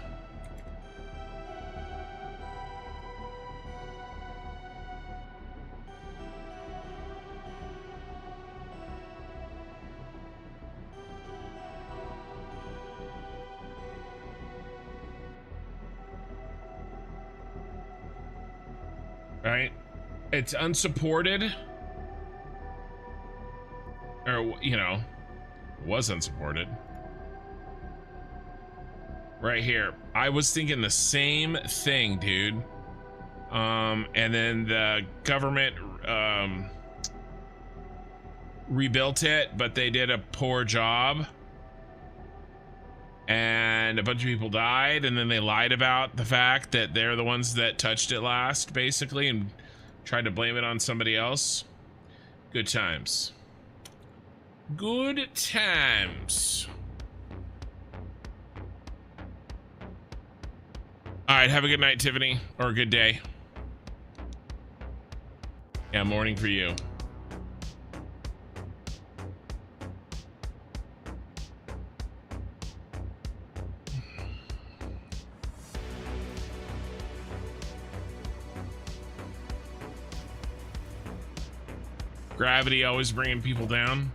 Right? It's unsupported. Or, you know, was unsupported. Right here. I was thinking the same thing, dude. And then the government rebuilt it, but they did a poor job. And a bunch of people died, and then they lied about the fact that they're the ones that touched it last, basically, and tried to blame it on somebody else. Good times. Good times. All right, have a good night, Tiffany, or a good day. Yeah, morning for you. Gravity always bringing people down.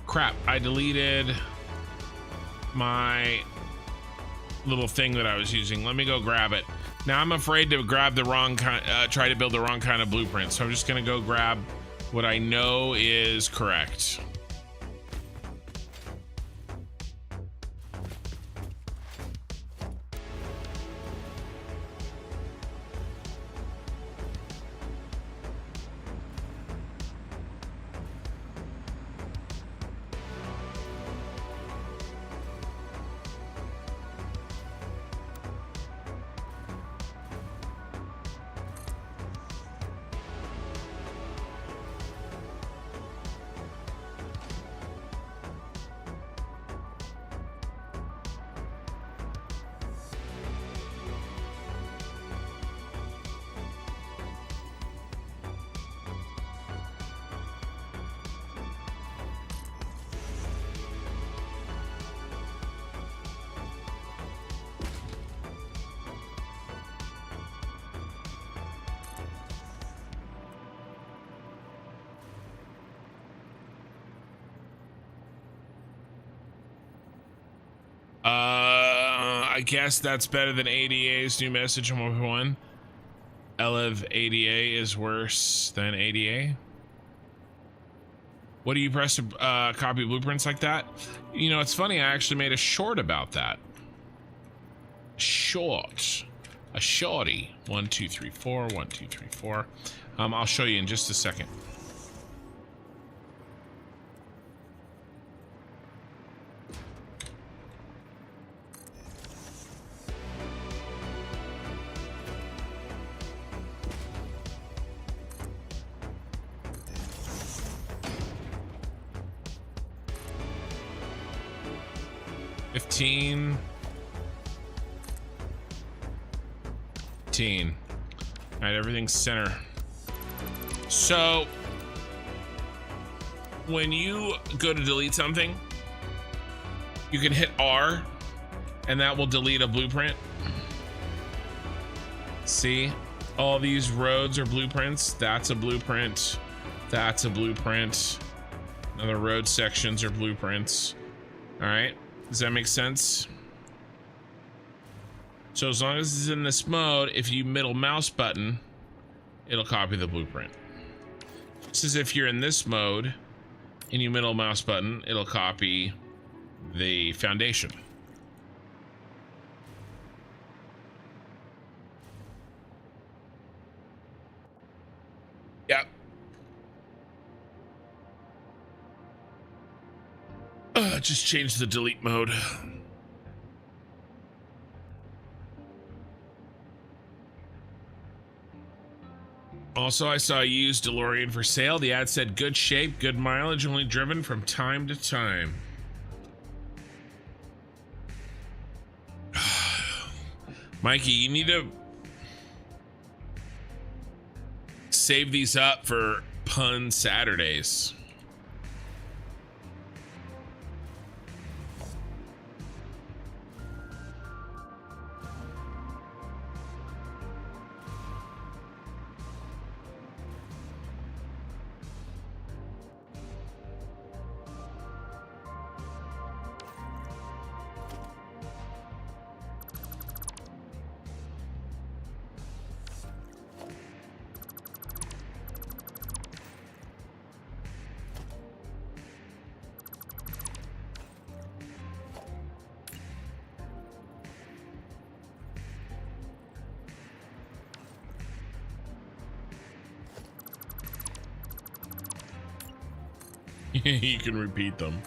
Crap, I deleted my little thing that I was using. Let me go grab it. Now I'm afraid to grab the wrong kind, try to build the wrong kind of blueprint. So I'm just gonna go grab what I know is correct. I guess that's better than ADA's new message on 1.1. Elev ADA is worse than ADA. What do you press to copy blueprints like that? You know, it's funny, I actually made a short about that. Short. A shorty. 1, 2, 3, 4. 1, 2, 3, 4. I'll show you in just a second. All right, everything's center. So when you go to delete something, you can hit R and that will delete a blueprint. See, all these roads are blueprints. That's a blueprint. That's a blueprint. Other road sections are blueprints. All right, does that make sense? So as long as it's in this mode, if you middle mouse button, it'll copy the blueprint. Just as if you're in this mode and you middle mouse button, it'll copy the foundation. Yep. Just change the delete mode. Also, I saw a used DeLorean for sale. The ad said good shape, good mileage, only driven from time to time. Mikey, you need to save these up for Pun Saturdays. You can repeat them.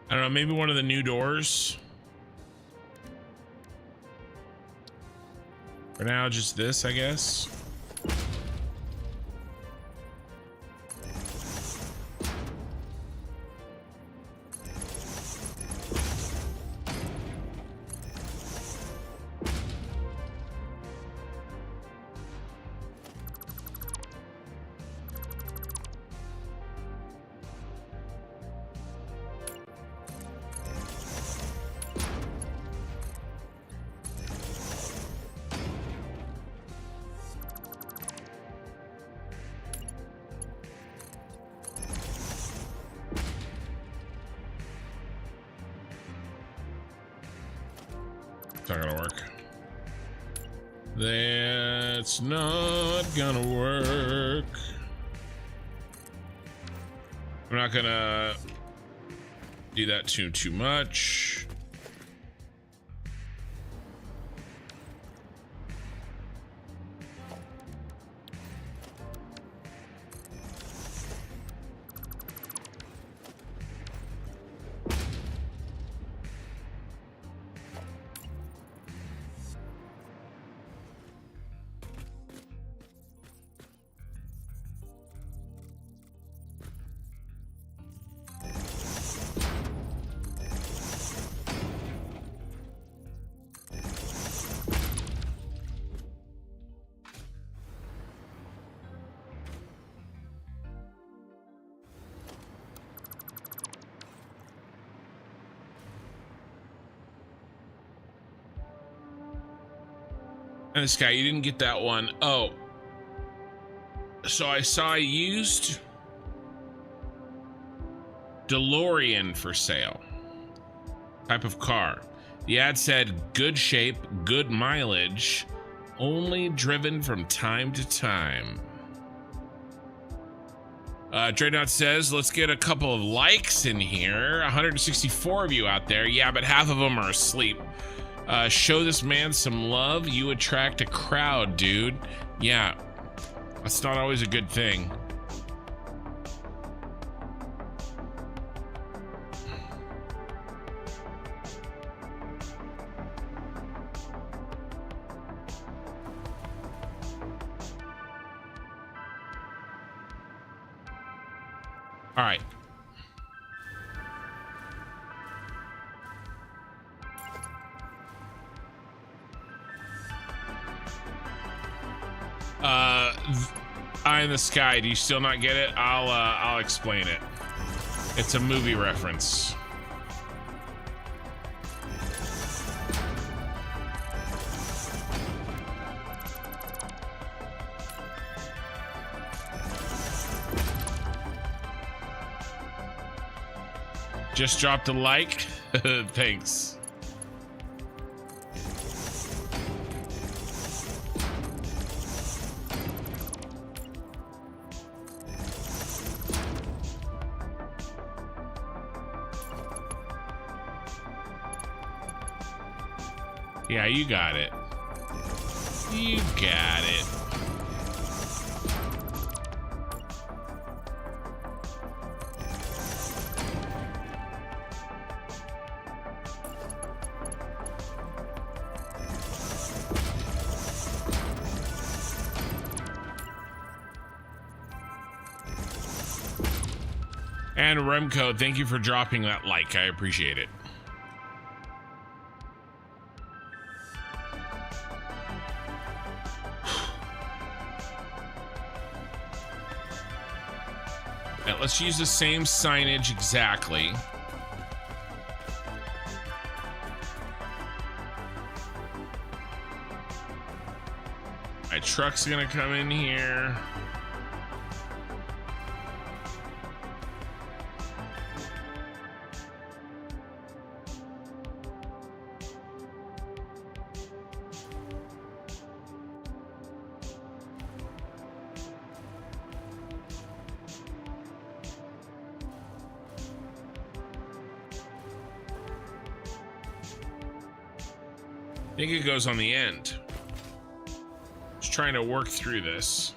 I don't know, maybe one of the new doors. For now, just this, I guess. It's not gonna work. That's not gonna work. I'm not gonna do that too much. And this guy, you didn't get that one. Oh. So I saw a used DeLorean for sale. Type of car. The ad said good shape, good mileage, only driven from time to time. Dreadnought says, let's get a couple of likes in here. 164 of you out there. Yeah, but half of them are asleep. Show this man some love. You attract a crowd, dude. Yeah, that's not always a good thing. All right. Eye in the Sky. Do you still not get it? I'll explain it. It's a movie reference. Just dropped a like. Thanks. Yeah, you got it. You got it. And Remco, thank you for dropping that like. I appreciate it. Now, let's use the same signage exactly. My truck's gonna come in here. I think it goes on the end. Just trying to work through this.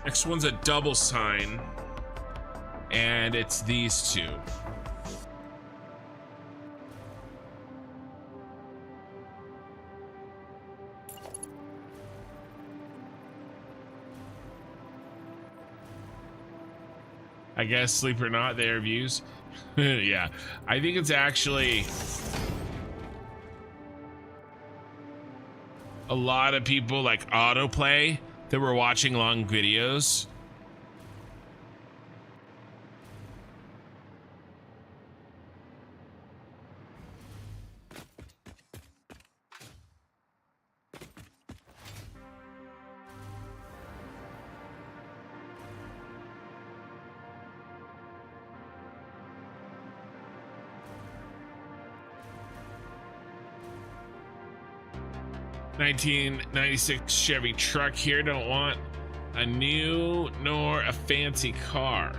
Next one's a double sign, and it's these two. I guess sleep or not, their views. Yeah, I think it's actually a lot of people like autoplay that were watching long videos. $1996 Chevy truck here. Don't want a new nor a fancy car.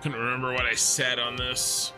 Couldn't remember what I said on this.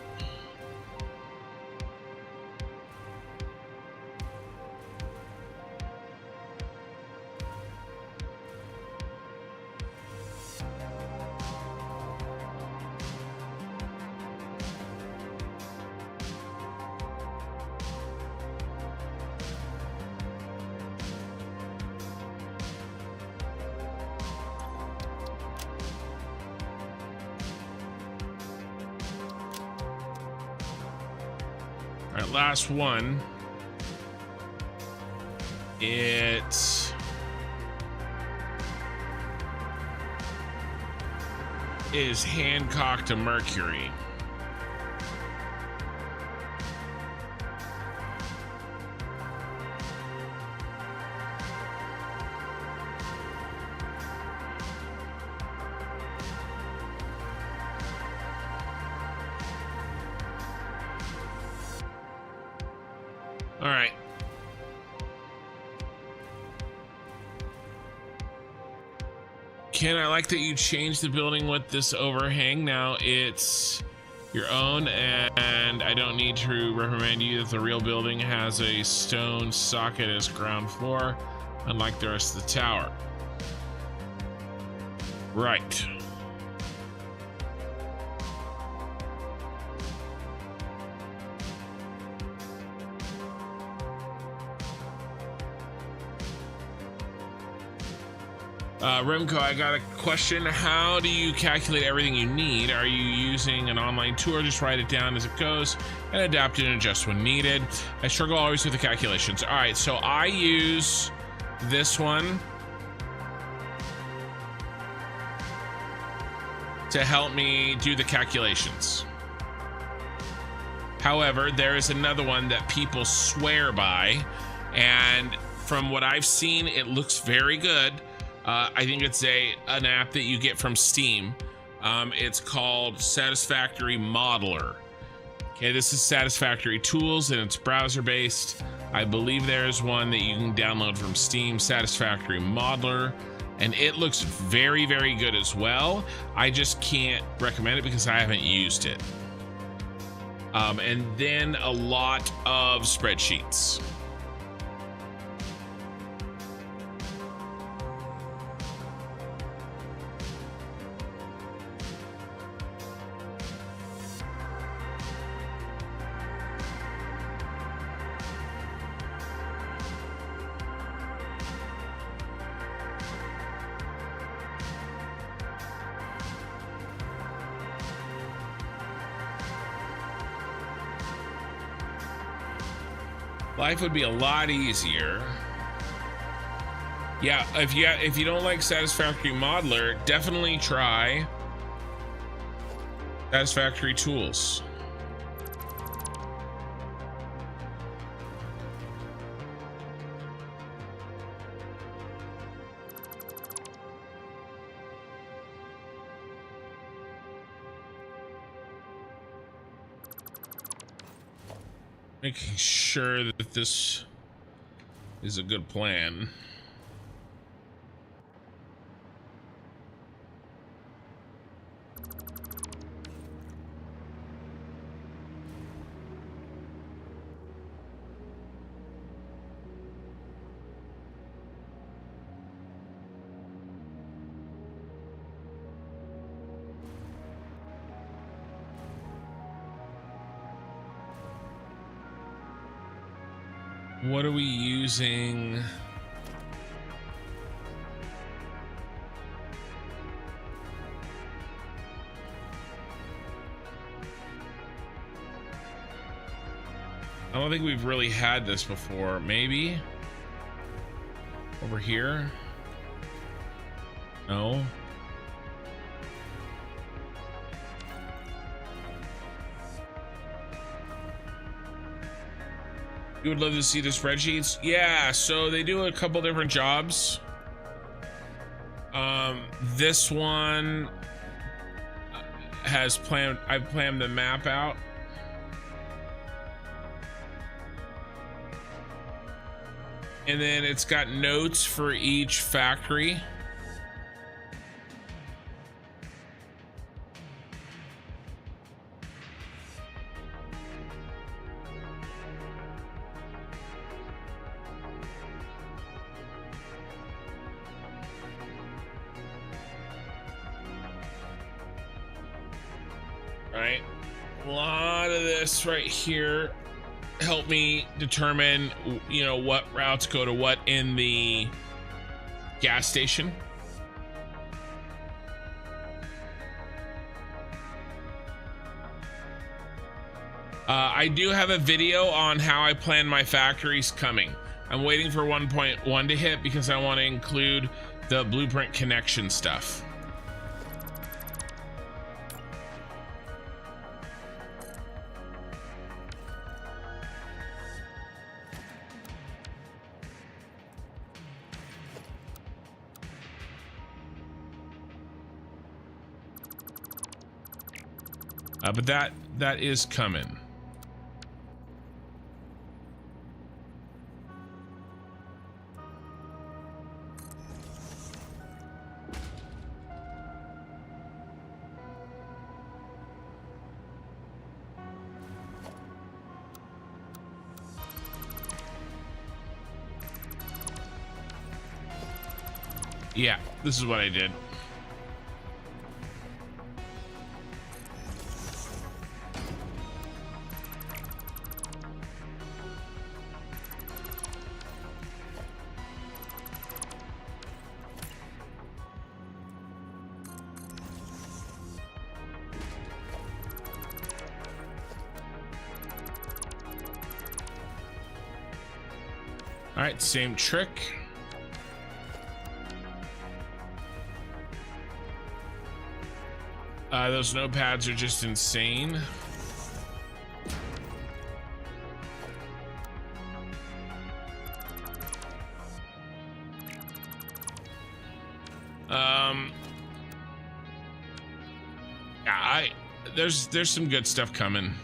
All right, last one. It is Hancock to Mercury. All right. Ken, I like that you changed the building with this overhang. Now it's your own, and I don't need to recommend you that the real building has a stone socket as ground floor, unlike the rest of the tower. Right. Remco, I got a question. How do you calculate everything you need? Are you using an online tool or just write it down as it goes and adapt it and adjust when needed? I struggle always with the calculations. All right, so I use this one to help me do the calculations. However, there is another one that people swear by, and from what I've seen, it looks very good. I think it's an app that you get from Steam. It's called Satisfactory Modeler. Okay, this is Satisfactory Tools, and it's browser-based. I believe there's one that you can download from Steam, Satisfactory Modeler, and it looks very, very good as well. I just can't recommend it because I haven't used it. And then a lot of spreadsheets. Life would be a lot easier. Yeah, if you don't like Satisfactory Modeler, definitely try Satisfactory Tools. Making sure that this is a good plan. What are we using? I don't think we've really had this before. Maybe over here? No. You would love to see the spreadsheets? Yeah, so they do a couple different jobs. This one has planned, I've planned the map out. And then it's got notes for each factory. Right, a lot of this right here help me determine, you know, what routes go to what in the gas station. I do have a video on how I plan my factories coming. I'm waiting for 1.1 to hit because I want to include the blueprint connection stuff. But that is coming. Yeah, this is what I did. All right, same trick. Those notepads are just insane. Yeah, there's some good stuff coming.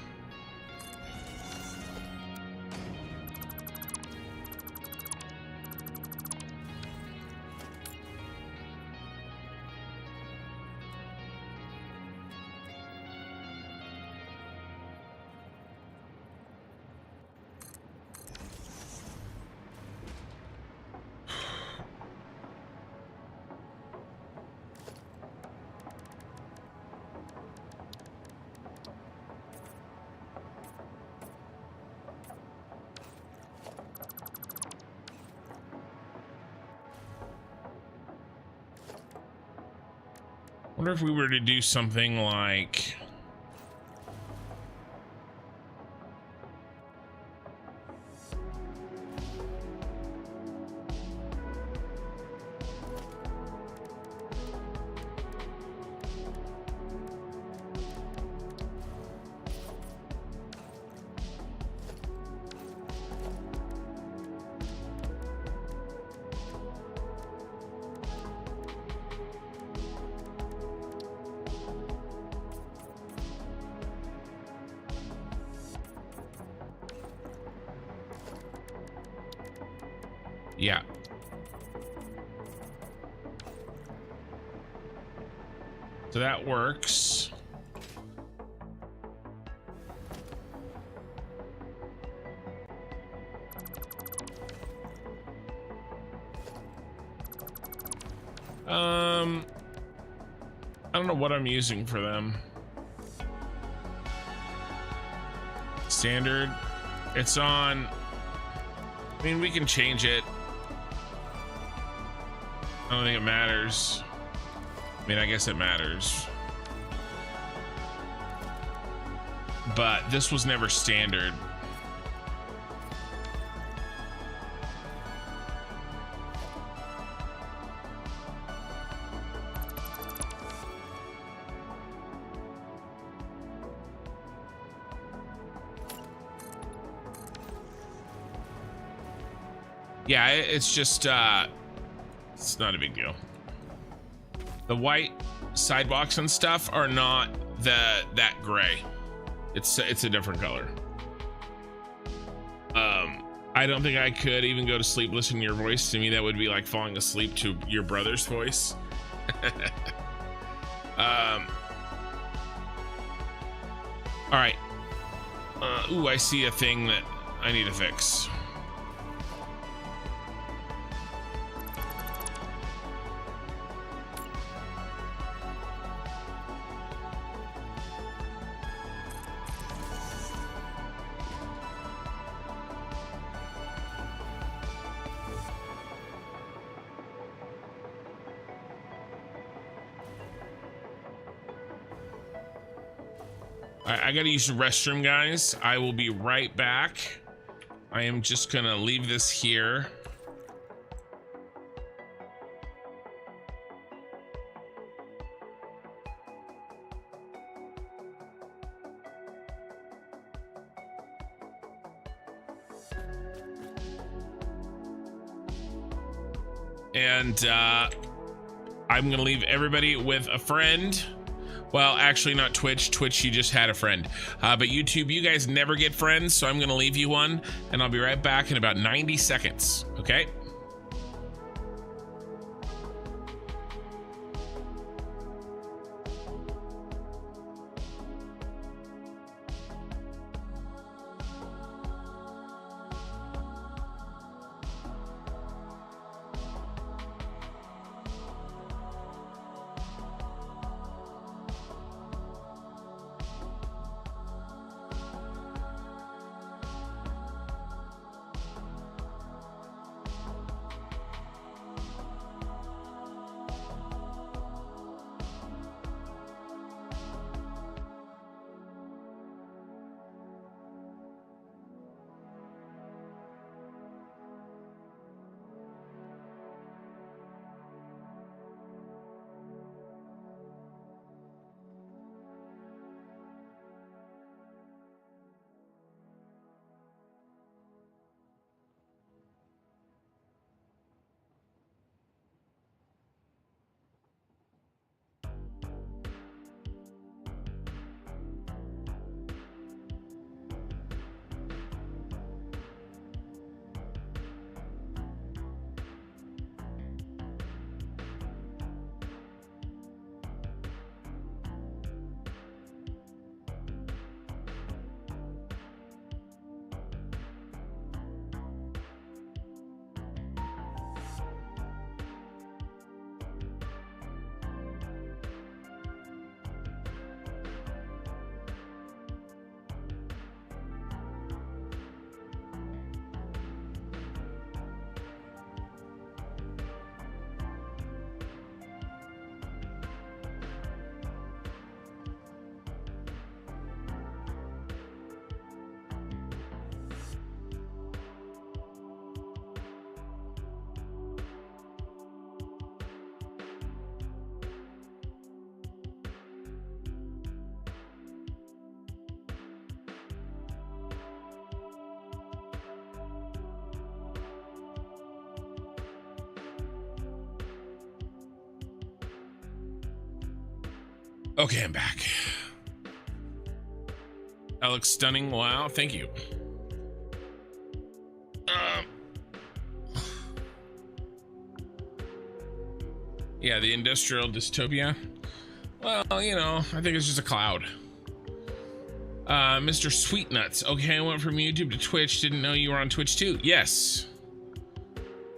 I wonder if we were to do something like Yeah. So that works. I don't know what I'm using for them. Standard. It's on. I mean, we can change it. I don't think it matters. I mean, I guess it matters. But this was never standard. Yeah, it's just it's not a big deal. The white sidewalks and stuff are not that gray. It's a different color. I don't think I could even go to sleep listening to your voice. To me, that would be like falling asleep to your brother's voice. All right. Ooh, I see a thing that I need to fix. I gotta use the restroom, guys. I will be right back. I am just gonna leave this here. And I'm gonna leave everybody with a friend. Well, actually not Twitch. Twitch, you just had a friend. But YouTube, you guys never get friends, so I'm gonna leave you one, and I'll be right back in about 90 seconds, okay? Okay, I'm back. That looks stunning. Wow, thank you. Yeah, the industrial dystopia. Well, you know, I think it's just a cloud. Mr. Sweetnuts. Okay, I went from YouTube to Twitch. Didn't know you were on Twitch too. Yes.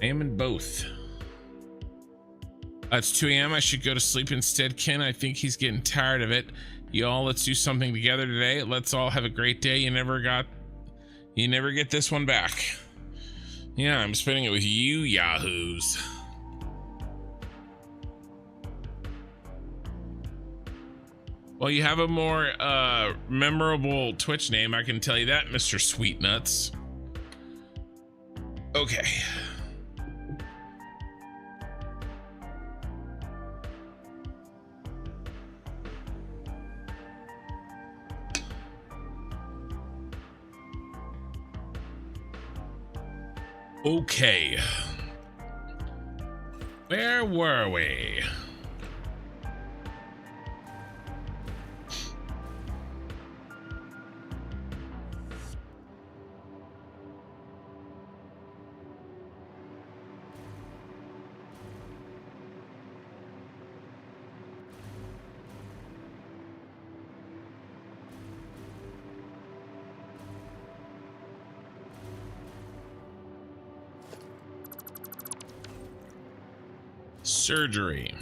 I am in both. It's 2 a.m. I should go to sleep instead, Ken. I think he's getting tired of it. Y'all, let's do something together today. Let's all have a great day. You never get this one back. Yeah, I'm spending it with you yahoos. Well, you have a more memorable Twitch name, I can tell you that, Mr. Sweetnuts. Okay. Okay. Where were we? Surgery.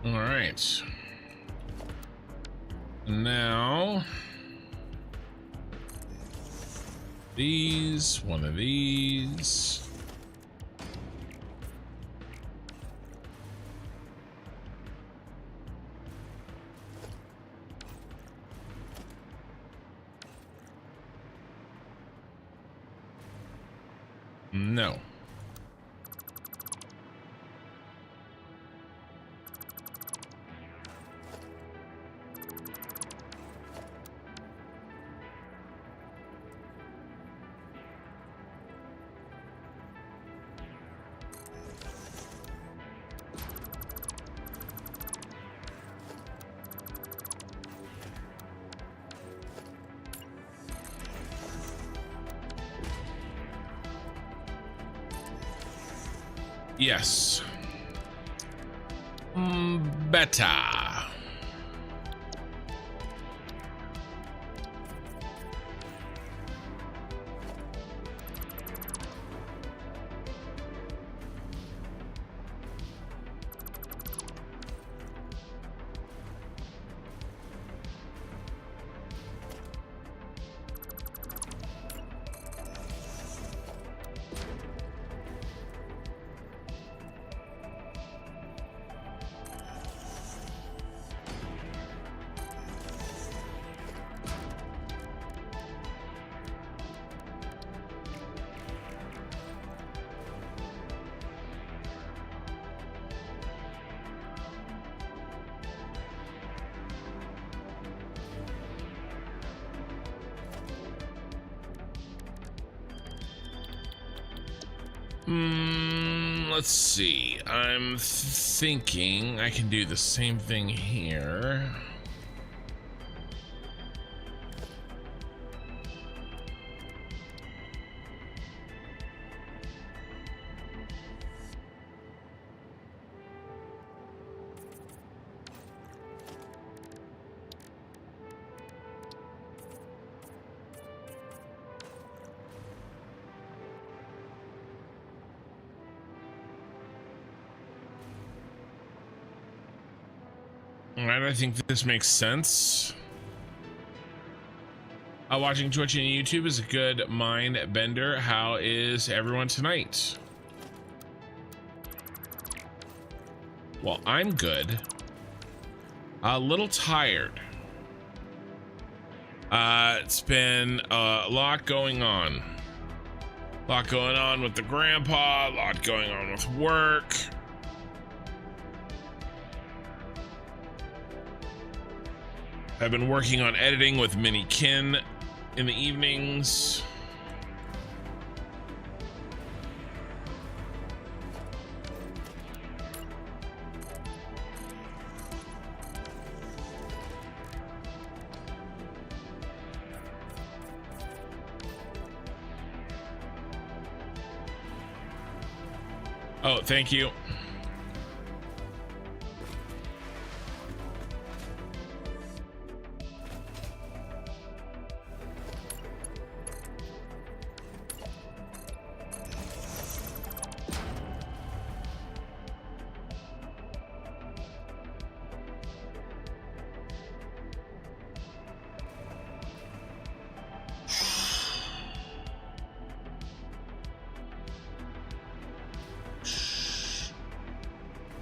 All right. Now, one of these. No. Yes. Better. Let's see. I'm thinking I can do the same thing here. All right, I think this makes sense. Watching Twitch and YouTube is a good mind bender. How is everyone tonight? Well, I'm good. A little tired. It's been a lot going on. A lot going on with the grandpa, a lot going on with work. I've been working on editing with Mini Kin in the evenings. Oh, thank you.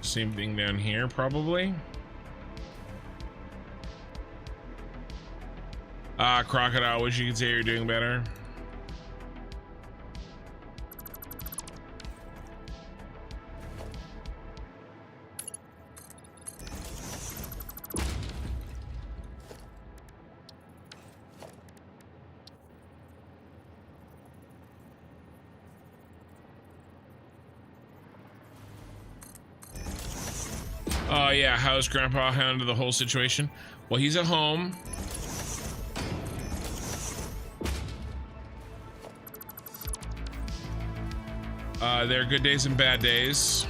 Same thing down here, probably. Crocodile, wish you could say you're doing better. Oh yeah, how's Grandpa handled the whole situation? Well, he's at home. There are good days and bad days.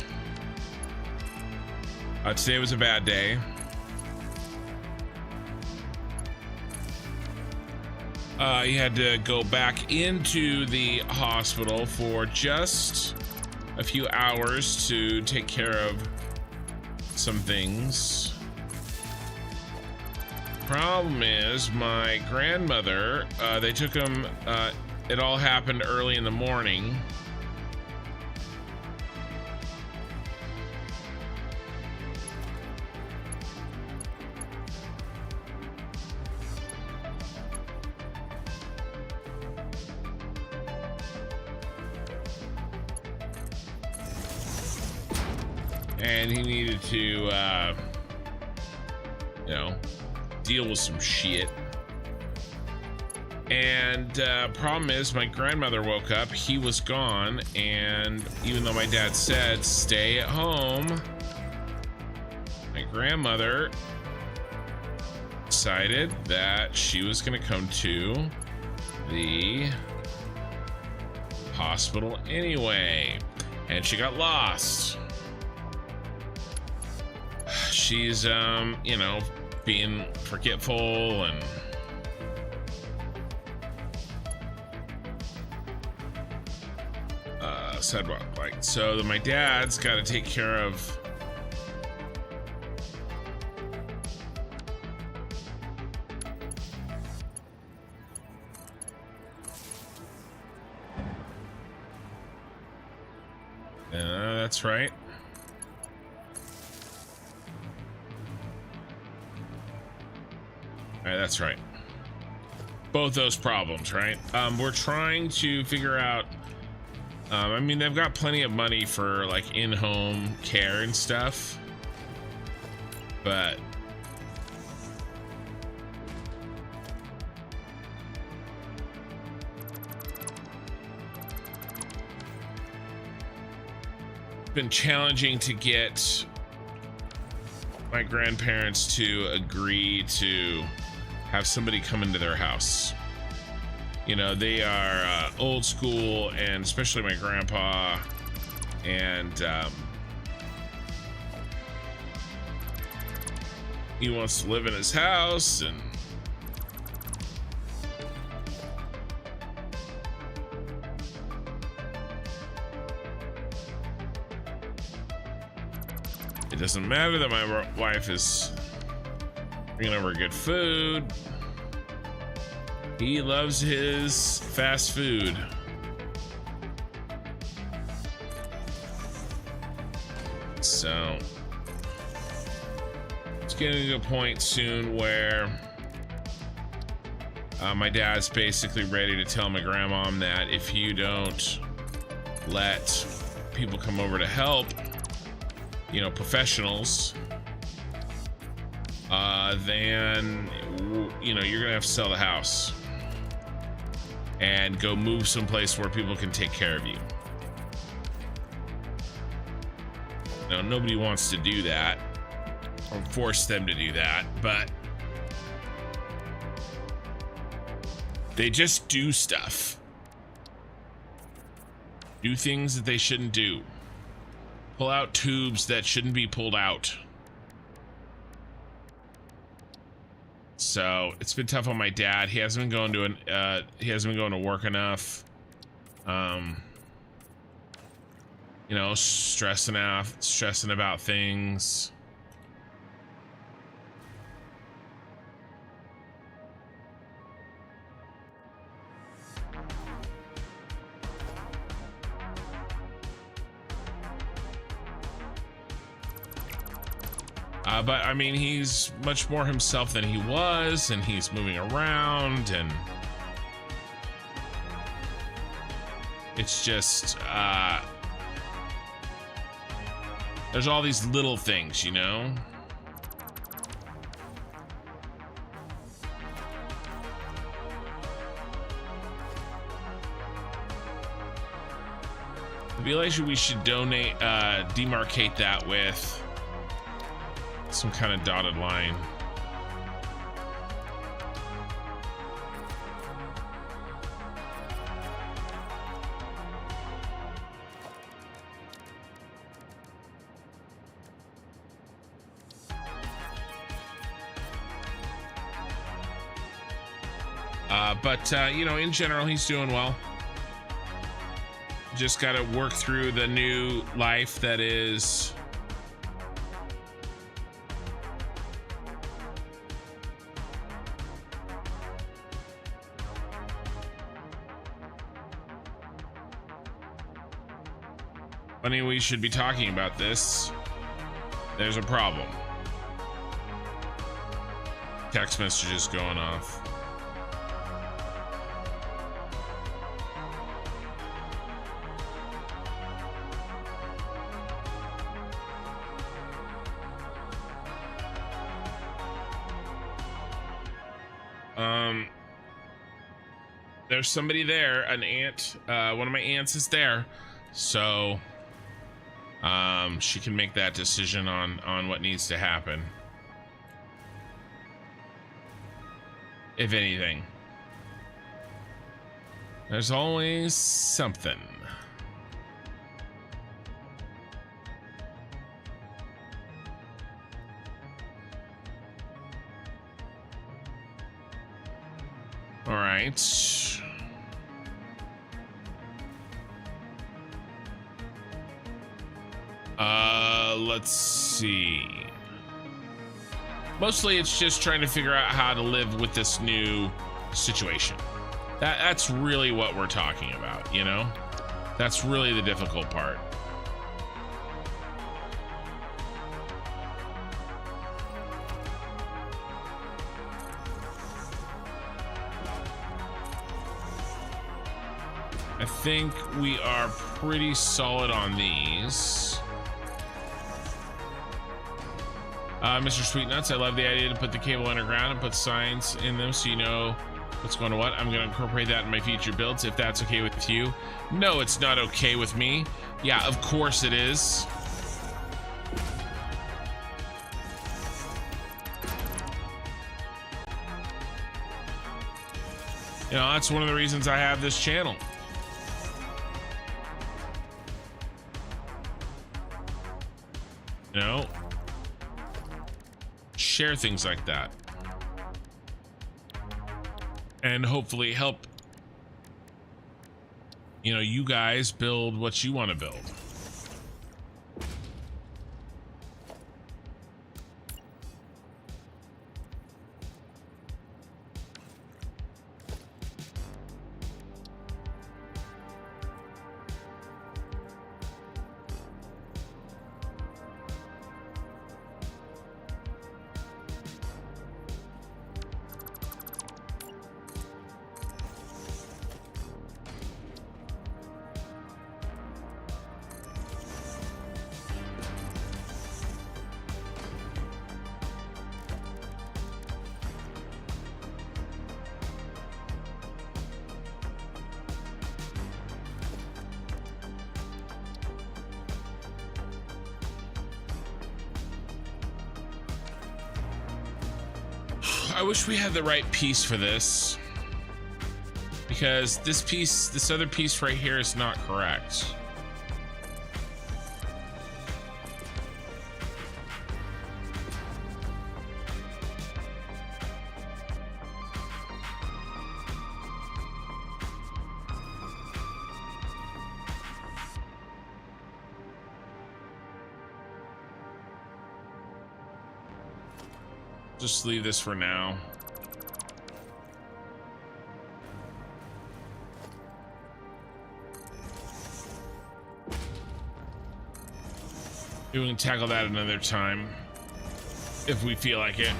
Today was a bad day. He had to go back into the hospital for just a few hours to take care of some things. Problem is, my grandmother, they took him, it all happened early in the morning. And he needed to, you know, deal with some shit. And problem is, my grandmother woke up, he was gone, and even though my dad said stay at home, my grandmother decided that she was gonna come to the hospital anyway, and she got lost. She's, you know, being forgetful and sidewalk like so. My dad's got to take care of that's right. All right, that's right. Both those problems, right? We're trying to figure out. I mean, they've got plenty of money for like in-home care and stuff, but it's been challenging to get my grandparents to agree to have somebody come into their house. You know, they are old school, and especially my grandpa, and he wants to live in his house, and it doesn't matter that my wife is bringing over good food. He loves his fast food. So it's getting to a point soon where my dad's basically ready to tell my grandmom that if you don't let people come over to help, you know, professionals, then, you know, you're gonna have to sell the house and go move someplace where people can take care of you. Now, nobody wants to do that or force them to do that, but they just do stuff. Do things that they shouldn't do. Pull out tubes that shouldn't be pulled out. So it's been tough on my dad. He hasn't been going to work enough. You know, stressing about things. But I mean, he's much more himself than he was, and he's moving around, and it's just, there's all these little things, you know? I feel like we should donate, demarcate that with some kind of dotted line. But you know, in general, he's doing well. Just got to work through the new life that is funny. We should be talking about this. There's a problem. Text messages going off. There's somebody there, an aunt, one of my aunts is there, so she can make that decision on what needs to happen, if anything. There's always something. All right. Let's see. Mostly it's just trying to figure out how to live with this new situation. That's really what we're talking about, you know? That's really the difficult part. I think we are pretty solid on these. Mr. Sweetnuts, I love the idea to put the cable underground and put signs in them so you know what's going to what. I'm going to incorporate that in my future builds if that's okay with you. No, it's not okay with me. Yeah, of course it is. You know, that's one of the reasons I have this channel. You know, share things like that and hopefully help, you know, you guys build what you want to build. I wish we had the right piece for this, because this other piece right here is not correct. Just leave this for now. We can tackle that another time if we feel like it.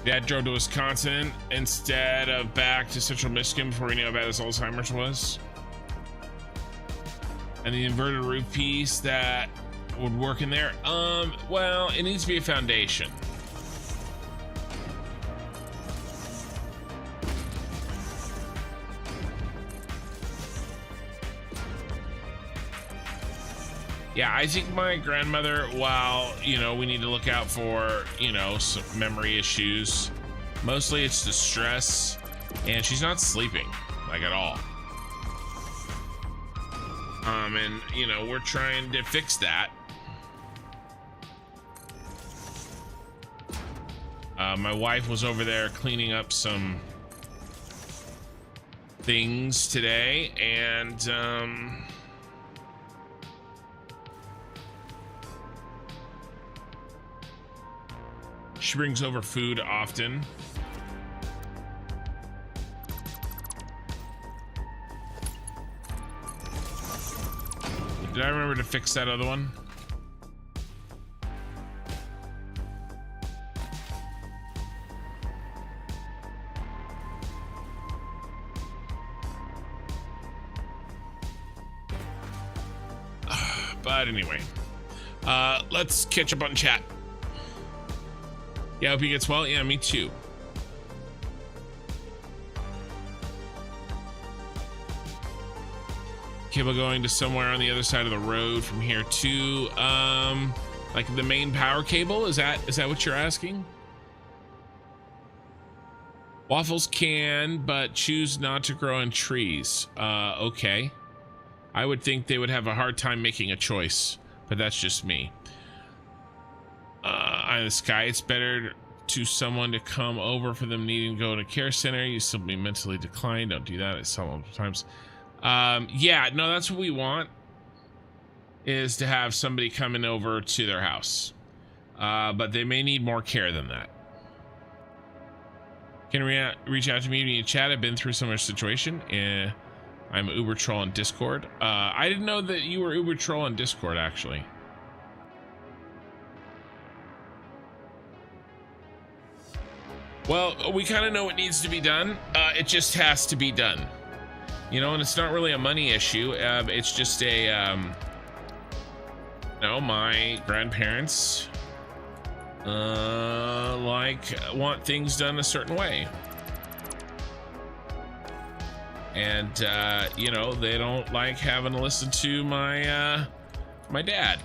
Dad drove to Wisconsin instead of back to Central Michigan before we knew how bad his Alzheimer's was. And the inverted roof piece that would work in there. Well, it needs to be a foundation. Yeah, I think my grandmother, while, you know, we need to look out for, you know, some memory issues, mostly it's the stress, and she's not sleeping, like, at all. And, you know, we're trying to fix that. My wife was over there cleaning up some things today, and she brings over food often. Did I remember to fix that other one? But anyway, let's catch up on chat. Yeah, hope he gets well. Yeah, me too. Cable going to somewhere on the other side of the road from here too. Like the main power cable. Is that what you're asking? Waffles can, but choose not to grow on trees. Okay. I would think they would have a hard time making a choice, but that's just me. Eye of the sky, it's better to someone to come over for them needing to go to a care center. You still be mentally declined. Don't do that. I saw multiple times. Yeah, no, that's what we want, is to have somebody coming over to their house. But they may need more care than that. Can reach out to me in chat. I've been through a similar situation. I'm Uber Troll on Discord. I didn't know that you were Uber Troll on Discord, actually. Well, we kind of know what needs to be done. It just has to be done. You know, and it's not really a money issue. It's just a, no, my grandparents, want things done a certain way. And, you know, they don't like having to listen to my, my dad.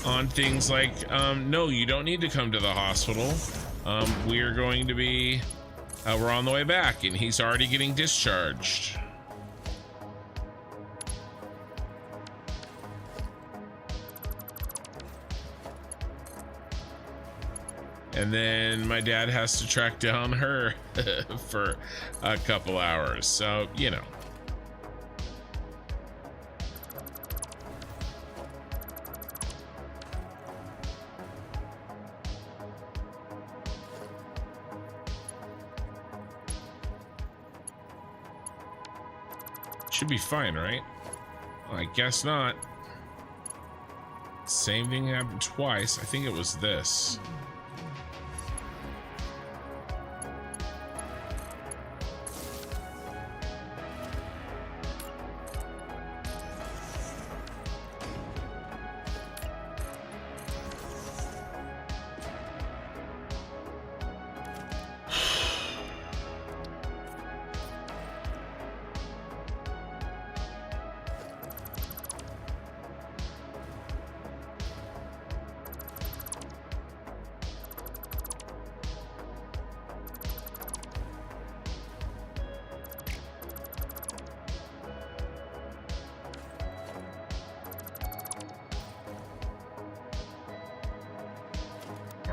On things like, no, you don't need to come to the hospital. We are going to be, we're on the way back, and he's already getting discharged. And then my dad has to track down her for a couple hours. So, you know. Should be fine, right? Well, I guess not. Same thing happened twice. I think it was this.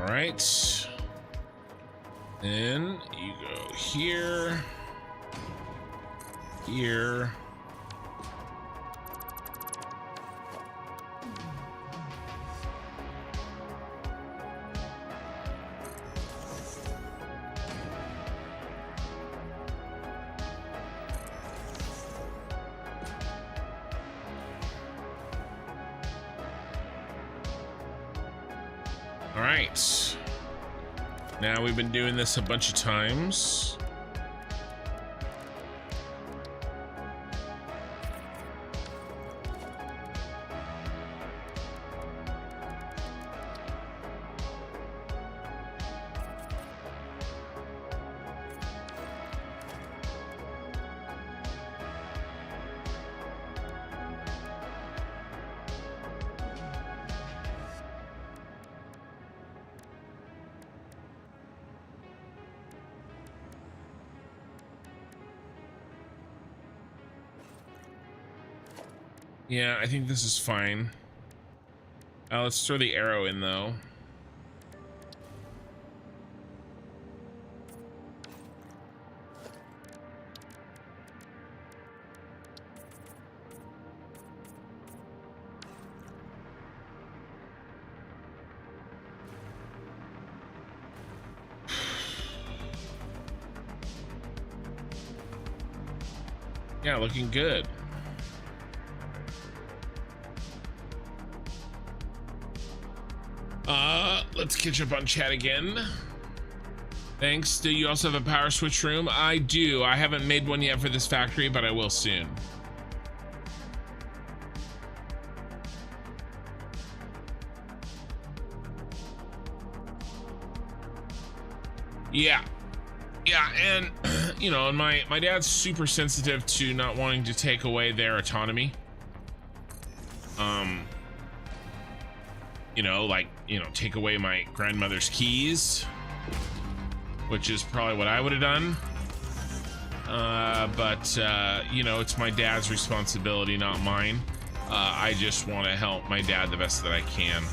All right. Then you go here, here. All right. Now we've been doing this a bunch of times. Yeah, I think this is fine. Let's throw the arrow in though. Yeah, looking good. Let's catch up on chat again. Thanks. Do you also have a power switch room? I do. I haven't made one yet for this factory, but I will soon. Yeah. Yeah, and you know, and my dad's super sensitive to not wanting to take away their autonomy. You know, like, you know, take away my grandmother's keys, which is probably what I would have done. But you know, it's my dad's responsibility, not mine. I just want to help my dad the best that I can.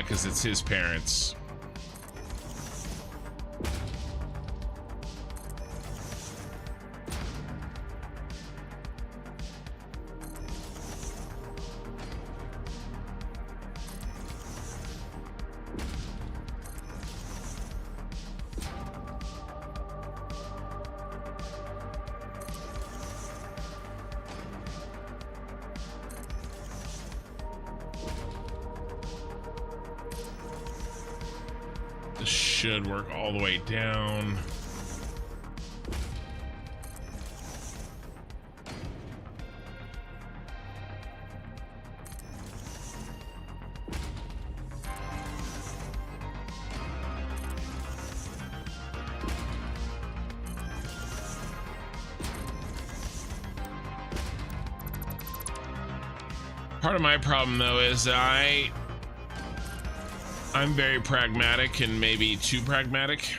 Because it's his parents. Should work all the way down. Part of my problem though is I'm very pragmatic and maybe too pragmatic.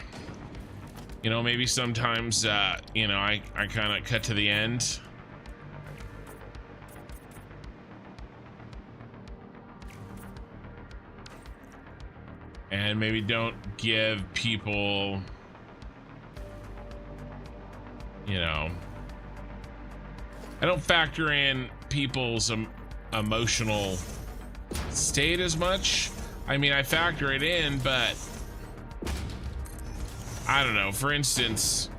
You know, maybe sometimes, you know, I kind of cut to the end. And maybe don't give people, you know, I don't factor in people's emotional state as much. I mean, I factor it in, but I don't know. For instance,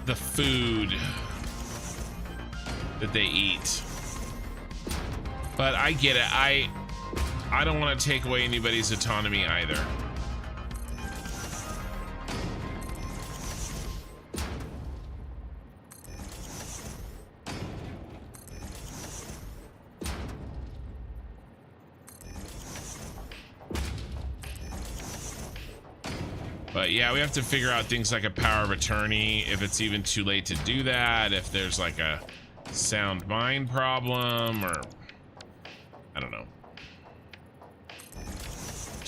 the food that they eat. But I get it. I don't want to take away anybody's autonomy either. But yeah, we have to figure out things like a power of attorney, if it's even too late to do that, if there's like a sound mind problem, or I don't know.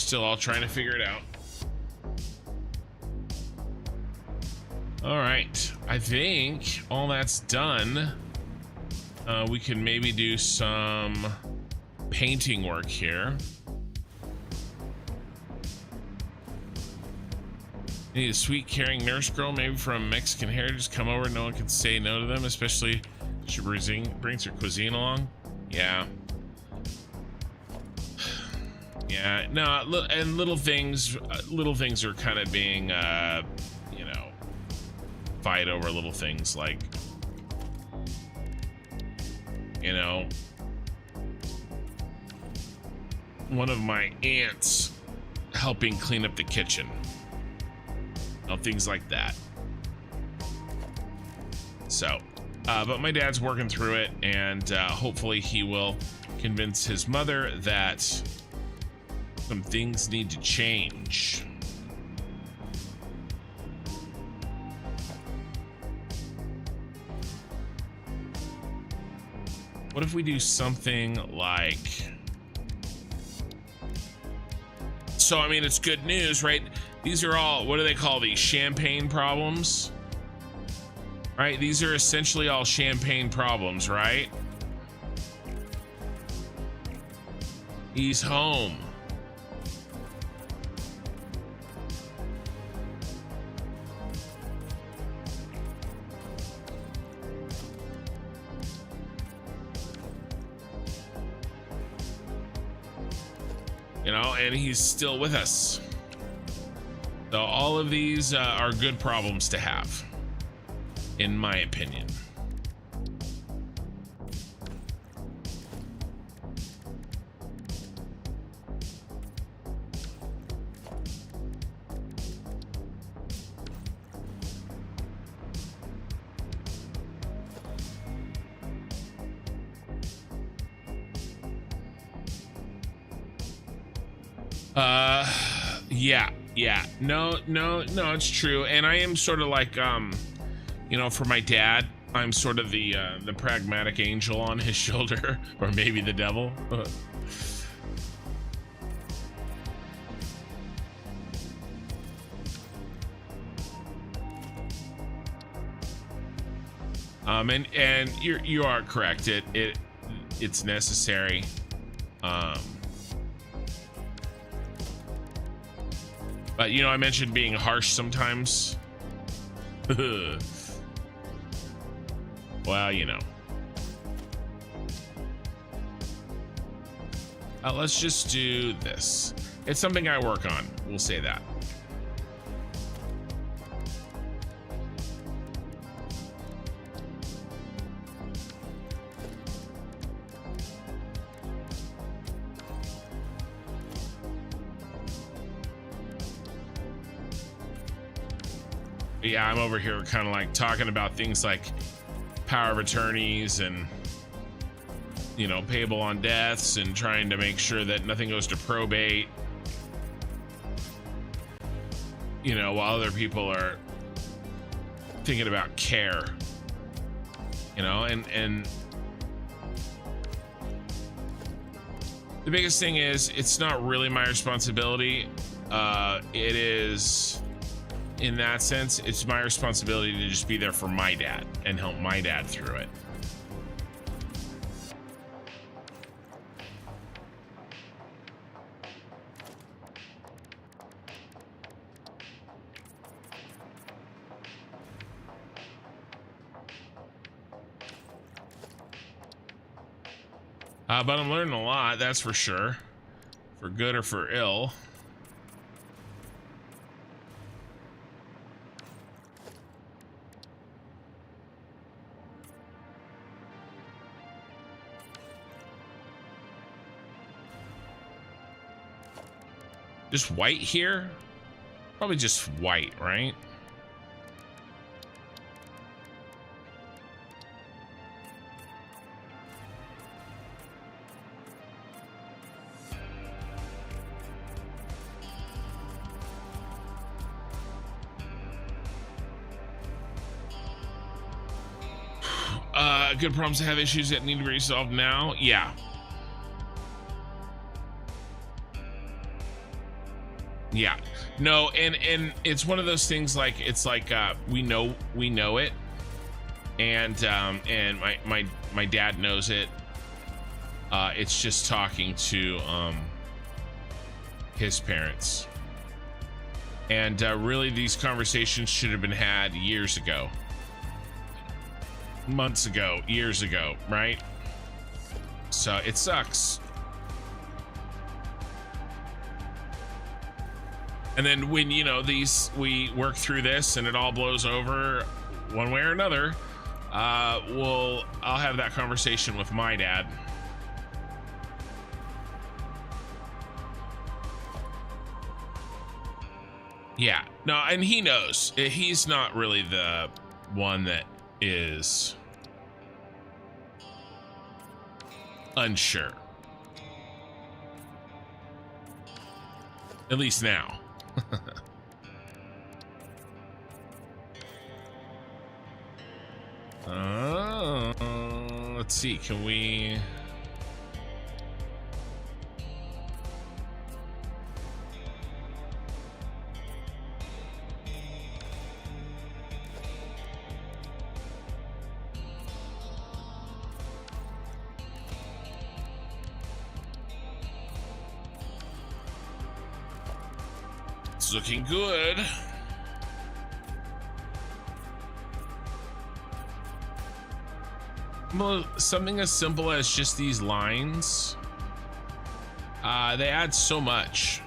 still all trying to figure it out. All right, I think all that's done. We can maybe do some painting work here. Need a sweet, caring nurse girl, maybe from Mexican heritage, come over. No one can say no to them, especially she brings her cuisine along. Yeah. Yeah, no, and little things are kind of being, you know, fight over little things like, you know, one of my aunts helping clean up the kitchen. You know, things like that. So, but my dad's working through it, and hopefully he will convince his mother that some things need to change. What if we do something like, so I mean, it's good news, right? These are all, what do they call these? Champagne problems, right? These are essentially all champagne problems, right? He's home. You know, and he's still with us. So all of these are good problems to have, in my opinion. Yeah, no, it's true. And I am sort of like, you know, for my dad, I'm sort of the pragmatic angel on his shoulder, or maybe the devil. And you are correct. It's necessary. But, you know, I mentioned being harsh sometimes. Well, you know. Let's just do this. It's something I work on. We'll say that. Yeah, I'm over here kind of like talking about things like power of attorneys and, you know, payable on deaths, and trying to make sure that nothing goes to probate, you know, while other people are thinking about care, you know, and the biggest thing is it's not really my responsibility. It is, in that sense, it's my responsibility to just be there for my dad and help my dad through it. But I'm learning a lot, that's for sure, for good or for ill. Just white here? Probably just white, right? Good problems to have, issues that need to be resolved now. Yeah. Yeah, no, and it's one of those things, like, it's like we know it, and my dad knows it. It's just talking to his parents, and really these conversations should have been had years ago, months ago, years ago, right? So it sucks. And then when, you know, we work through this and it all blows over one way or another, I'll have that conversation with my dad. Yeah, no, and he knows. He's not really the one that is unsure. At least now. Let's see, can we... It's looking good. Well, something as simple as just these lines, they add so much.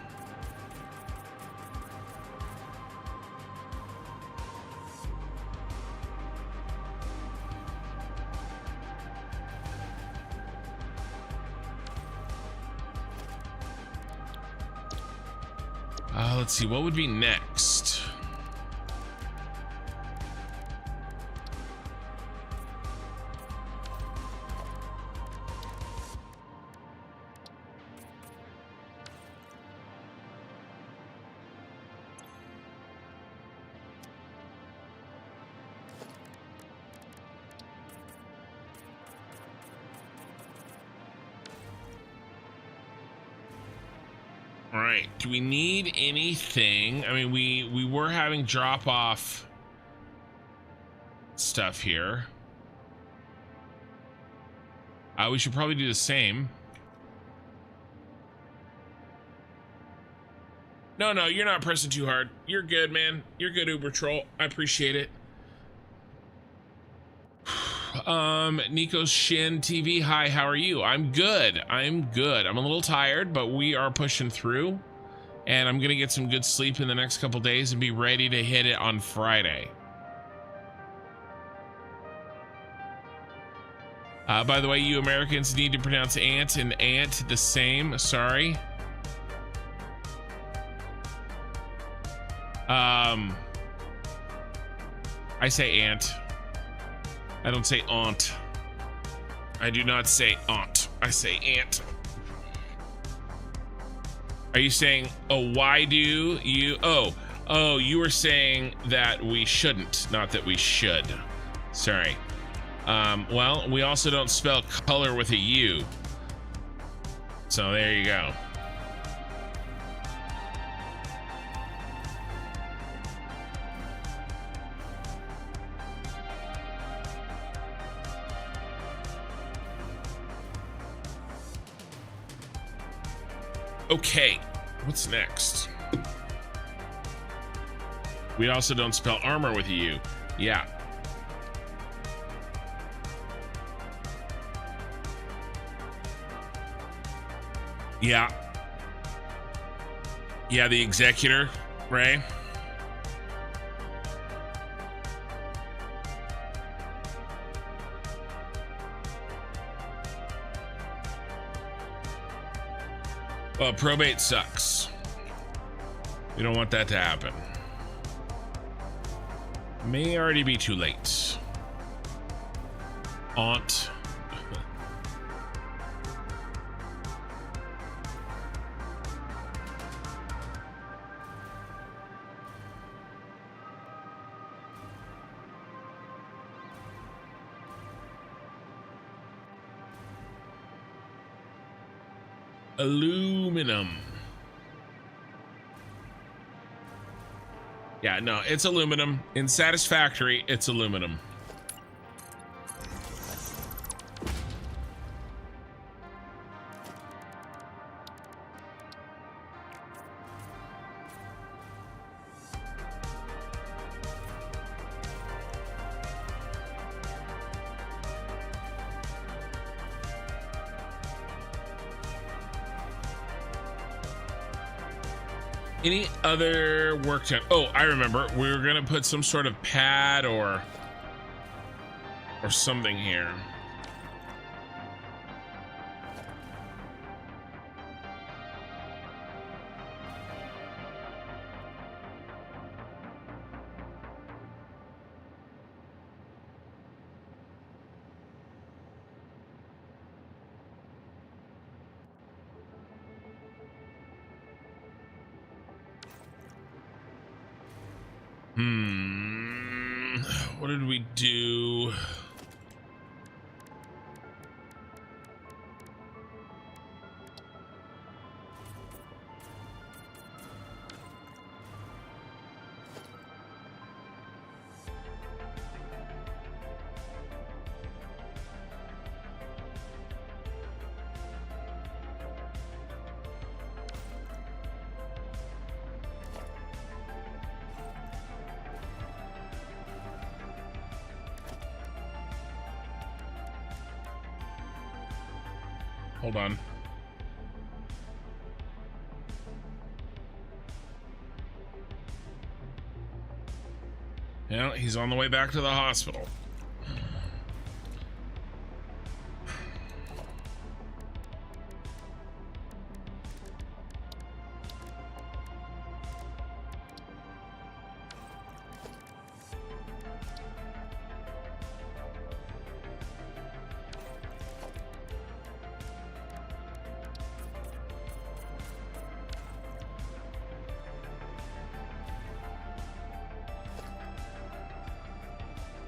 Let's see, what would be next? All right, do we need anything? I mean, we were having drop off stuff here. We should probably do the same. No, you're not pressing too hard. You're good, man. You're good, Uber Troll. I appreciate it. Nico's Shin TV. Hi, how are you? I'm good. I'm a little tired, but we are pushing through, and I'm gonna get some good sleep in the next couple days and be ready to hit it on Friday. By the way, you Americans need to pronounce ant and ant the same. Sorry. I say ant. I don't say aunt. I do not say aunt. I say aunt. Are you saying, oh, why do you? Oh, you were saying that we shouldn't, not that we should. Sorry. Well, we also don't spell color with a U. So there you go. Okay, what's next? We also don't spell armor with a U. Yeah. Yeah. Yeah, the executor, Ray. Well, probate sucks. We don't want that to happen. May already be too late. Aunt. Aluminum. Yeah, no, it's aluminum. In Satisfactory, it's aluminum. Any other work time? Oh, I remember. We were gonna put some sort of pad or something here. What did we do? Hold on. Yeah, he's on the way back to the hospital.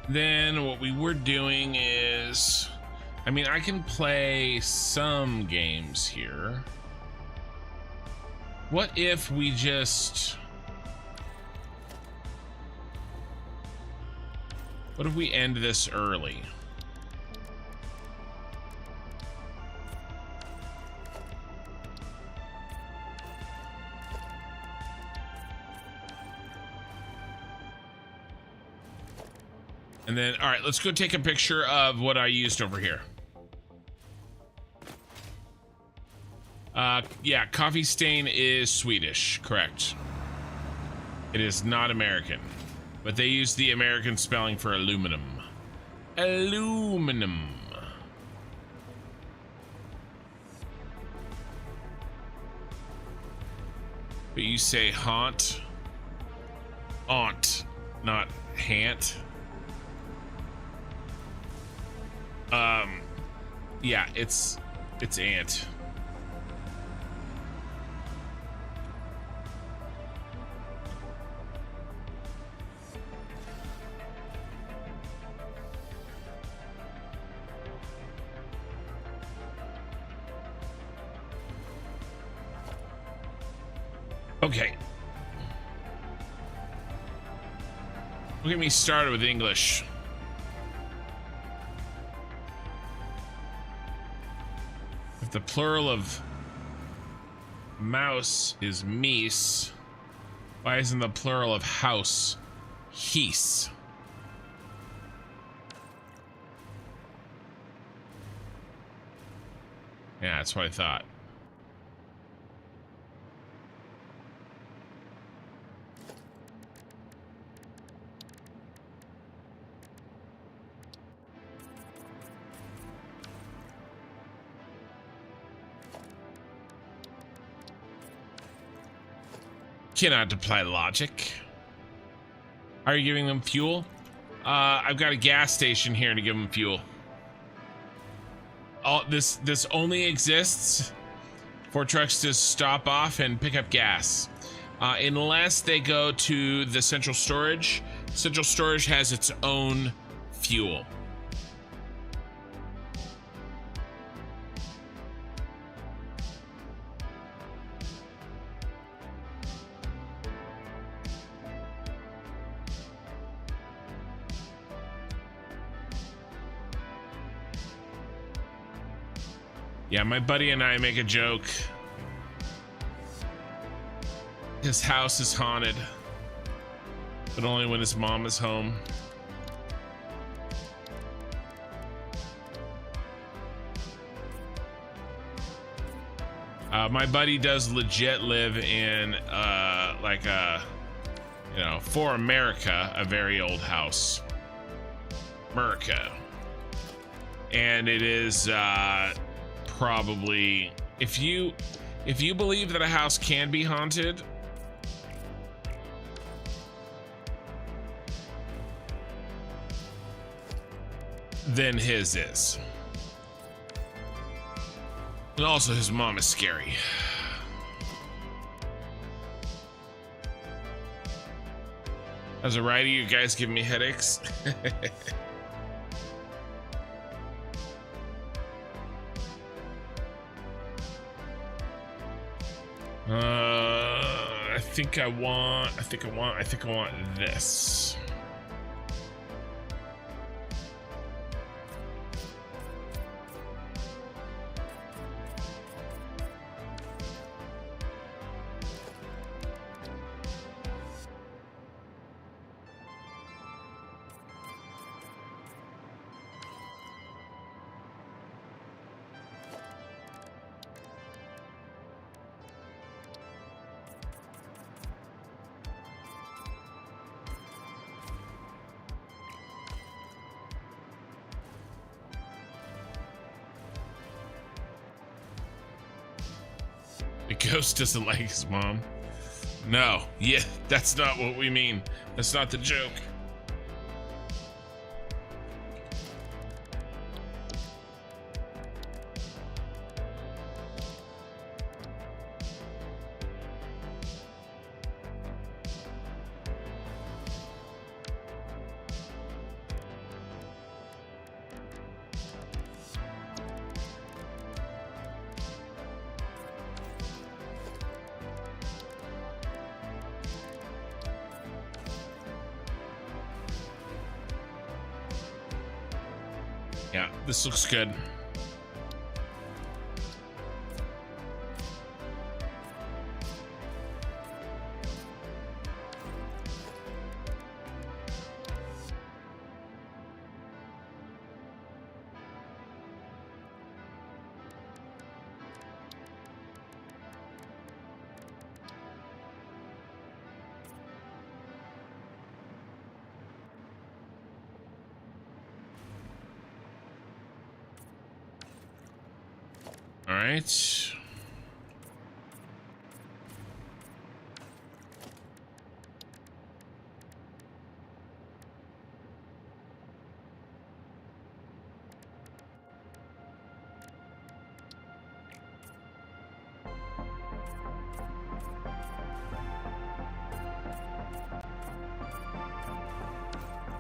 Then what we were doing is, I mean, I can play some games here. What if we just, what if we end this early? And then, all right, let's go take a picture of what I used over here. Yeah, coffee stain is Swedish, correct. It is not American, but they use the American spelling for aluminum. Aluminum. But you say haunt. Aunt, not hant. Yeah, it's ant. Okay. Don't get me started with English. If the plural of mouse is meese, why isn't the plural of house heese? Yeah, that's what I thought. Cannot apply logic. Are you giving them fuel? I've got a gas station here to give them fuel. This only exists for trucks to stop off and pick up gas, unless they go to the central storage. Central storage has its own fuel. Yeah, my buddy and I make a joke. His house is haunted, but only when his mom is home. My buddy does legit live in like a, you know, for America, a very old house. America. And it is probably, if you believe that a house can be haunted, then his is. And also his mom is scary. As a writer, you guys give me headaches. I think I want this. The ghost doesn't like his mom. No, yeah, that's not what we mean. That's not the joke. Yeah, this looks good. All right.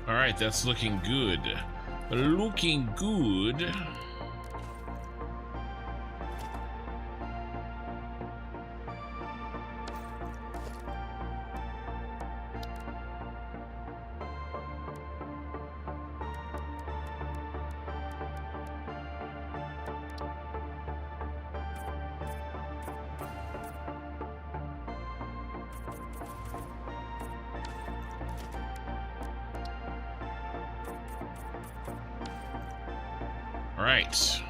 All right, that's looking good. Looking good. All right.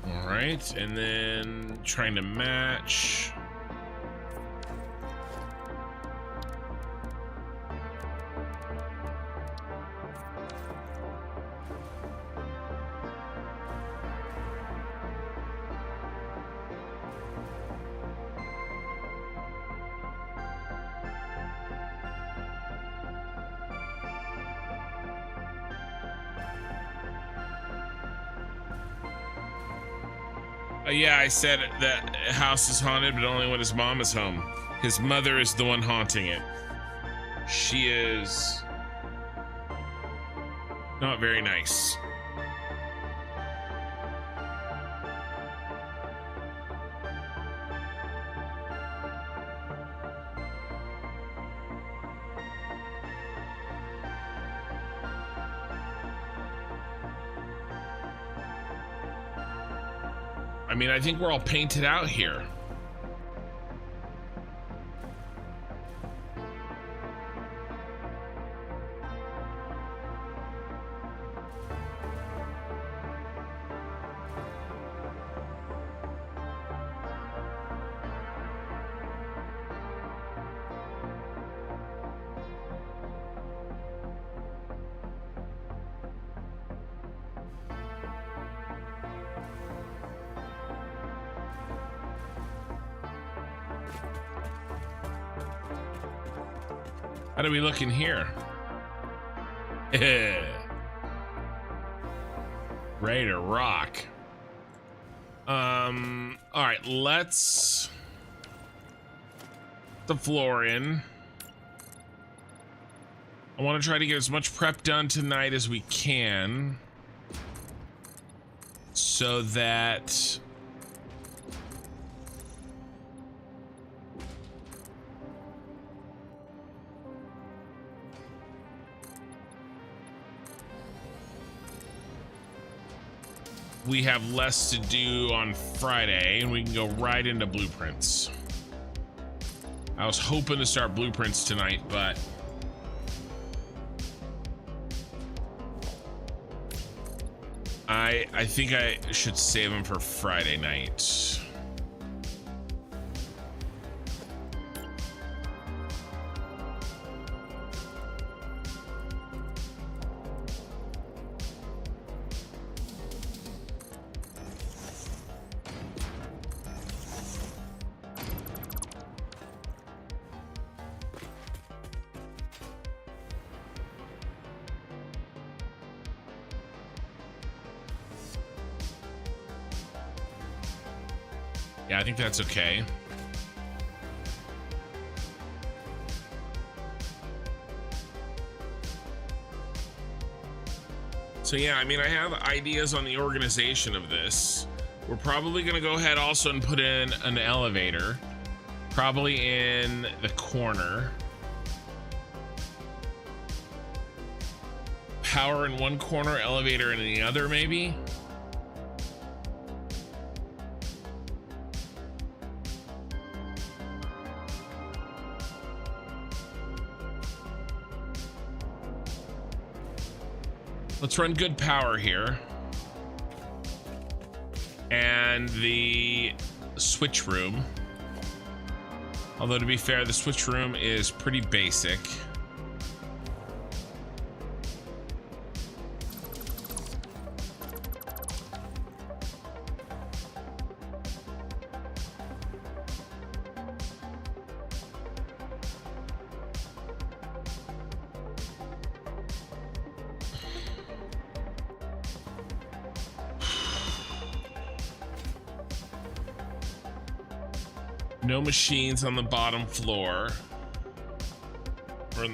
All right, and then trying to match. Yeah, I said that house is haunted, but only when his mom is home. His mother is the one haunting it. She is not very nice. I mean, I think we're all painted out here. How do we look in here? Ready to rock. All right, let's the floor in. I want to try to get as much prep done tonight as we can so that we have less to do on Friday and we can go right into blueprints. I was hoping to start blueprints tonight, but I think I should save them for Friday night. Yeah, I think that's okay. So yeah, I mean, I have ideas on the organization of this. We're probably gonna go ahead also and put in an elevator, probably in the corner. Power in one corner, elevator in the other, maybe? Let's run good power here. And the switch room. Although to be fair, the switch room is pretty basic. No machines on the bottom floor. We'll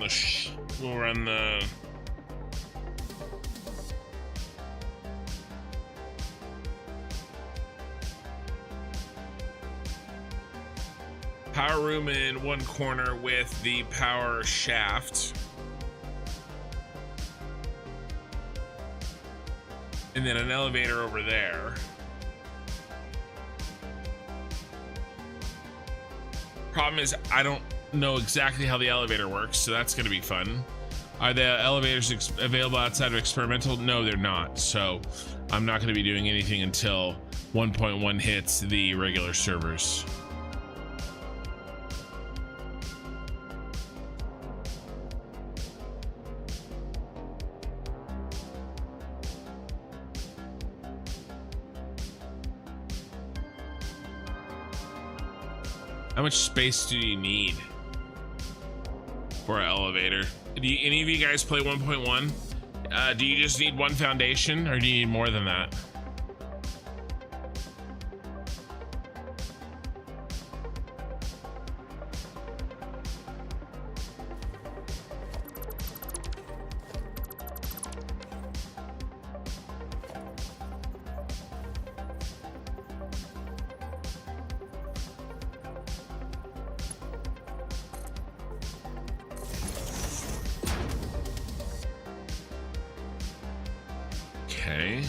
run the power room in one corner with the power shaft. And then an elevator over there. Problem is, I don't know exactly how the elevator works, so that's going to be fun. Are the elevators available outside of experimental? No, they're not. So I'm not going to be doing anything until 1.1 hits the regular servers. How much space do you need for an elevator? Any of you guys play 1.1? Do you just need one foundation, or do you need more than that? Okay.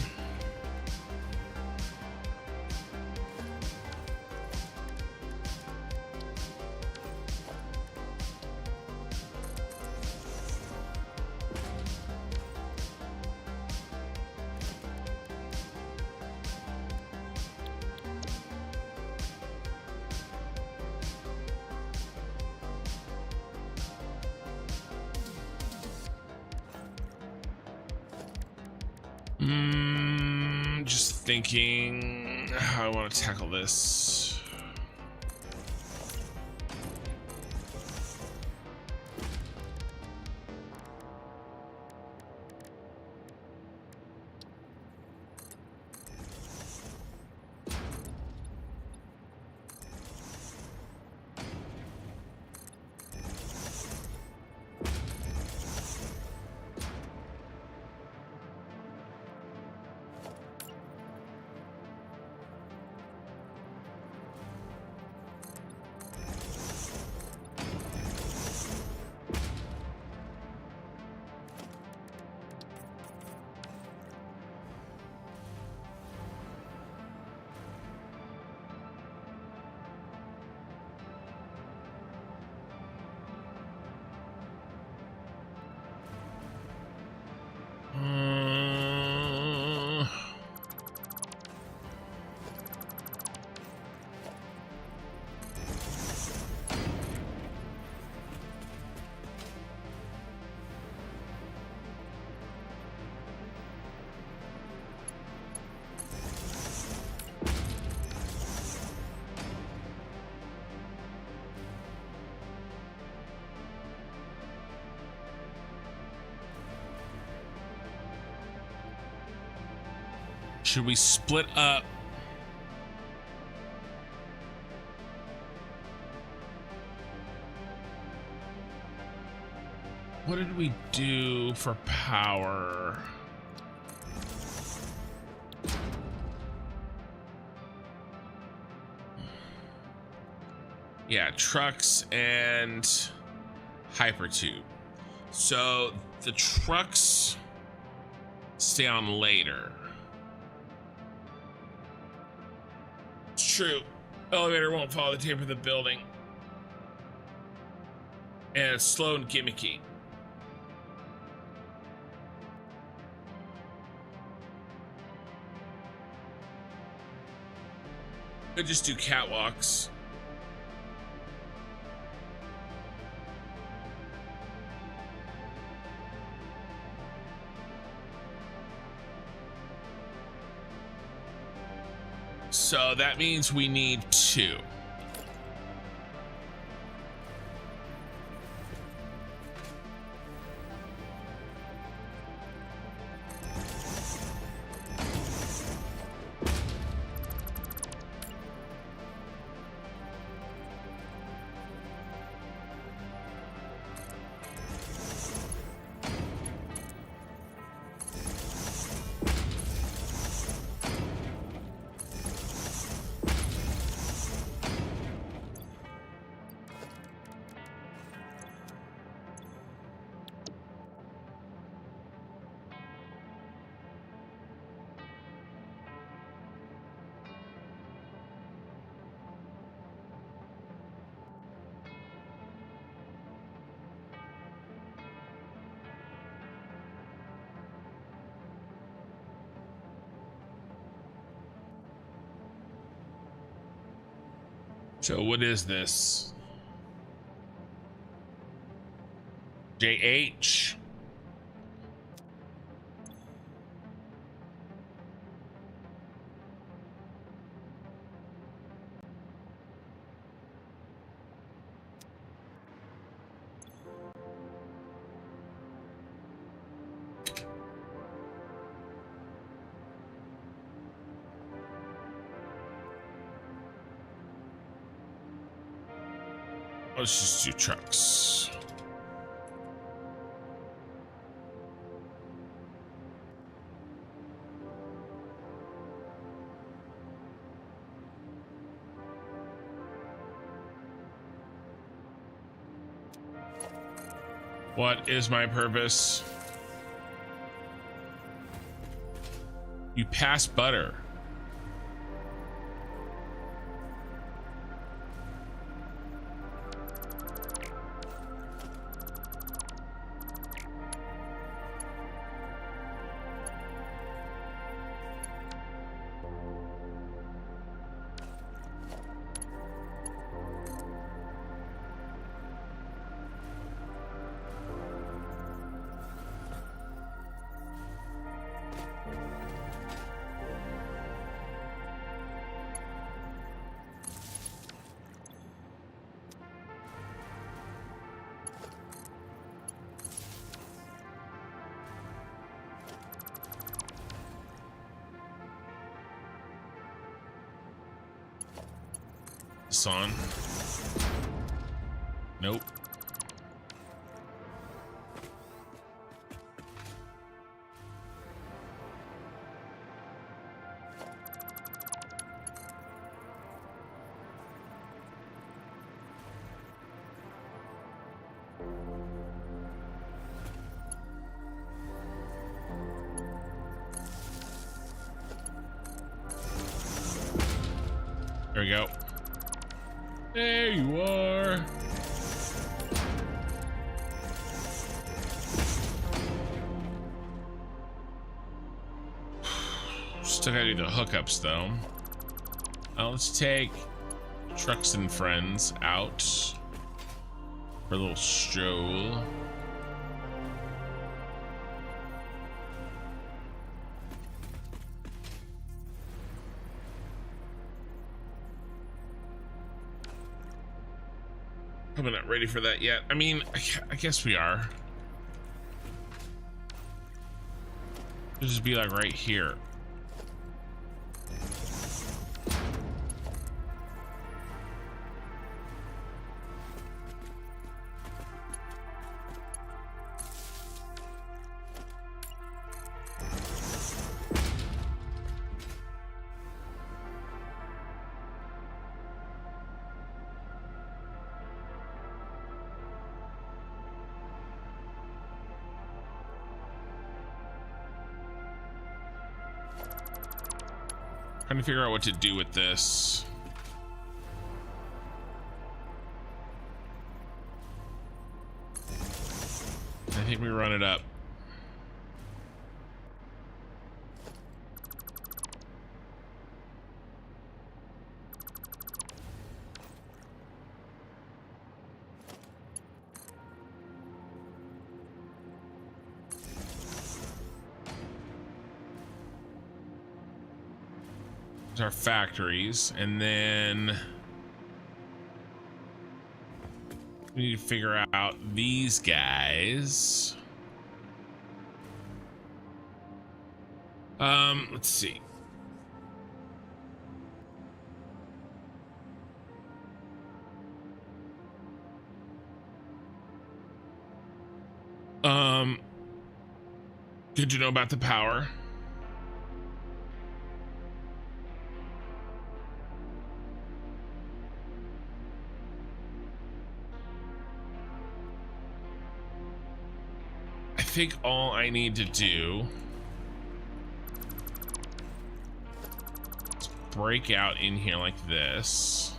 Just thinking how I want to tackle this. Should we split up? What did we do for power? Yeah, trucks and hypertube. So the trucks stay on later. It's true. Elevator won't follow the tape of the building. And it's slow and gimmicky. Could just do catwalks. So that means we need 2. So what is this? JH. Let's just do trucks. What is my purpose? You pass butter. On. Nope. There we go. There you are. Still gotta do the hookups though. Let's take Trucks and Friends out for a little stroll. I'm not ready for that yet. I mean, I guess we are. Just be like right here. Trying to figure out what to do with this. I think we run it up. Our factories, and then we need to figure out these guys. Let's see. Good to know about the power. I think all I need to do is break out in here like this.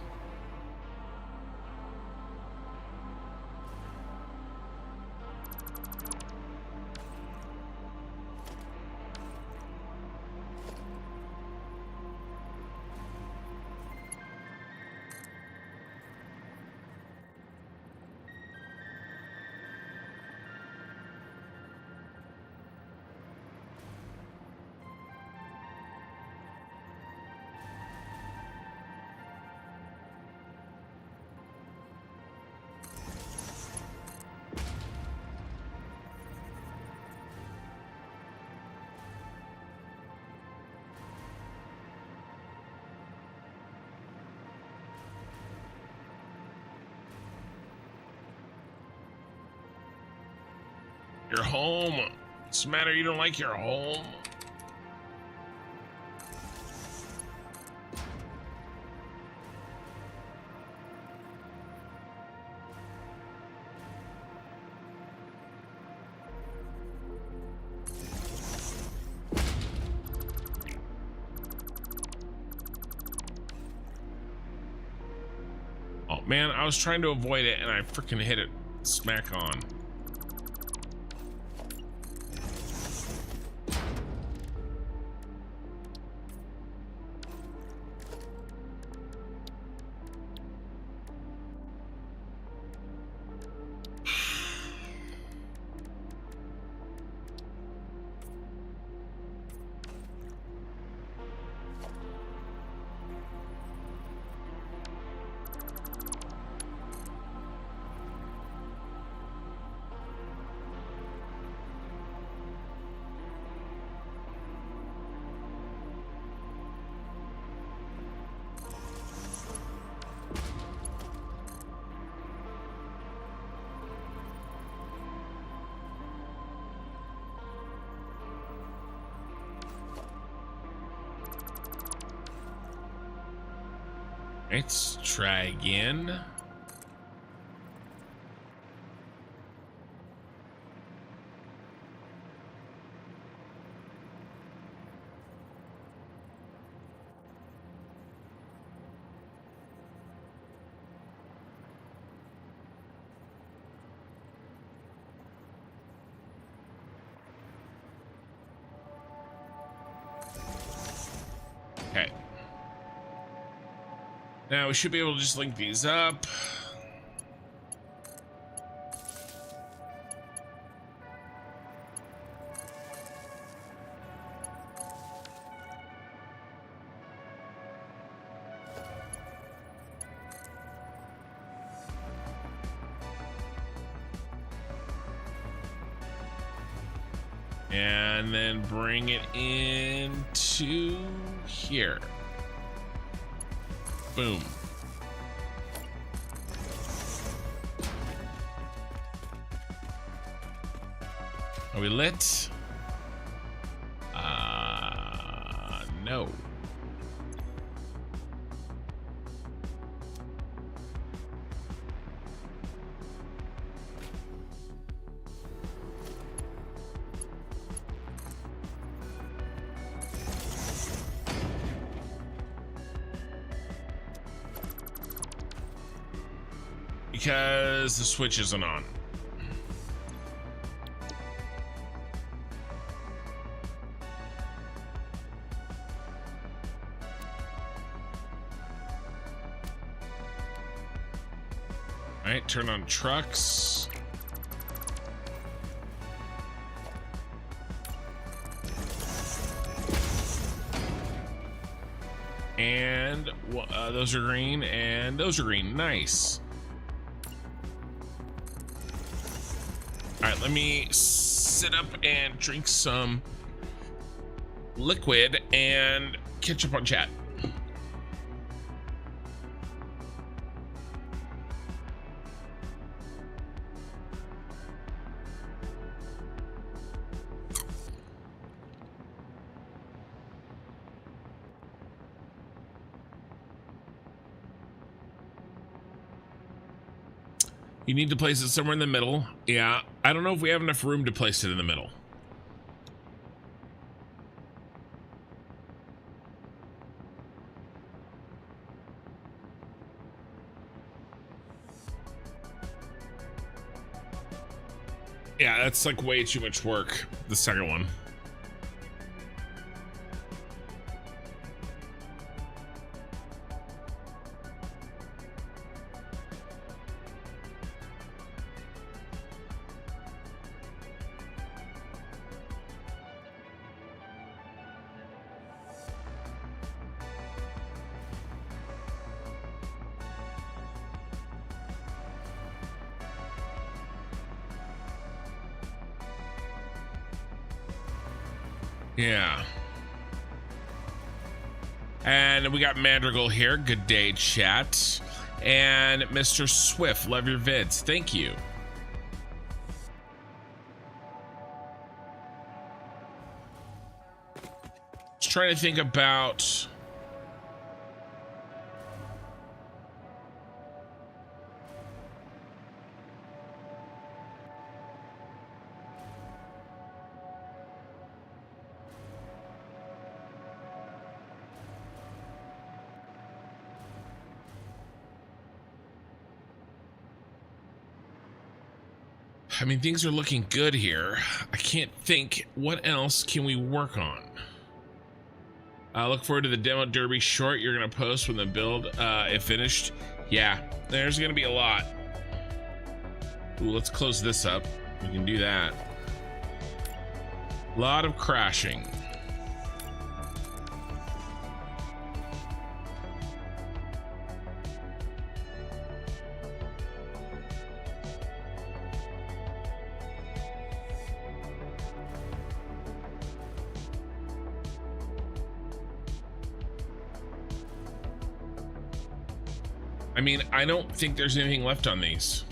You're home. What's the matter? You don't like your home? Man, I was trying to avoid it and I freaking hit it smack on. Let's try again. Okay. Now we should be able to just link these up. And then bring it into here. Boom. Are we lit? No. Because the switch isn't on. All right, turn on trucks. And those are green, and those are green. Nice. All right, let me sit up and drink some liquid and catch up on chat. You need to place it somewhere in the middle. Yeah, I don't know if we have enough room to place it in the middle. Yeah, that's like way too much work, the second one. Yeah. And we got Madrigal here. Good day, chat. And Mr. Swift, love your vids. Thank you. Just trying to think about... I mean, things are looking good here. I can't think. What else can we work on? I look forward to the demo derby short you're going to post when the build is finished. Yeah, there's going to be a lot. Ooh, let's close this up. We can do that. A lot of crashing. I mean, I don't think there's anything left on these.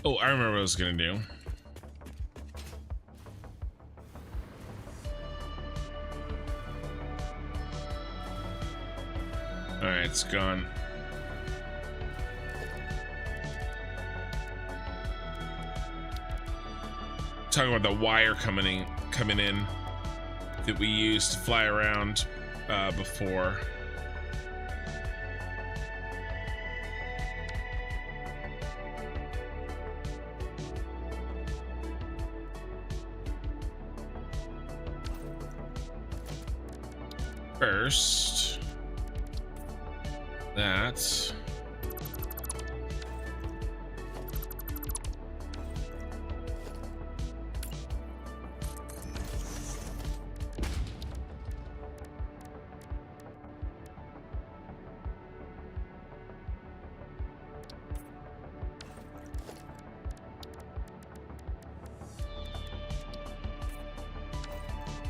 Oh, I remember what I was gonna do. All right, it's gone. Talking about the wire coming in that we used to fly around before. First, that.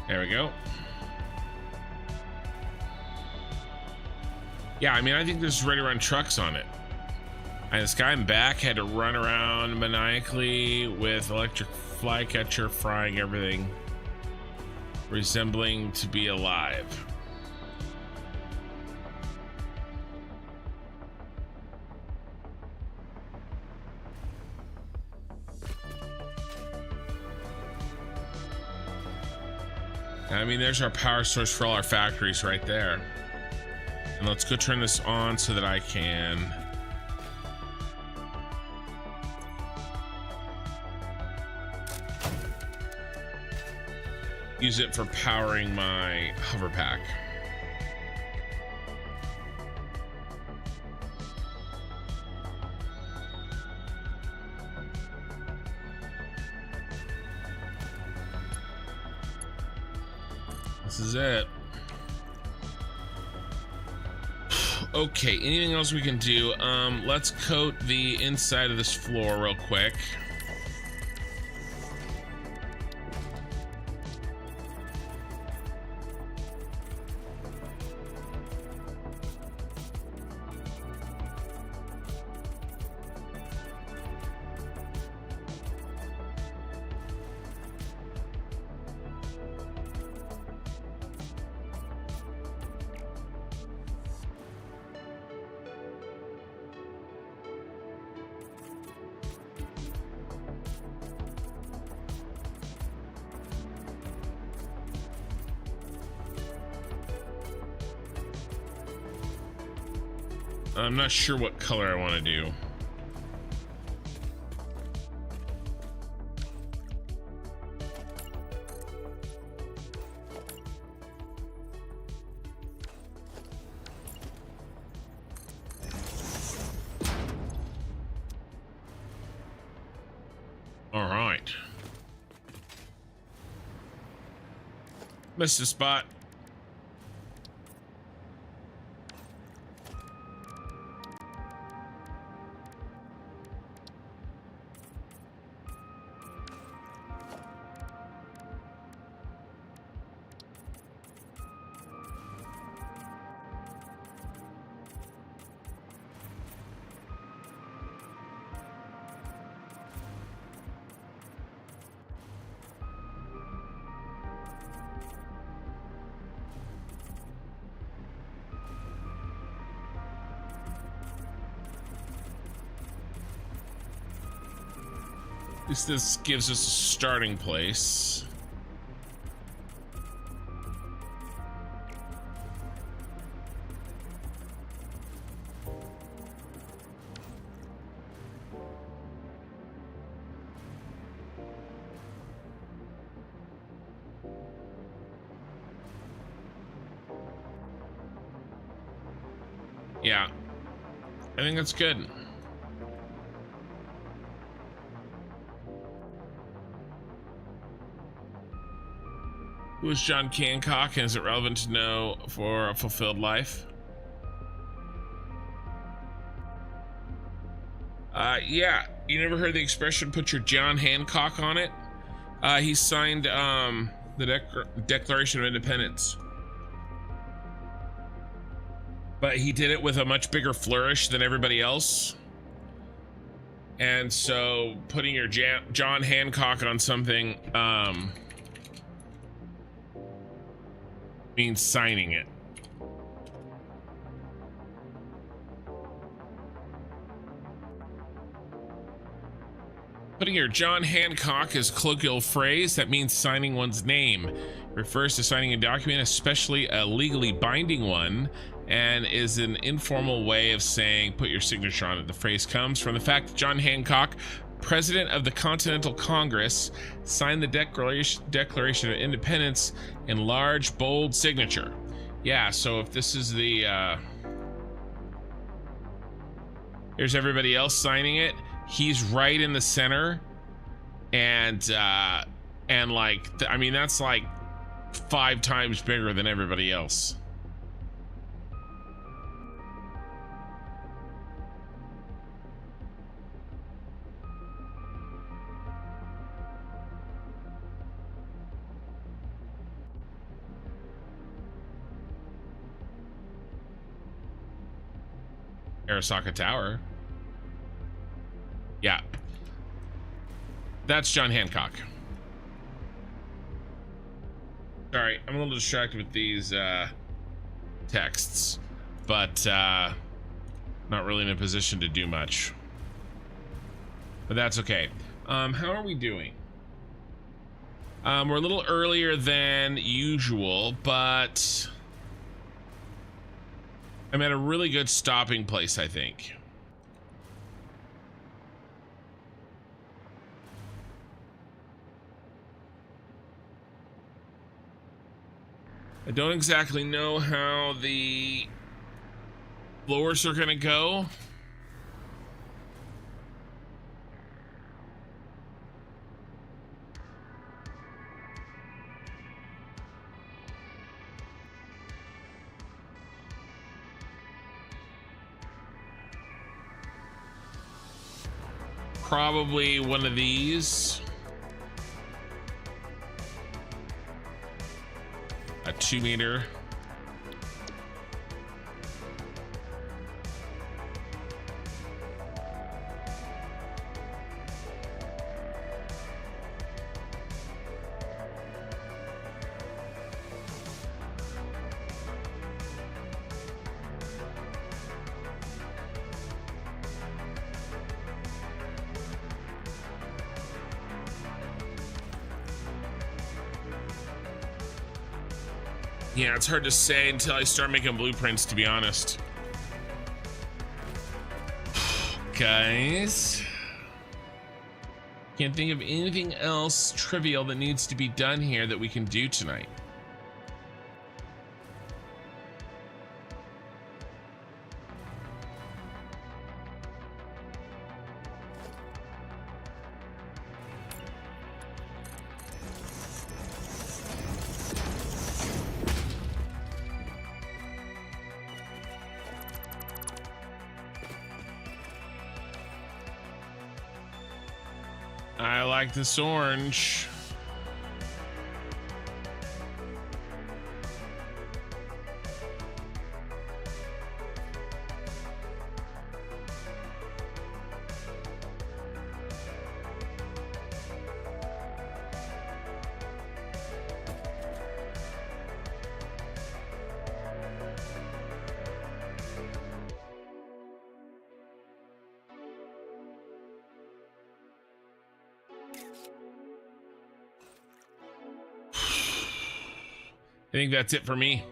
There we go. Yeah, I mean, I think this is ready to run trucks on it. And this guy in back had to run around maniacally with electric flycatcher frying everything, resembling to be alive. I mean, there's our power source for all our factories right there. And let's go turn this on so that I can use it for powering my hover pack. This is it. Okay, anything else we can do? Let's coat the inside of this floor real quick. I'm not sure what color I want to do. All right. Missed a spot. At least this gives us a starting place. Yeah, I think that's good. Who is John Hancock, and is it relevant to know for a fulfilled life? Yeah, you never heard the expression "put your John Hancock on it"? He signed the Declaration of Independence, but he did it with a much bigger flourish than everybody else. And so putting your John Hancock on something means signing it. Putting your John Hancock is a colloquial phrase that means signing one's name. It refers to signing a document, especially a legally binding one, and is an informal way of saying put your signature on it. The phrase comes from the fact that John Hancock, President of the Continental Congress, signed the Declaration of Independence in large, bold signature. Yeah, so if this is the here's everybody else signing it. He's right in the center, and like, I mean, that's like 5 times bigger than everybody else. Arasaka Tower. Yeah. That's John Hancock. Sorry, I'm a little distracted with these texts, but not really in a position to do much. But that's okay. How are we doing? We're a little earlier than usual, but I'm at a really good stopping place, I think. I don't exactly know how the floors are gonna go. Probably one of these. A 2 meter. Yeah, it's hard to say until I start making blueprints, to be honest. Guys, can't think of anything else trivial that needs to be done here that we can do tonight. I like this orange. I think that's it for me.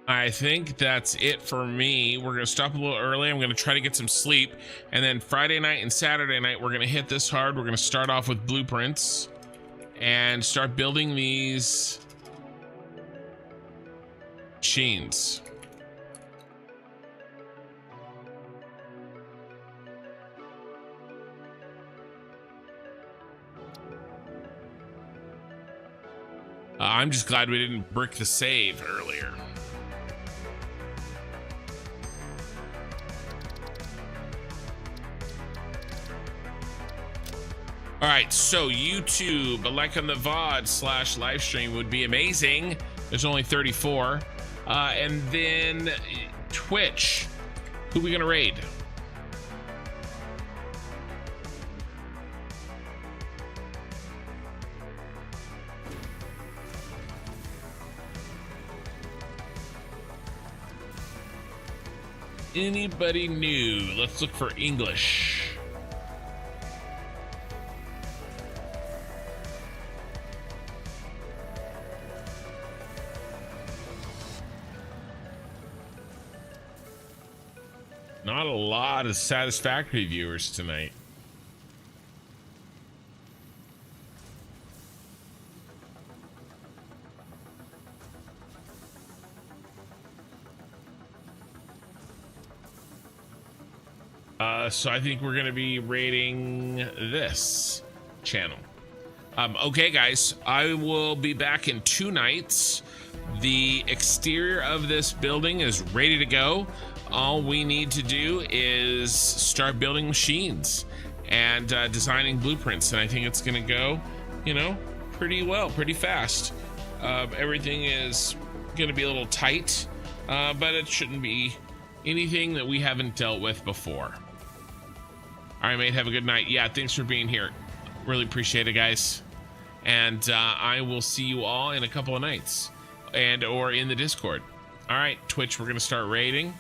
I think that's it for me. We're gonna stop a little early. I'm gonna try to get some sleep, and then Friday night and Saturday night we're gonna hit this hard. We're gonna start off with blueprints and start building these Sheens. I'm just glad we didn't brick the save earlier. All right, so YouTube, a like on the VOD / live stream would be amazing. There's only 34. And then Twitch, who we gonna raid? Anybody new? Let's look for English. Not a lot of Satisfactory viewers tonight. So I think we're gonna be rating this channel. Okay, guys, I will be back in 2 nights. The exterior of this building is ready to go. All we need to do is start building machines and designing blueprints, and I think it's gonna go, you know, pretty well, pretty fast. Everything is gonna be a little tight, but it shouldn't be anything that we haven't dealt with before. All right, mate, have a good night. Yeah, thanks for being here. Really appreciate it, guys. And I will see you all in a couple of nights and or in the Discord. All right, Twitch, we're gonna start raiding.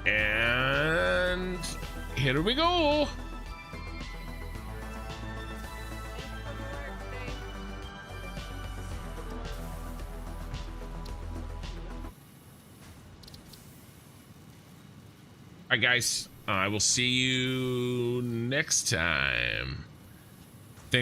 And here we go. All right, guys, I will see you next time.